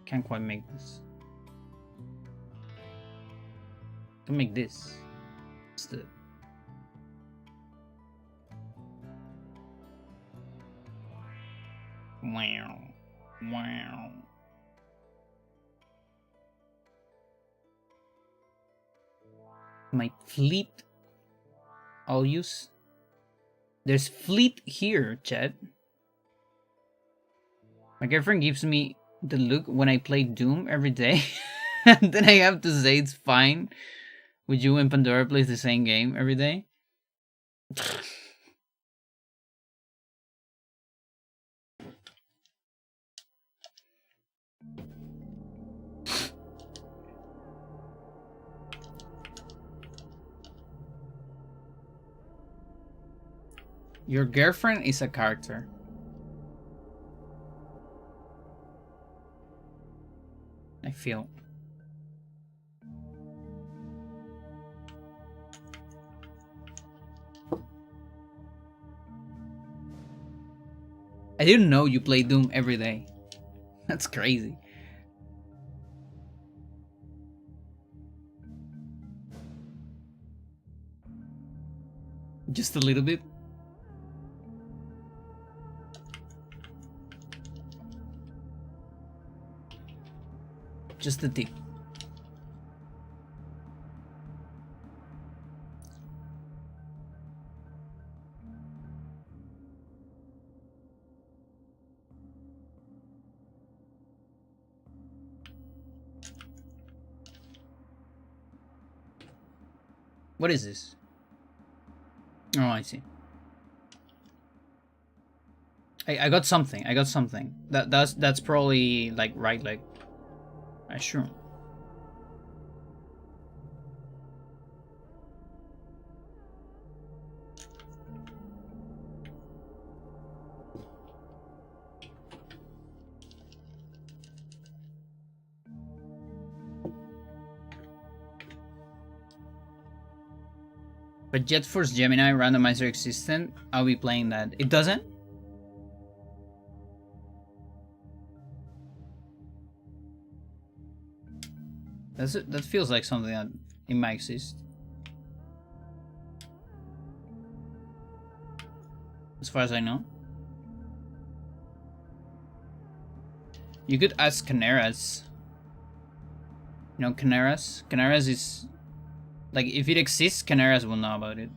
Can't quite make this. Can make this. What's the... Wow. Wow. My fleet. I'll use. There's fleet here, chat. My girlfriend gives me the look when I play Doom every day. And then I have to say it's fine with you when Pandora plays the same game every day. Your girlfriend is a character. I feel. I didn't know you play Doom every day. That's crazy. Just a little bit. Just a tip. What is this? Oh, I see. I got something. I got something. That's probably like right leg. I sure. But Jet Force Gemini randomizer existent, I'll be playing that. It doesn't? That feels like something that it might exist. As far as I know. You could ask Canaras. You know Canaras? Canaras is... Like, if it exists, Canaras will know about it.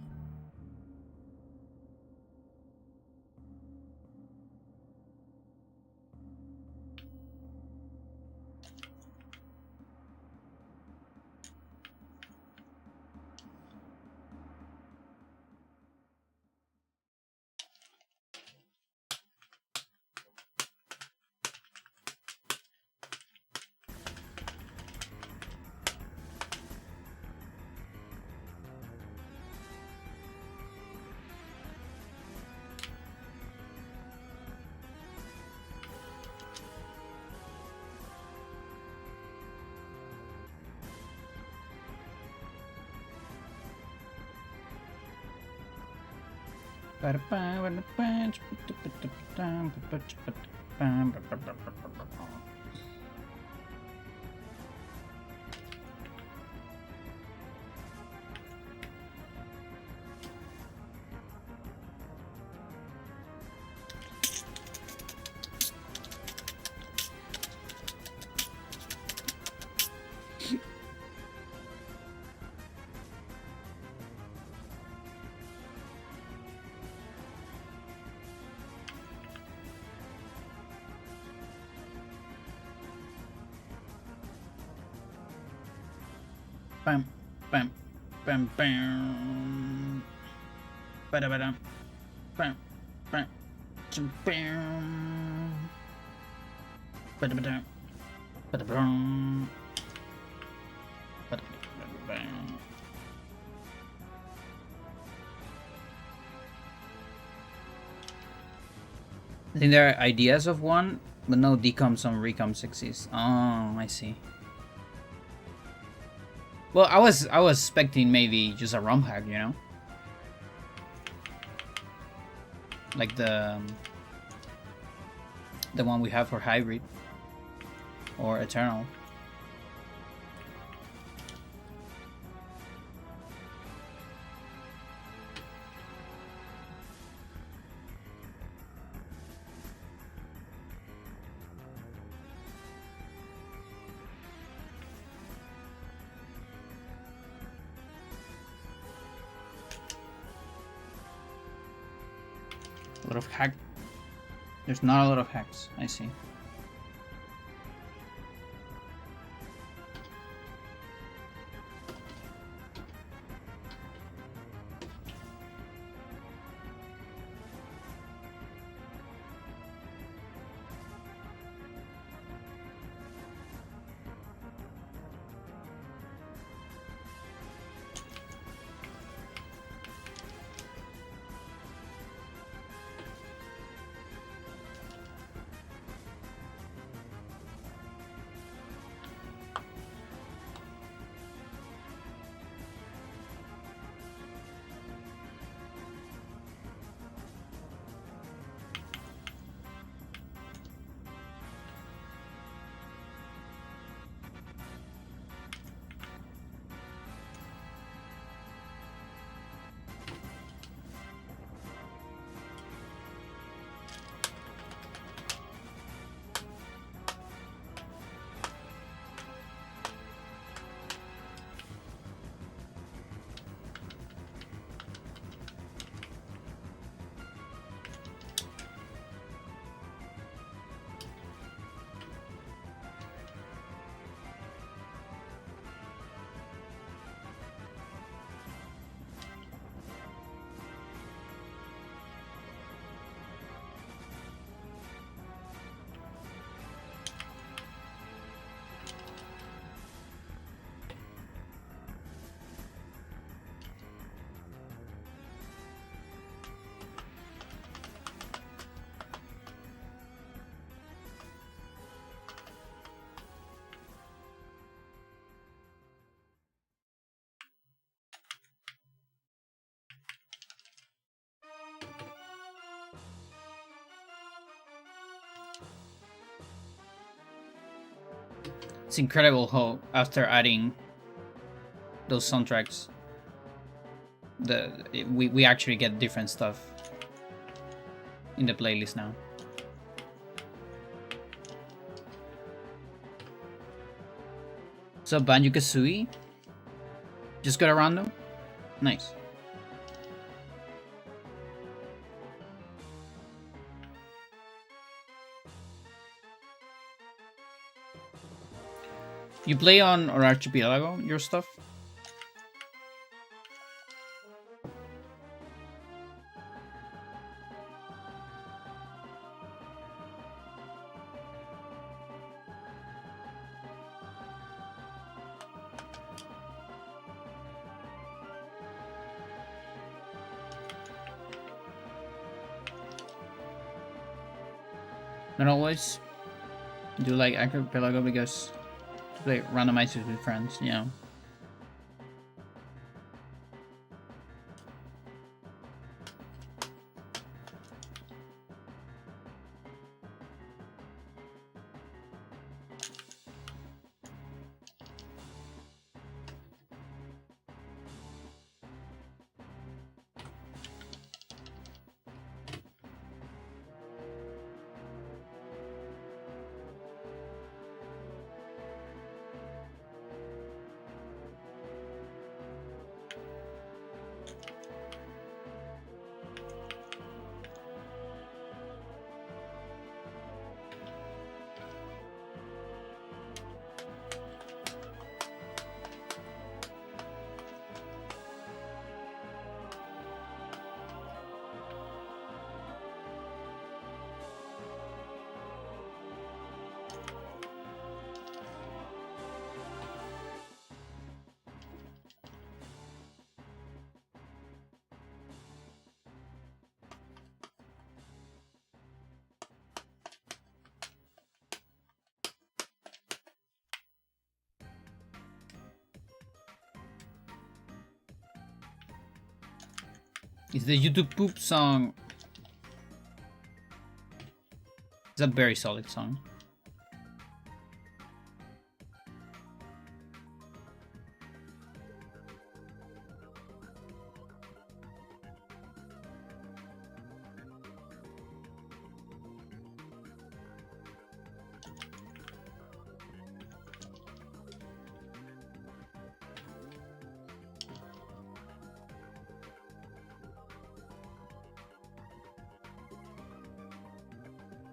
Bam, bam, bam, bam. Bada bada. Bam, bam, bam. Bada bada. Bada bam. Bada bam. I think there are ideas of one, but no decoms on recoms exist. Oh, I see. Well, I was expecting maybe just a ROM hack, you know? Like the one we have for Hybrid or Eternal. A lot of hack. There's not a lot of hacks, I see. It's incredible how after adding those soundtracks, we actually get different stuff in the playlist now. So Banjo-Kazooie just got a random. Nice. You play on or Archipelago your stuff? Not always. Do like Archipelago because you play randomizers with friends, yeah. Is the YouTube Poop song? It's a very solid song.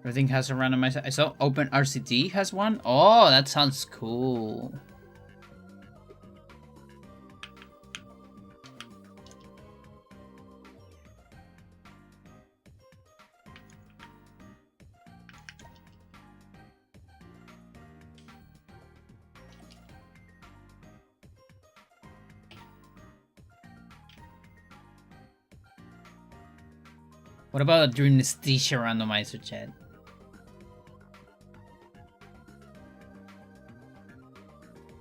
Everything has a randomizer. I saw OpenRCT has one. Oh, that sounds cool. What about a Dream Anesthesia randomizer, chat?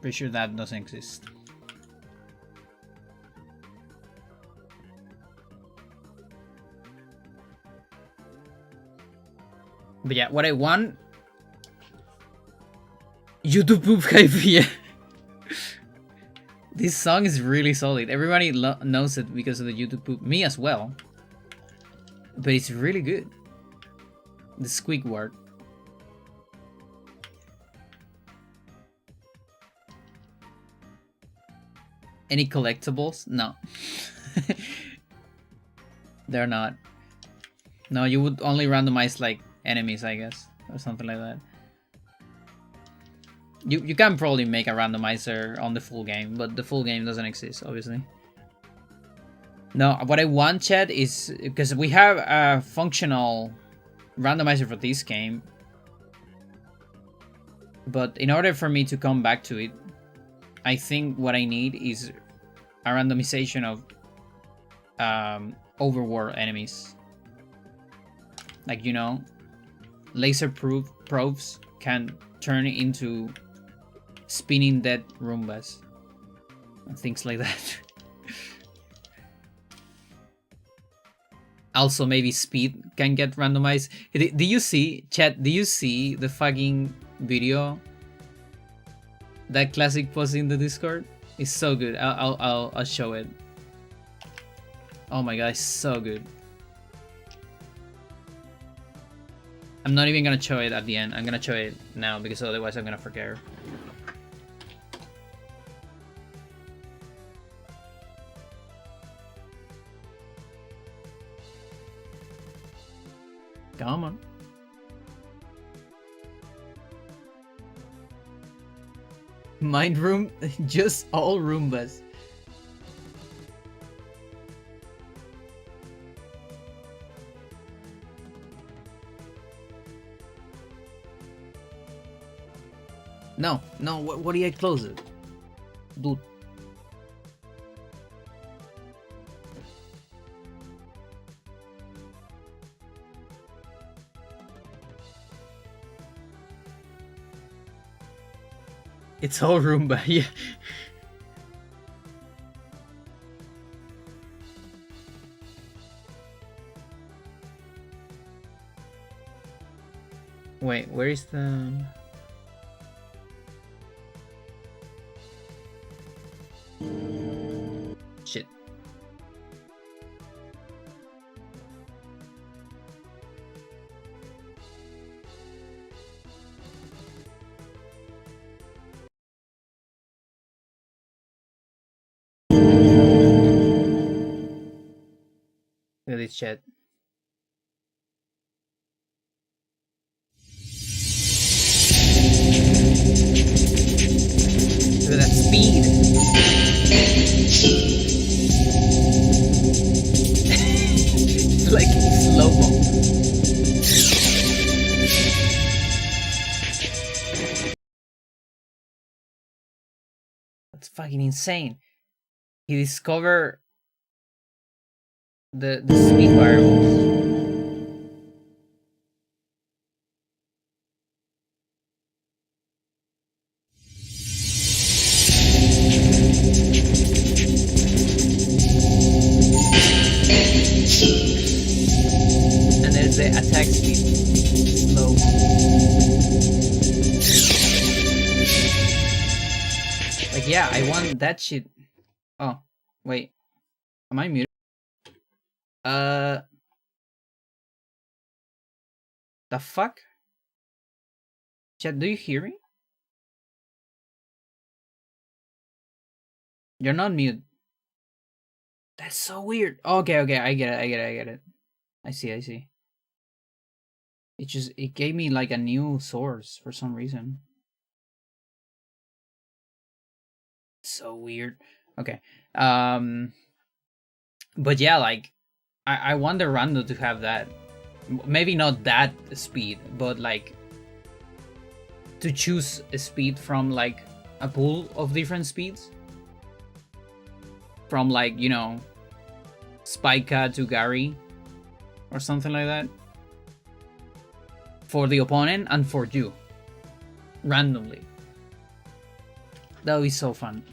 Pretty sure that doesn't exist. But yeah, what I want... YouTube Poop Hype, yeah. This song is really solid. Everybody knows it because of the YouTube Poop. Me as well. But it's really good. The Squidward. Any collectibles? No. They're not. No, you would only randomize like enemies, I guess, or something like that. You can probably make a randomizer on the full game, but the full game doesn't exist, obviously. No, what I want, chat, is because we have a functional randomizer for this game, but in order for me to come back to it, I think what I need is a randomization of overworld enemies. Like, you know, laser probes can turn into spinning dead Roombas and things like that. Also, maybe speed can get randomized. Do you see, chat, do you see the fucking video That classic pose in the Discord is so good. I'll show it. Oh my god, it's so good. I'm not even gonna show it at the end. I'm gonna show it now because otherwise I'm gonna forget. Come on. Mind room, just all Roombas. No, what do you close it? Dude. It's all Roomba, yeah. Wait, where is the... Shit. Look at this chat. Look at that speed. Like slow-mo. That's fucking insane. He discovered the speed variables. And there's the attack speed. Slow. Like, yeah, I want that shit. Oh, wait. Am I muted? The fuck? Chat, do you hear me? You're not mute. That's so weird. Okay, I get it. I see. It gave me like a new source for some reason. So weird. Okay. But yeah, like I want the random to have that. Maybe not that speed, but like to choose a speed from like a pool of different speeds. From like, you know, Spica to Gary or something like that. For the opponent and for you. Randomly. That would be so fun.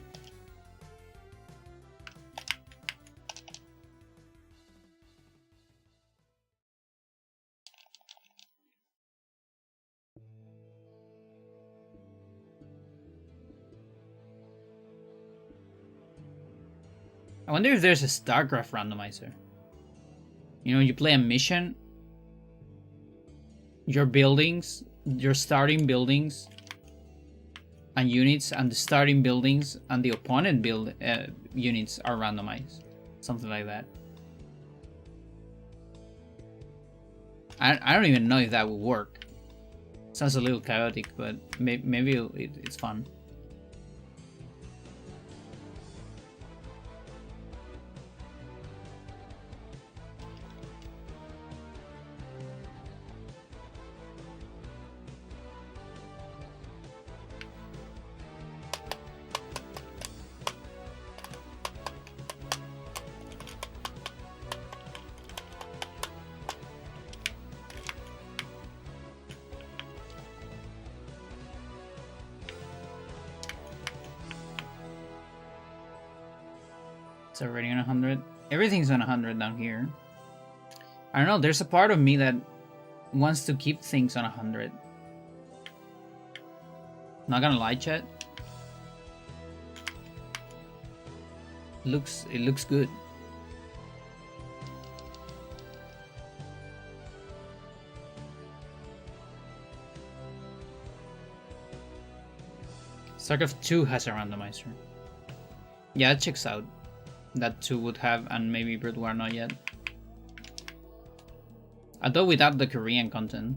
I wonder if there's a StarCraft randomizer. You know, you play a mission, your buildings, your starting buildings and units, and the starting buildings and the opponent build units are randomized. Something like that. I don't even know if that would work. Sounds a little chaotic, but maybe it's fun. It's already on 100. Everything's on 100 down here. I don't know, there's a part of me that wants to keep things on 100. Not gonna lie, chat. It looks good. StarCraft 2 has a randomizer. Yeah, it checks out. That 2 would have, and maybe Brood War not yet. Although without the Korean content.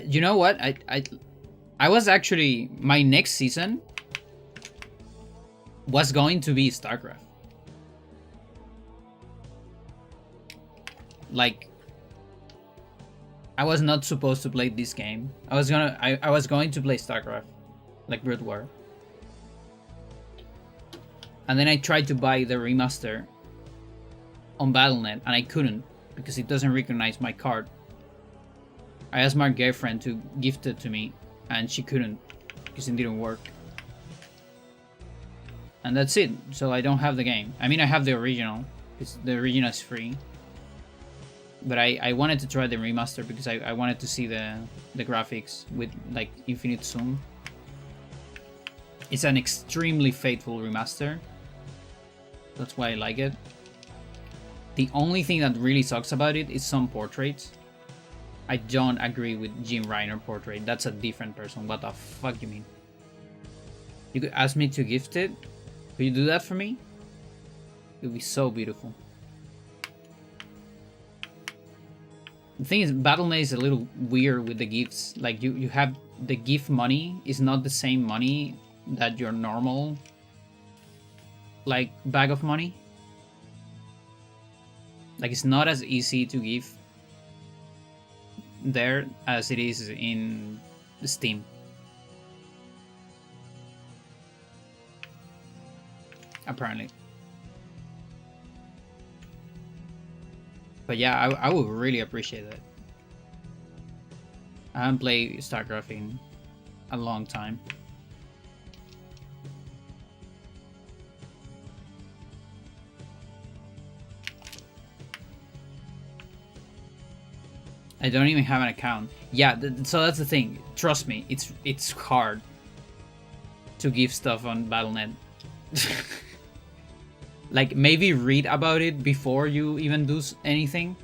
You know what? I was actually, my next season was going to be StarCraft. Like, I was not supposed to play this game. I was going to play StarCraft, like Brood War. And then I tried to buy the remaster on Battle.net, and I couldn't because it doesn't recognize my card. I asked my girlfriend to gift it to me, and she couldn't because it didn't work. And that's it. So I don't have the game. I mean, I have the original. The original is free. But I wanted to try the remaster because I wanted to see the graphics with like infinite zoom. It's an extremely faithful remaster. That's why I like it. The only thing that really sucks about it is some portraits. I don't agree with Jim Reiner portrait. That's a different person. What the fuck you mean? You could ask me to gift it? Could you do that for me? It would be so beautiful. The thing is, Battle.net is a little weird with the gifts. Like, you have the gift money is not the same money that your normal, like, bag of money. Like, it's not as easy to give there as it is in Steam. Apparently. But yeah, I would really appreciate it. I haven't played StarCraft in a long time. I don't even have an account. Yeah, so that's the thing. Trust me, it's hard to give stuff on Battle.net. Like, maybe read about it before you even do anything.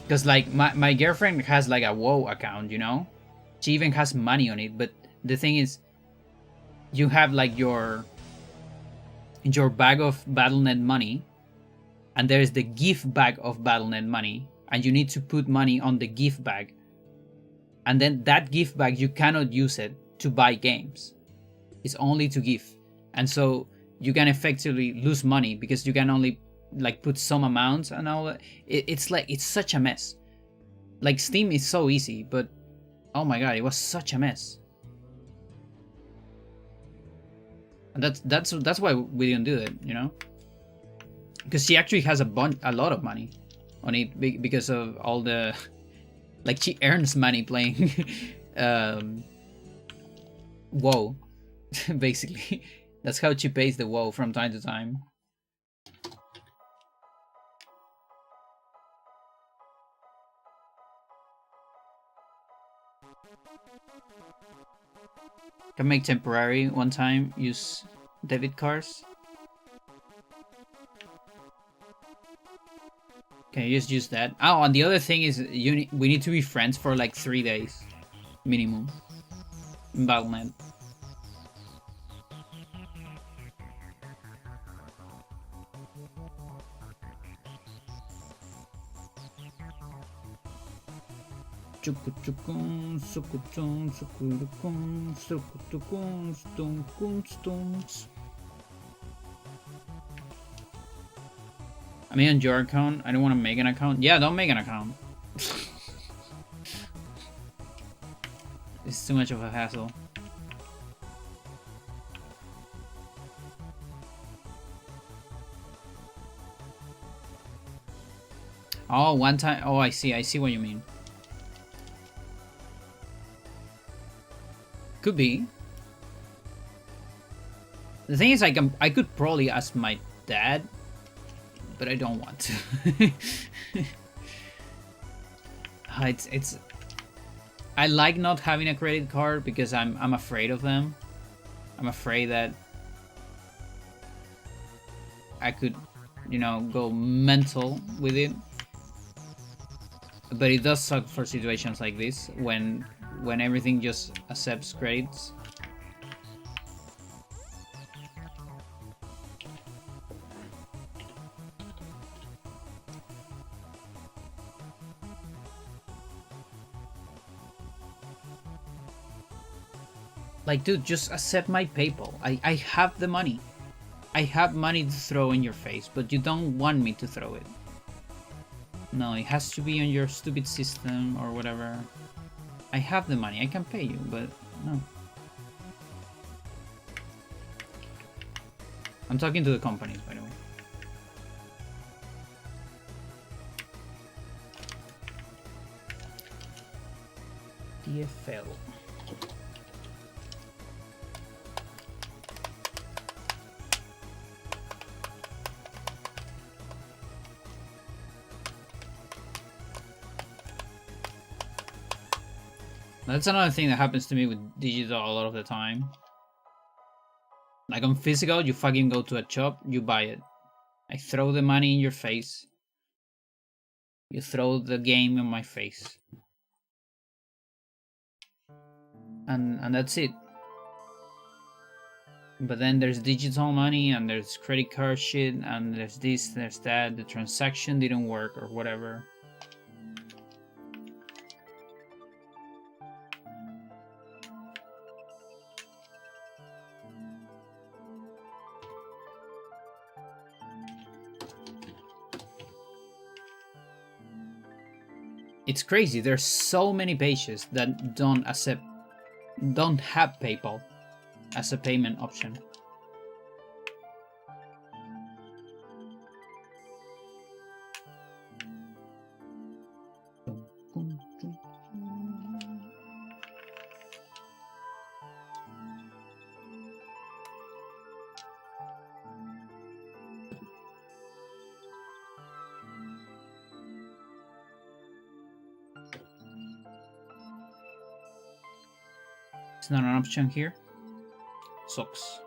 Because, like, my girlfriend has, like, a WoW account, you know? She even has money on it, but the thing is, you have, like, your bag of Battle.net money, and there's the gift bag of Battle.net money, and you need to put money on the gift bag. And then that gift bag, you cannot use it to buy games. It's only to give. And so you can effectively lose money because you can only like put some amounts and all that. It's like, it's such a mess. Like, Steam is so easy, but oh my god, it was such a mess. And that's why we didn't do it, you know? Because she actually has a lot of money on it because of all the, like, she earns money playing WoW, basically. That's how she pays the WoW from time to time. Can make temporary one time, use debit cards. Can you just use that? Oh, and the other thing is we need to be friends for like 3 days minimum in Battle.net. I mean, on your account, I don't want to make an account. Yeah, don't make an account. It's too much of a hassle. Oh, one time. Oh, I see what you mean. Could be. The thing is, I could probably ask my dad, but I don't want to. I like not having a credit card because I'm afraid of them. I'm afraid that I could, you know, go mental with it. But it does suck for situations like this when everything just accepts credits. Like, dude, just accept my PayPal. I have the money. I have money to throw in your face, but you don't want me to throw it. No, it has to be on your stupid system or whatever. I have the money, I can pay you, but no. I'm talking to the companies, by the way. DFL. That's another thing that happens to me with digital a lot of the time. Like on physical, you fucking go to a shop, you buy it. I throw the money in your face. You throw the game in my face. And that's it. But then there's digital money and there's credit card shit and there's this, there's that, the transaction didn't work or whatever. It's crazy, there's so many pages that don't have PayPal as a payment option. It's not an option here. Sucks.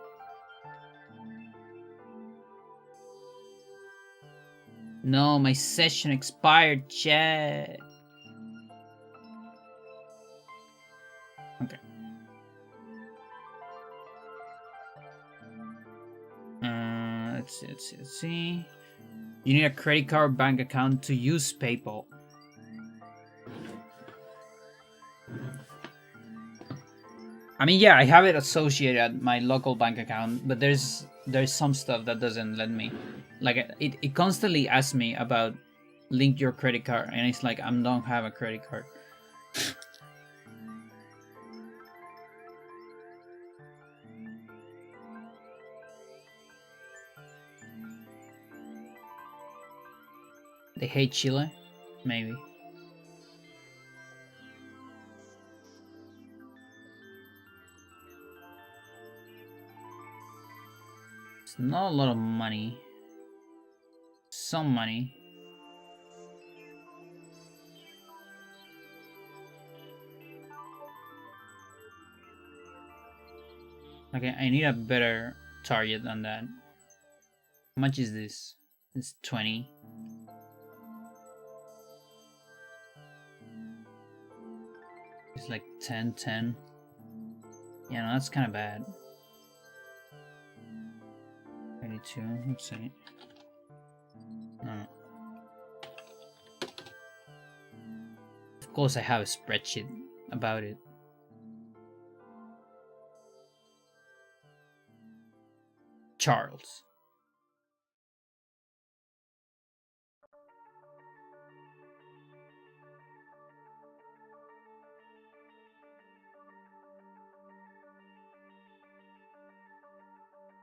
No, my session expired, chat. Okay. Let's see. You need a credit card bank account to use PayPal. I mean, yeah, I have it associated at my local bank account, but there's some stuff that doesn't let me. Like, it constantly asks me about link your credit card, and it's like, I don't have a credit card. They hate Chile? Maybe. It's not a lot of money. Some money. Okay, I need a better target than that. How much is this? It's 20. It's like 10, 10. Yeah, no, that's kind of bad. 22, let's see. No. Of course I have a spreadsheet about it. Charles.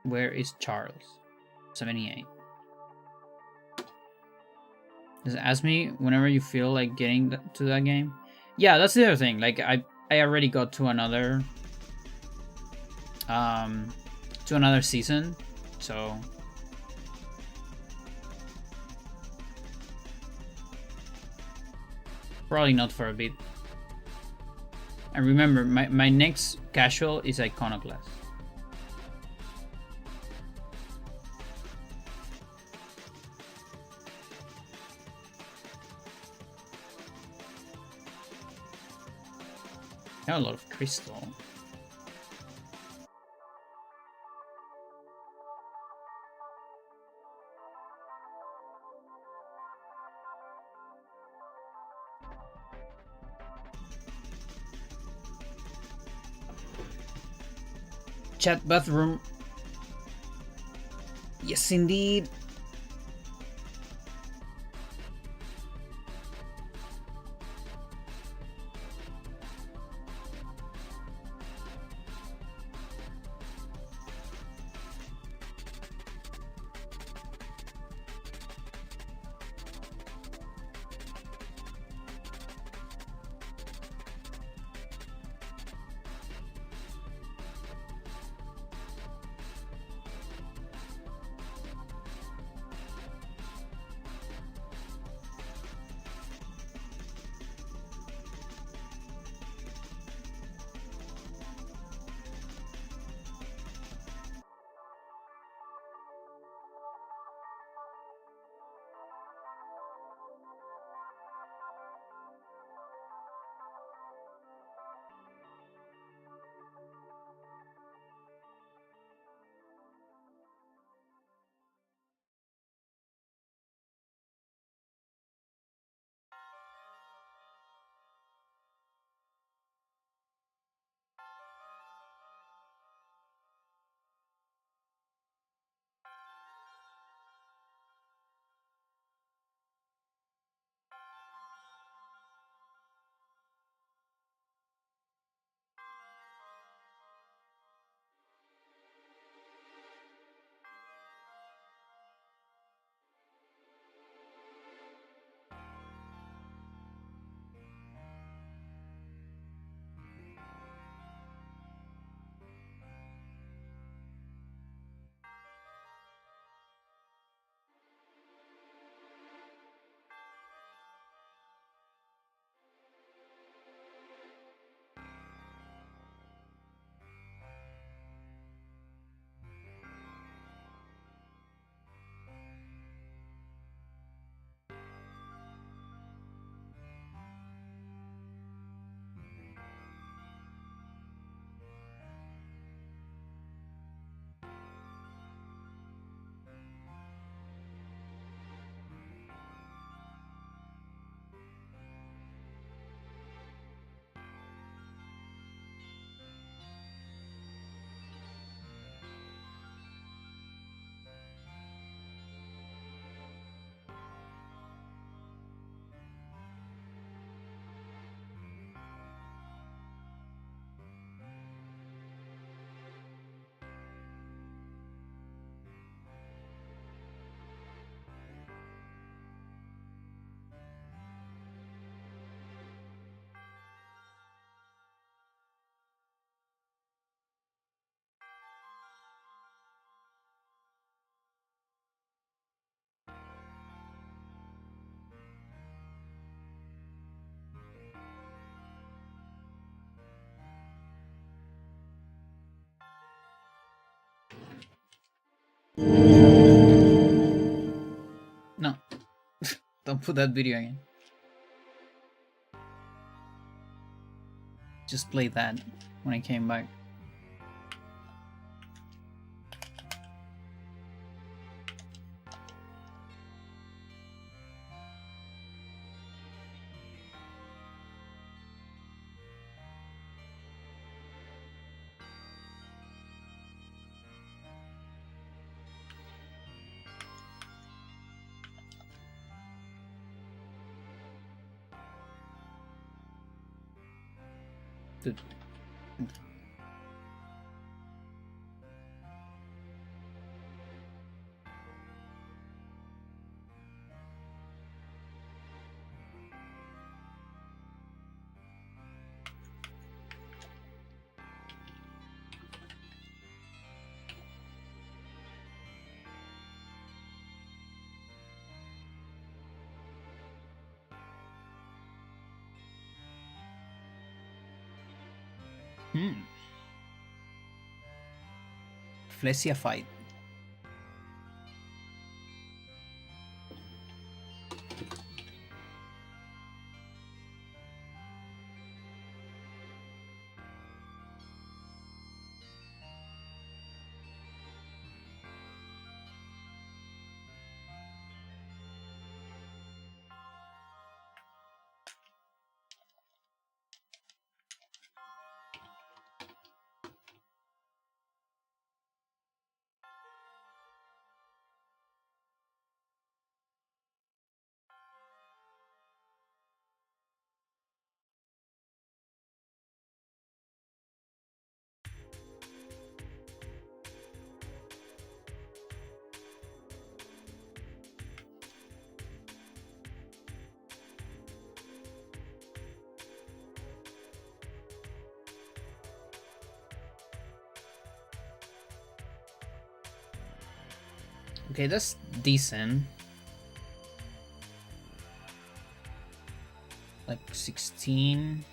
Where is Charles? 78. Does it ask me whenever you feel like getting to that game? Yeah, that's the other thing. Like I already got to another season, so probably not for a bit. And remember, my next casual is Iconoclast. I have a lot of crystal. Chat bathroom. Yes, indeed. No. Don't put that video again. Just play that when I came back. Dude. Flesia fight. Okay, that's decent. Like 16.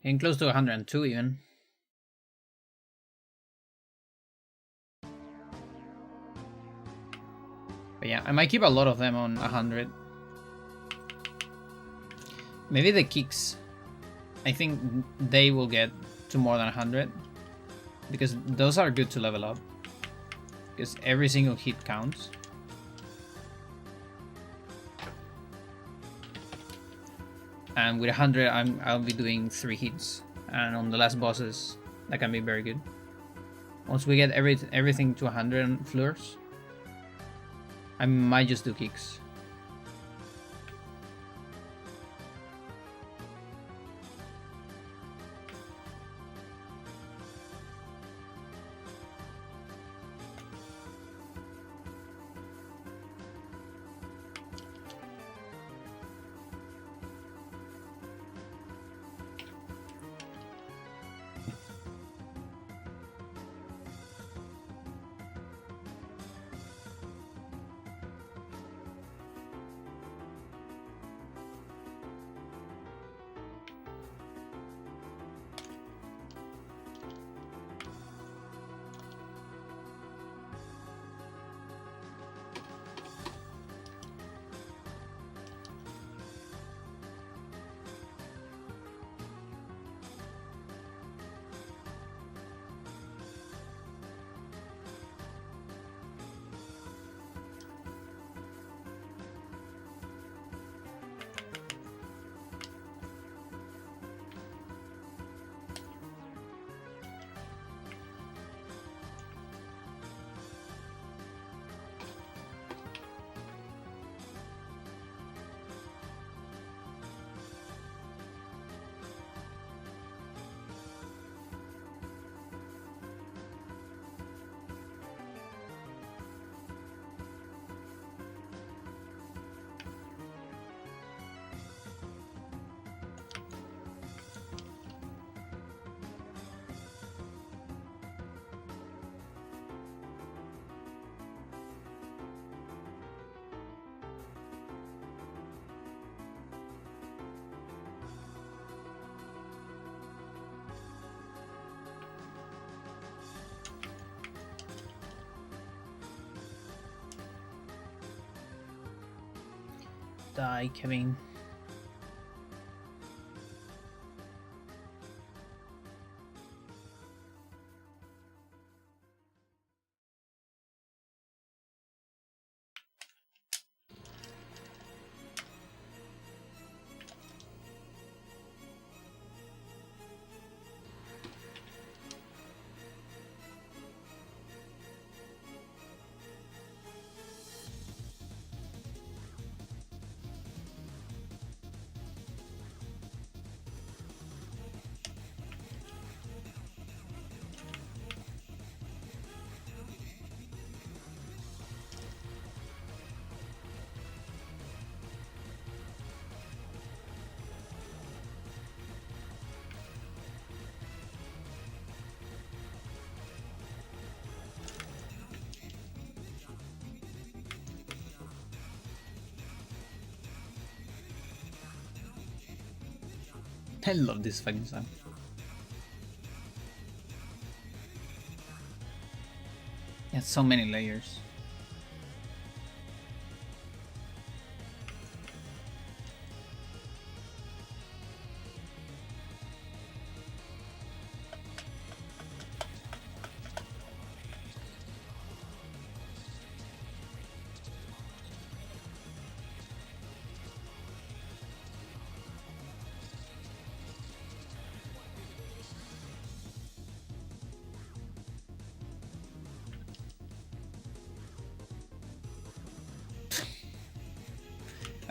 And close to 102 even. But yeah, I might keep a lot of them on 100. Maybe the kicks. I think they will get to more than 100. Because those are good to level up. Because every single hit counts. And with 100, I'll be doing 3 hits. And on the last bosses, that can be very good. Once we get everything to 100 floors, I might just do kicks. die, Kevin. I love this fucking song. It has so many layers.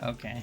Okay.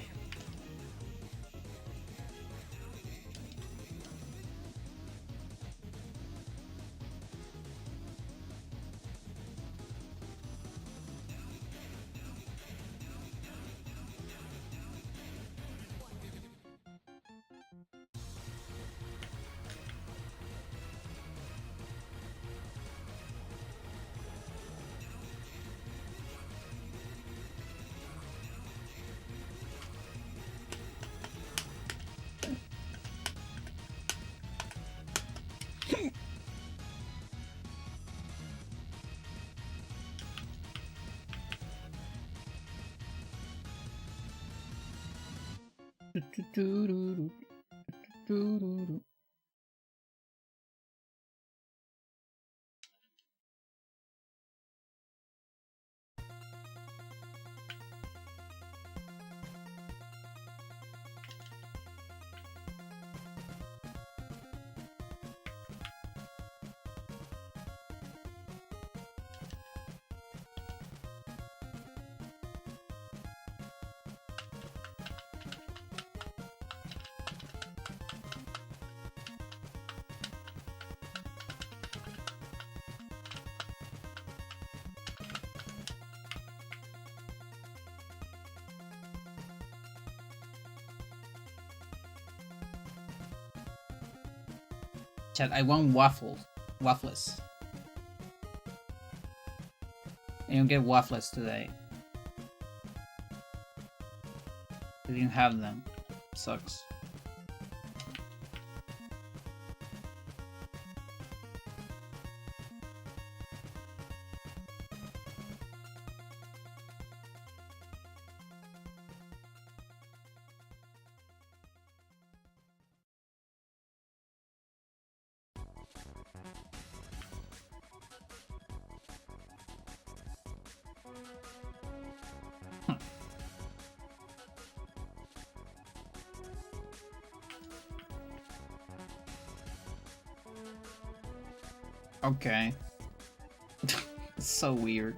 Chat, I want waffles. Waffles. I don't get waffles today. I didn't have them. Sucks. Okay. It's so weird.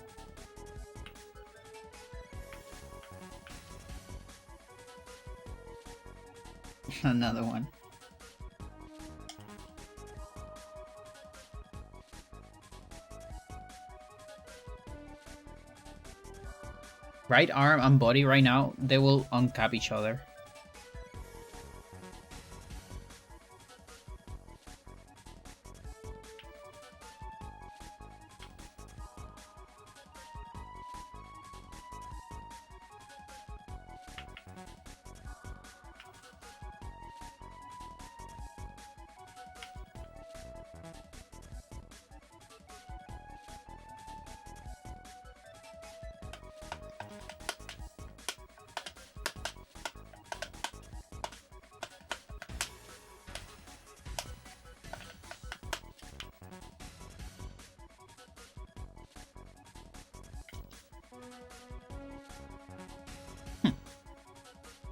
Another one. Right arm and body right now, they will uncap each other.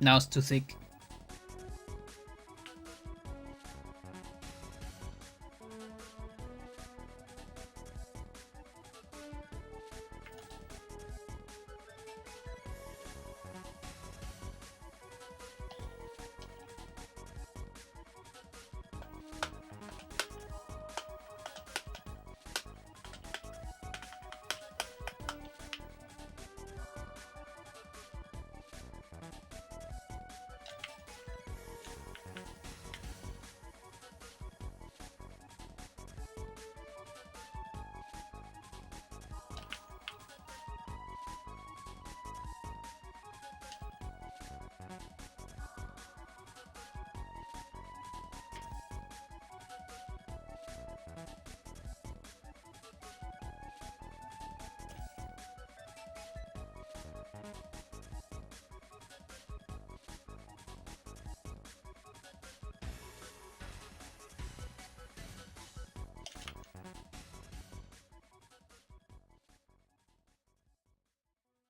Now it's too thick.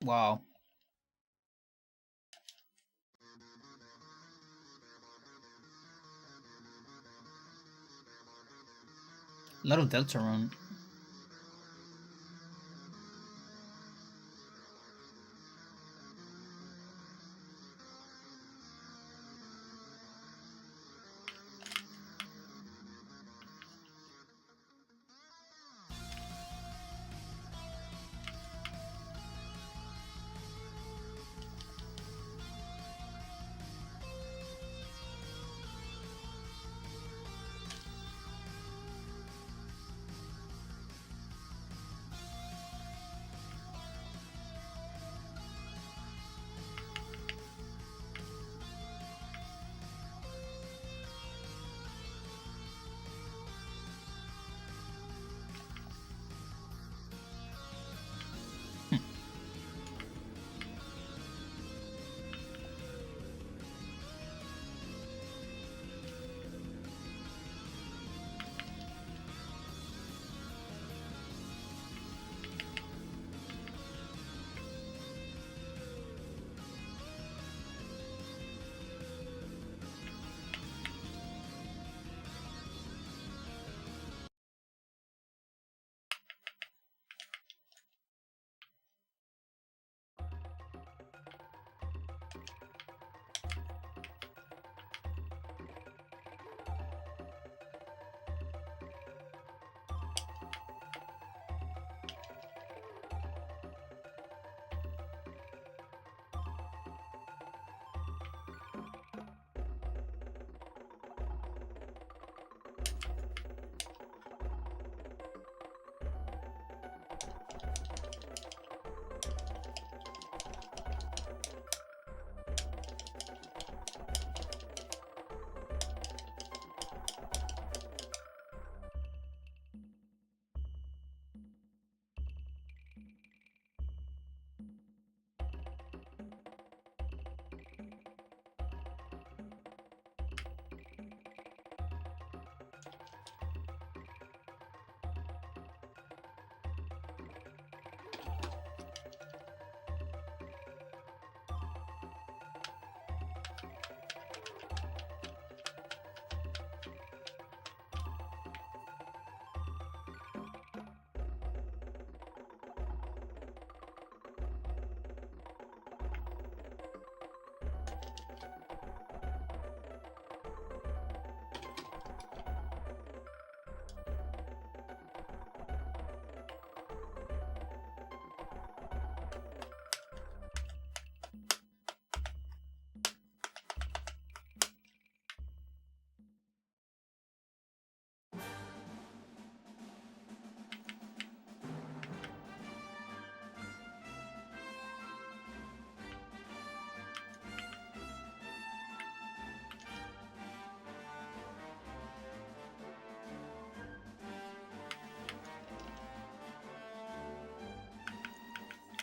Wow. A lot of Deltarune.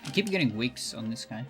I keep getting wicks on this guy.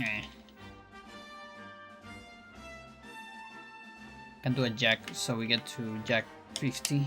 Eh. Can do a jack, so we get to jack 50.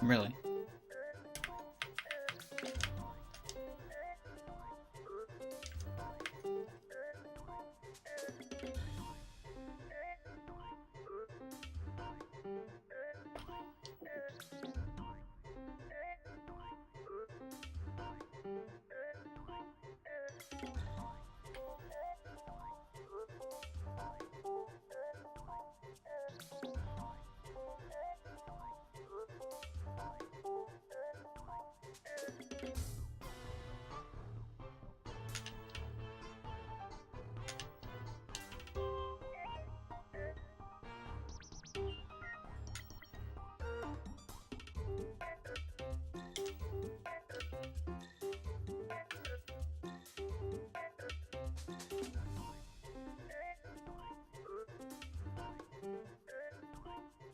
Really?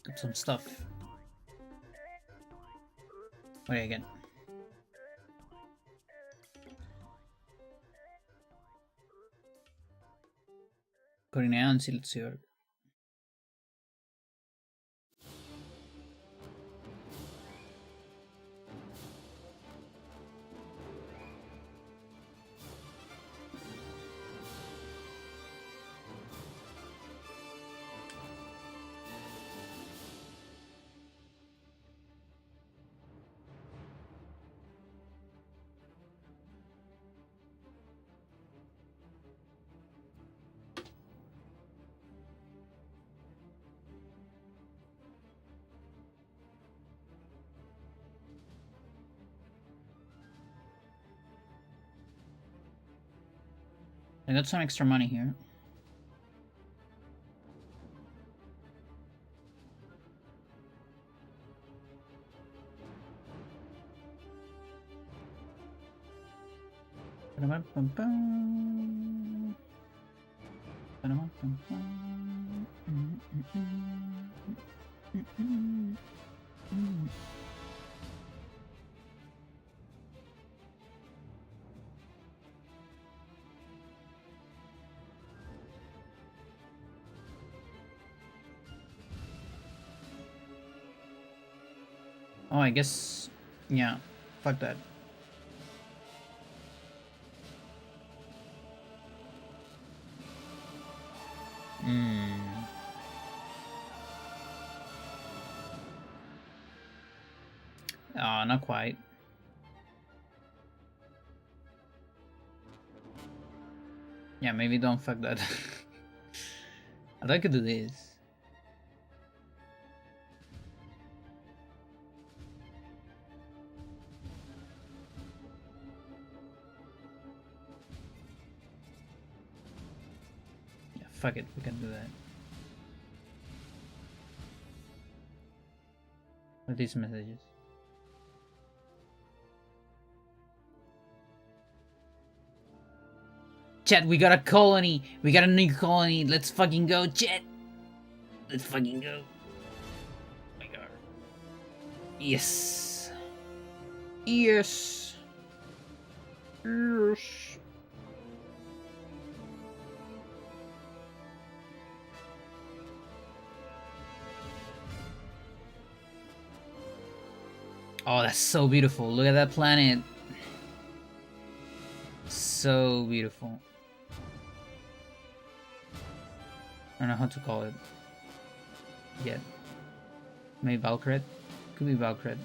Got some stuff. What do you get? Korean siltsiyor. I got some extra money here. Oh, I guess, yeah, fuck that. Oh, not quite. Yeah, maybe don't fuck that. I thought I could do this. Yeah, fuck it, we can do that. What are these messages? Chat, we got a colony! We got a new colony! Let's fucking go, chat! Let's fucking go. Oh my god. Yes. Yes. Yes. Oh, that's so beautiful. Look at that planet. So beautiful. I don't know how to call it yet. Maybe Valkyrie? Could be Valkyrie.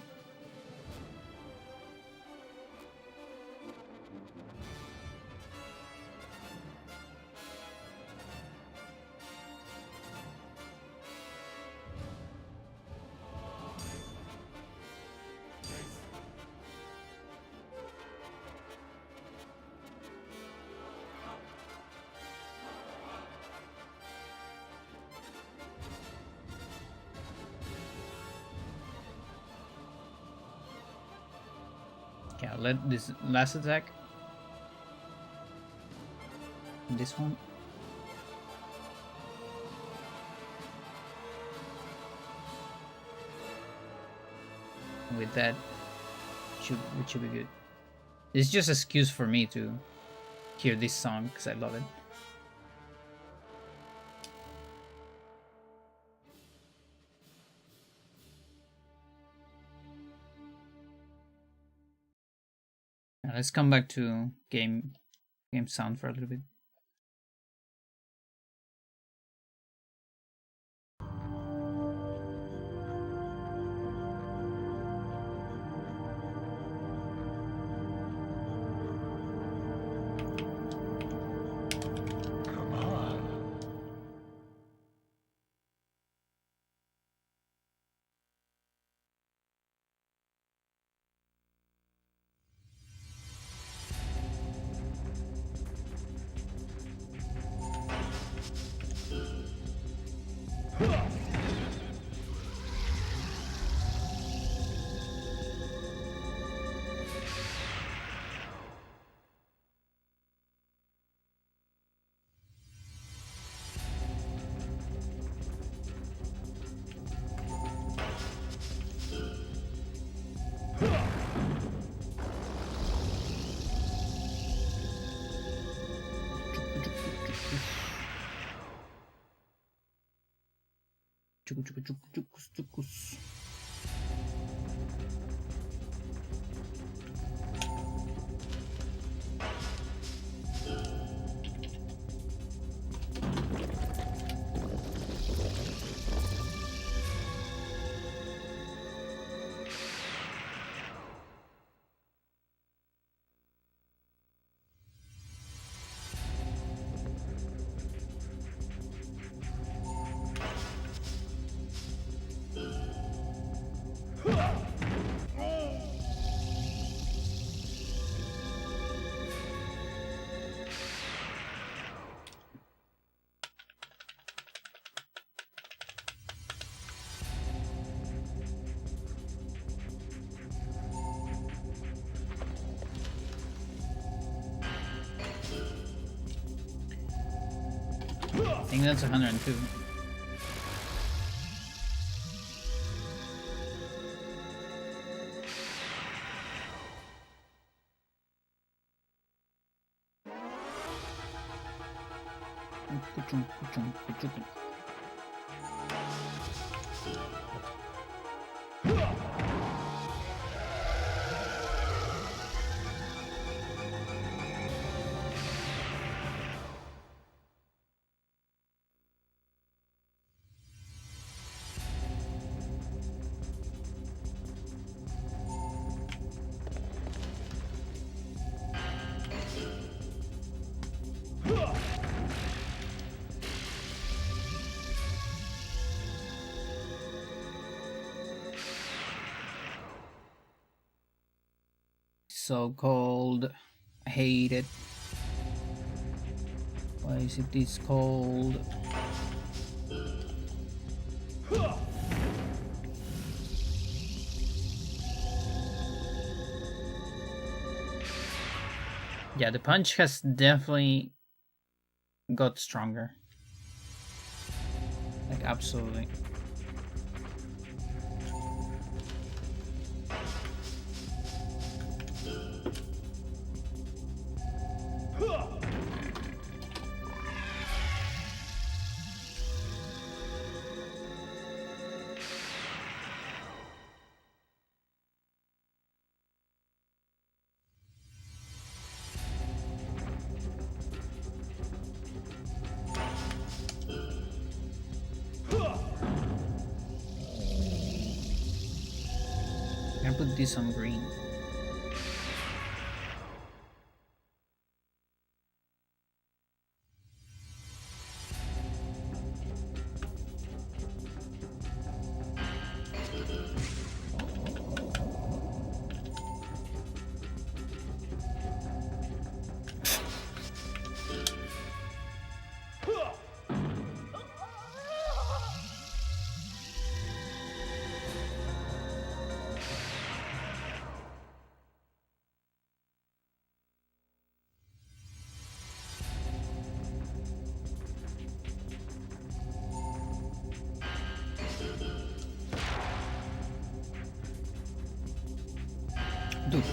Okay, I'll let this last attack. This one. With that, it should be good. It's just an excuse for me to hear this song because I love it. Now let's come back to game sound for a little bit. Come on. I think that's 102. So cold. I hate it. Why is it this cold? Yeah, the punch has definitely got stronger. Like Like, absolutely. I'm gonna put this on green. Dude.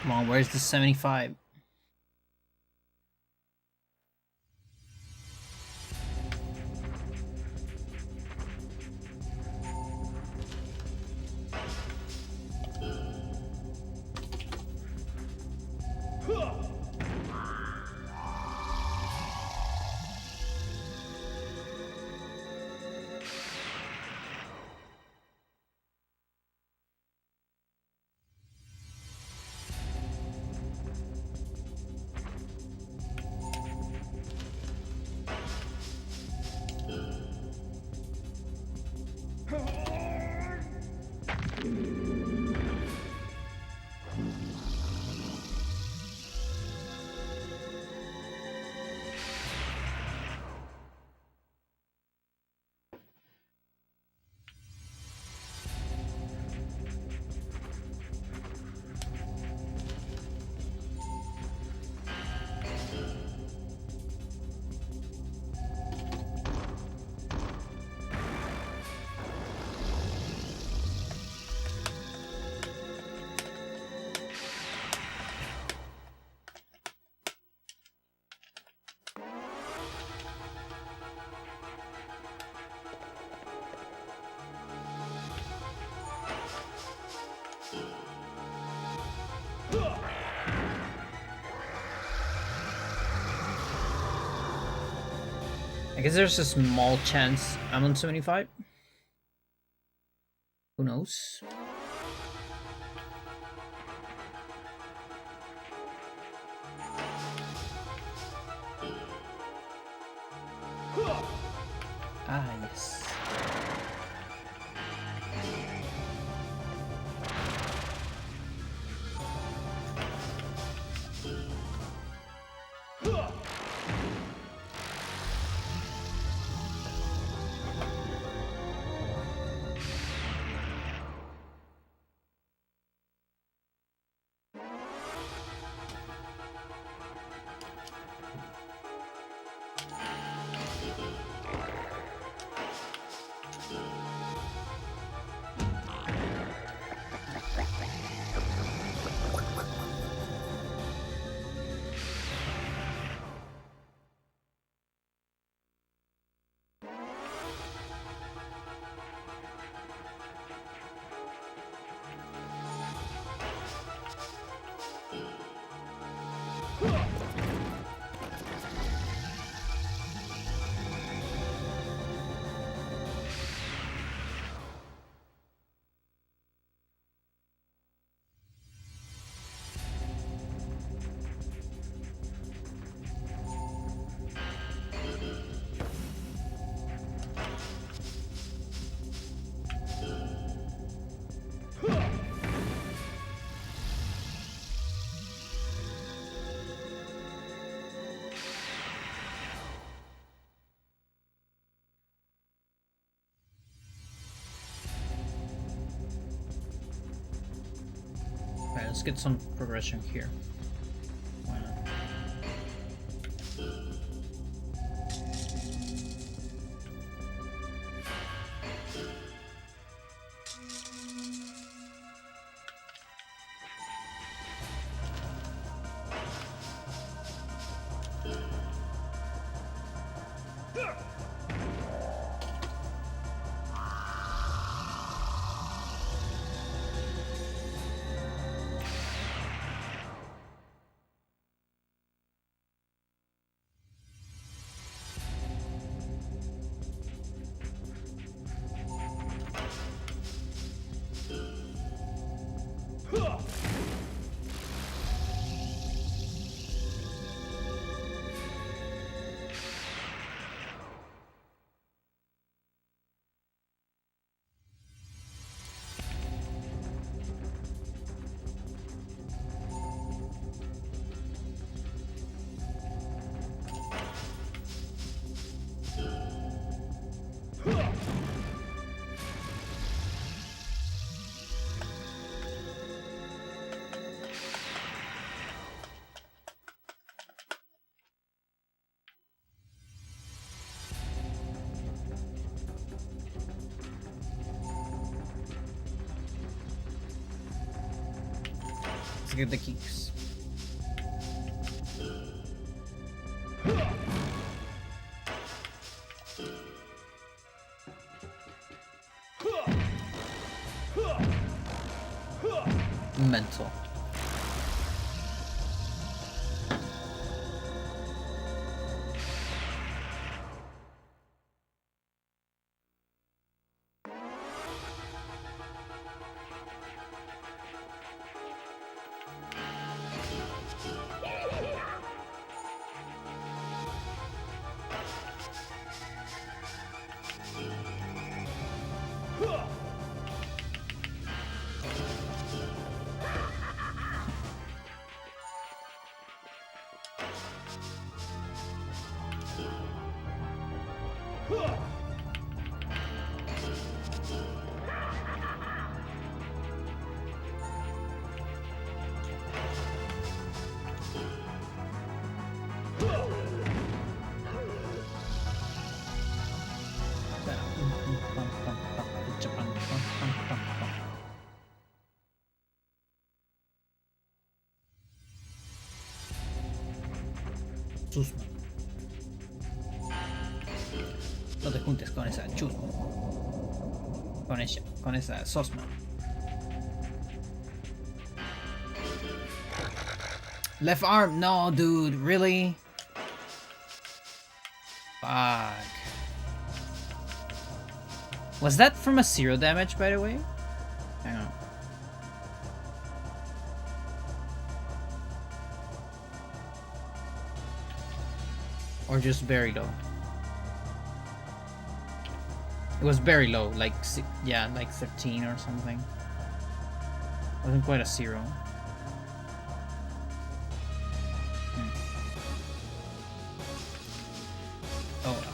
Come on, where's the 75? I guess there's a small chance I'm on 75. Who knows? Ah, yes. Alright, let's get some progression here. Why not? Let's get the keys. Mental. Chusma. No te juntes con esa chusma. Con esa sosma. Left arm, no, dude, really? Fuck. Was that from a 0 damage, by the way? Hang on. Or just very low? It was very low, like, yeah, like 13 or something. Wasn't quite a 0. Oh well.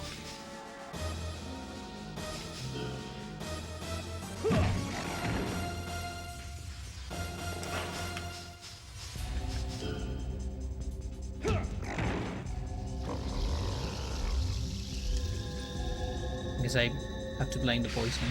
Guess I have to blame the poison.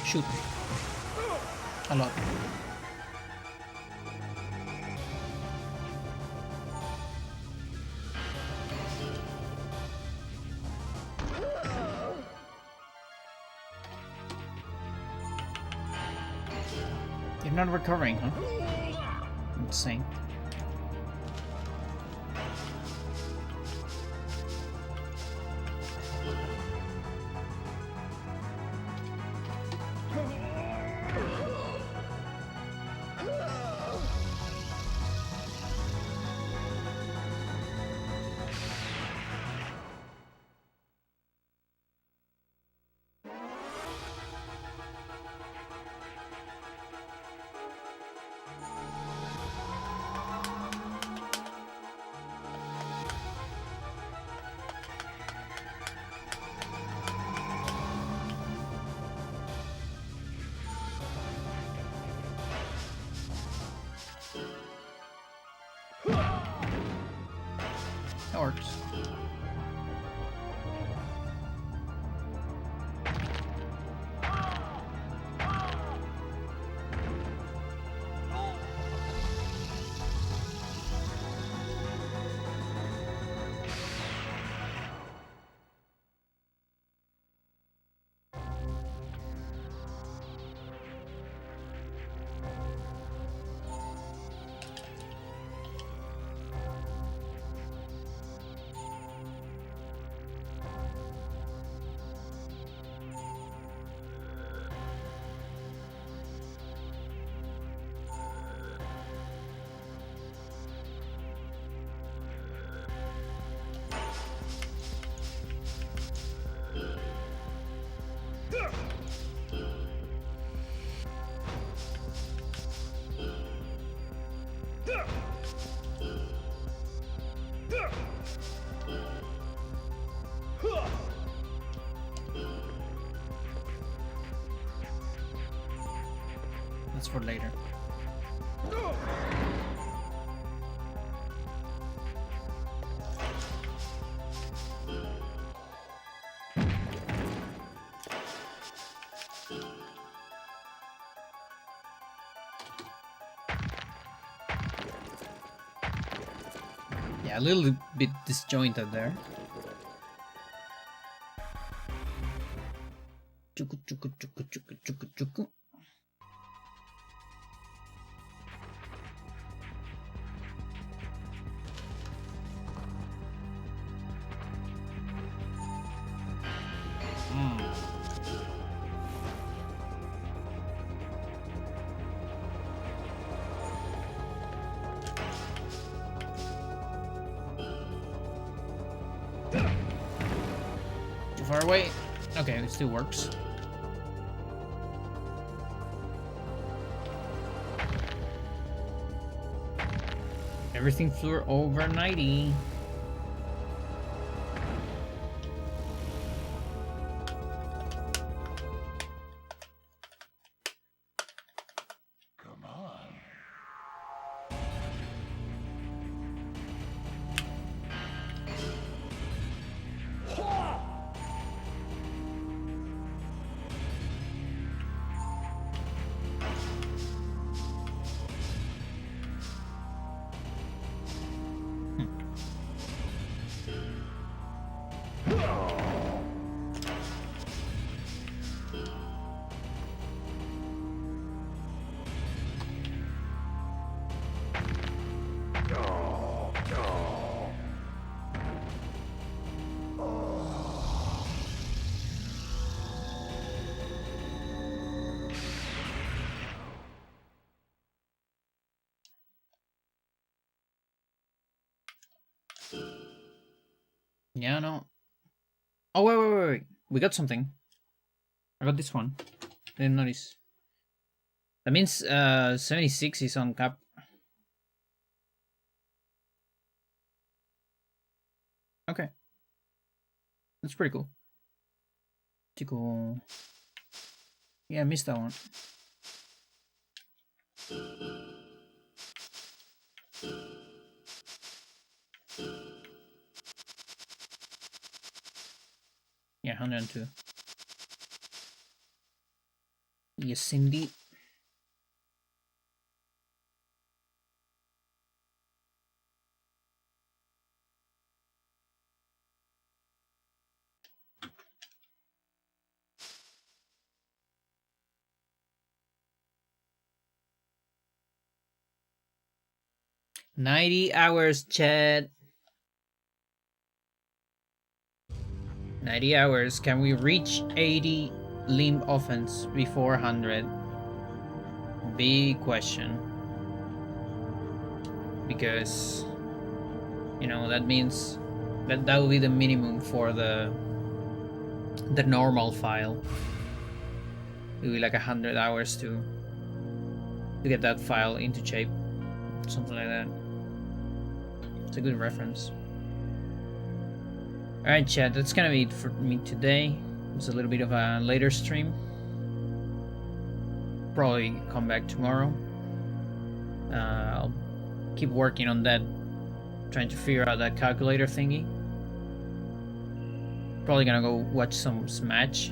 Shoot. A lot. You're not recovering, huh? Insane. That works. That's for later. Yeah, a little bit disjointed there. Chuku chuku chuku chuku chuku chuku. Too far away. Okay, it still works. Everything flew over 90. Yeah, no. Oh, wait. We got something. I got this one. Didn't notice. That means 76 is on cap. Okay. That's pretty cool. Pretty cool. Yeah, I missed that one. Yeah, 102. Yes, Cindy. $90, Chad. 90 hours. Can we reach 80 limb offense before 100? Big question. Because, you know, that means that will be the minimum for the normal file. It will be like 100 hours to get that file into shape. Something like that. It's a good reference. Alright, chat, that's gonna be it for me today. It's a little bit of a later stream. Probably come back tomorrow. I'll keep working on that, trying to figure out that calculator thingy. Probably gonna go watch some Smash.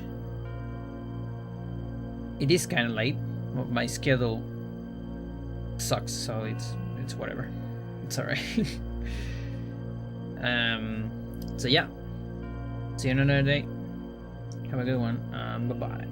It is kind of late. My schedule sucks, so it's whatever. It's alright. So yeah. See you another day. Have a good one. Bye bye.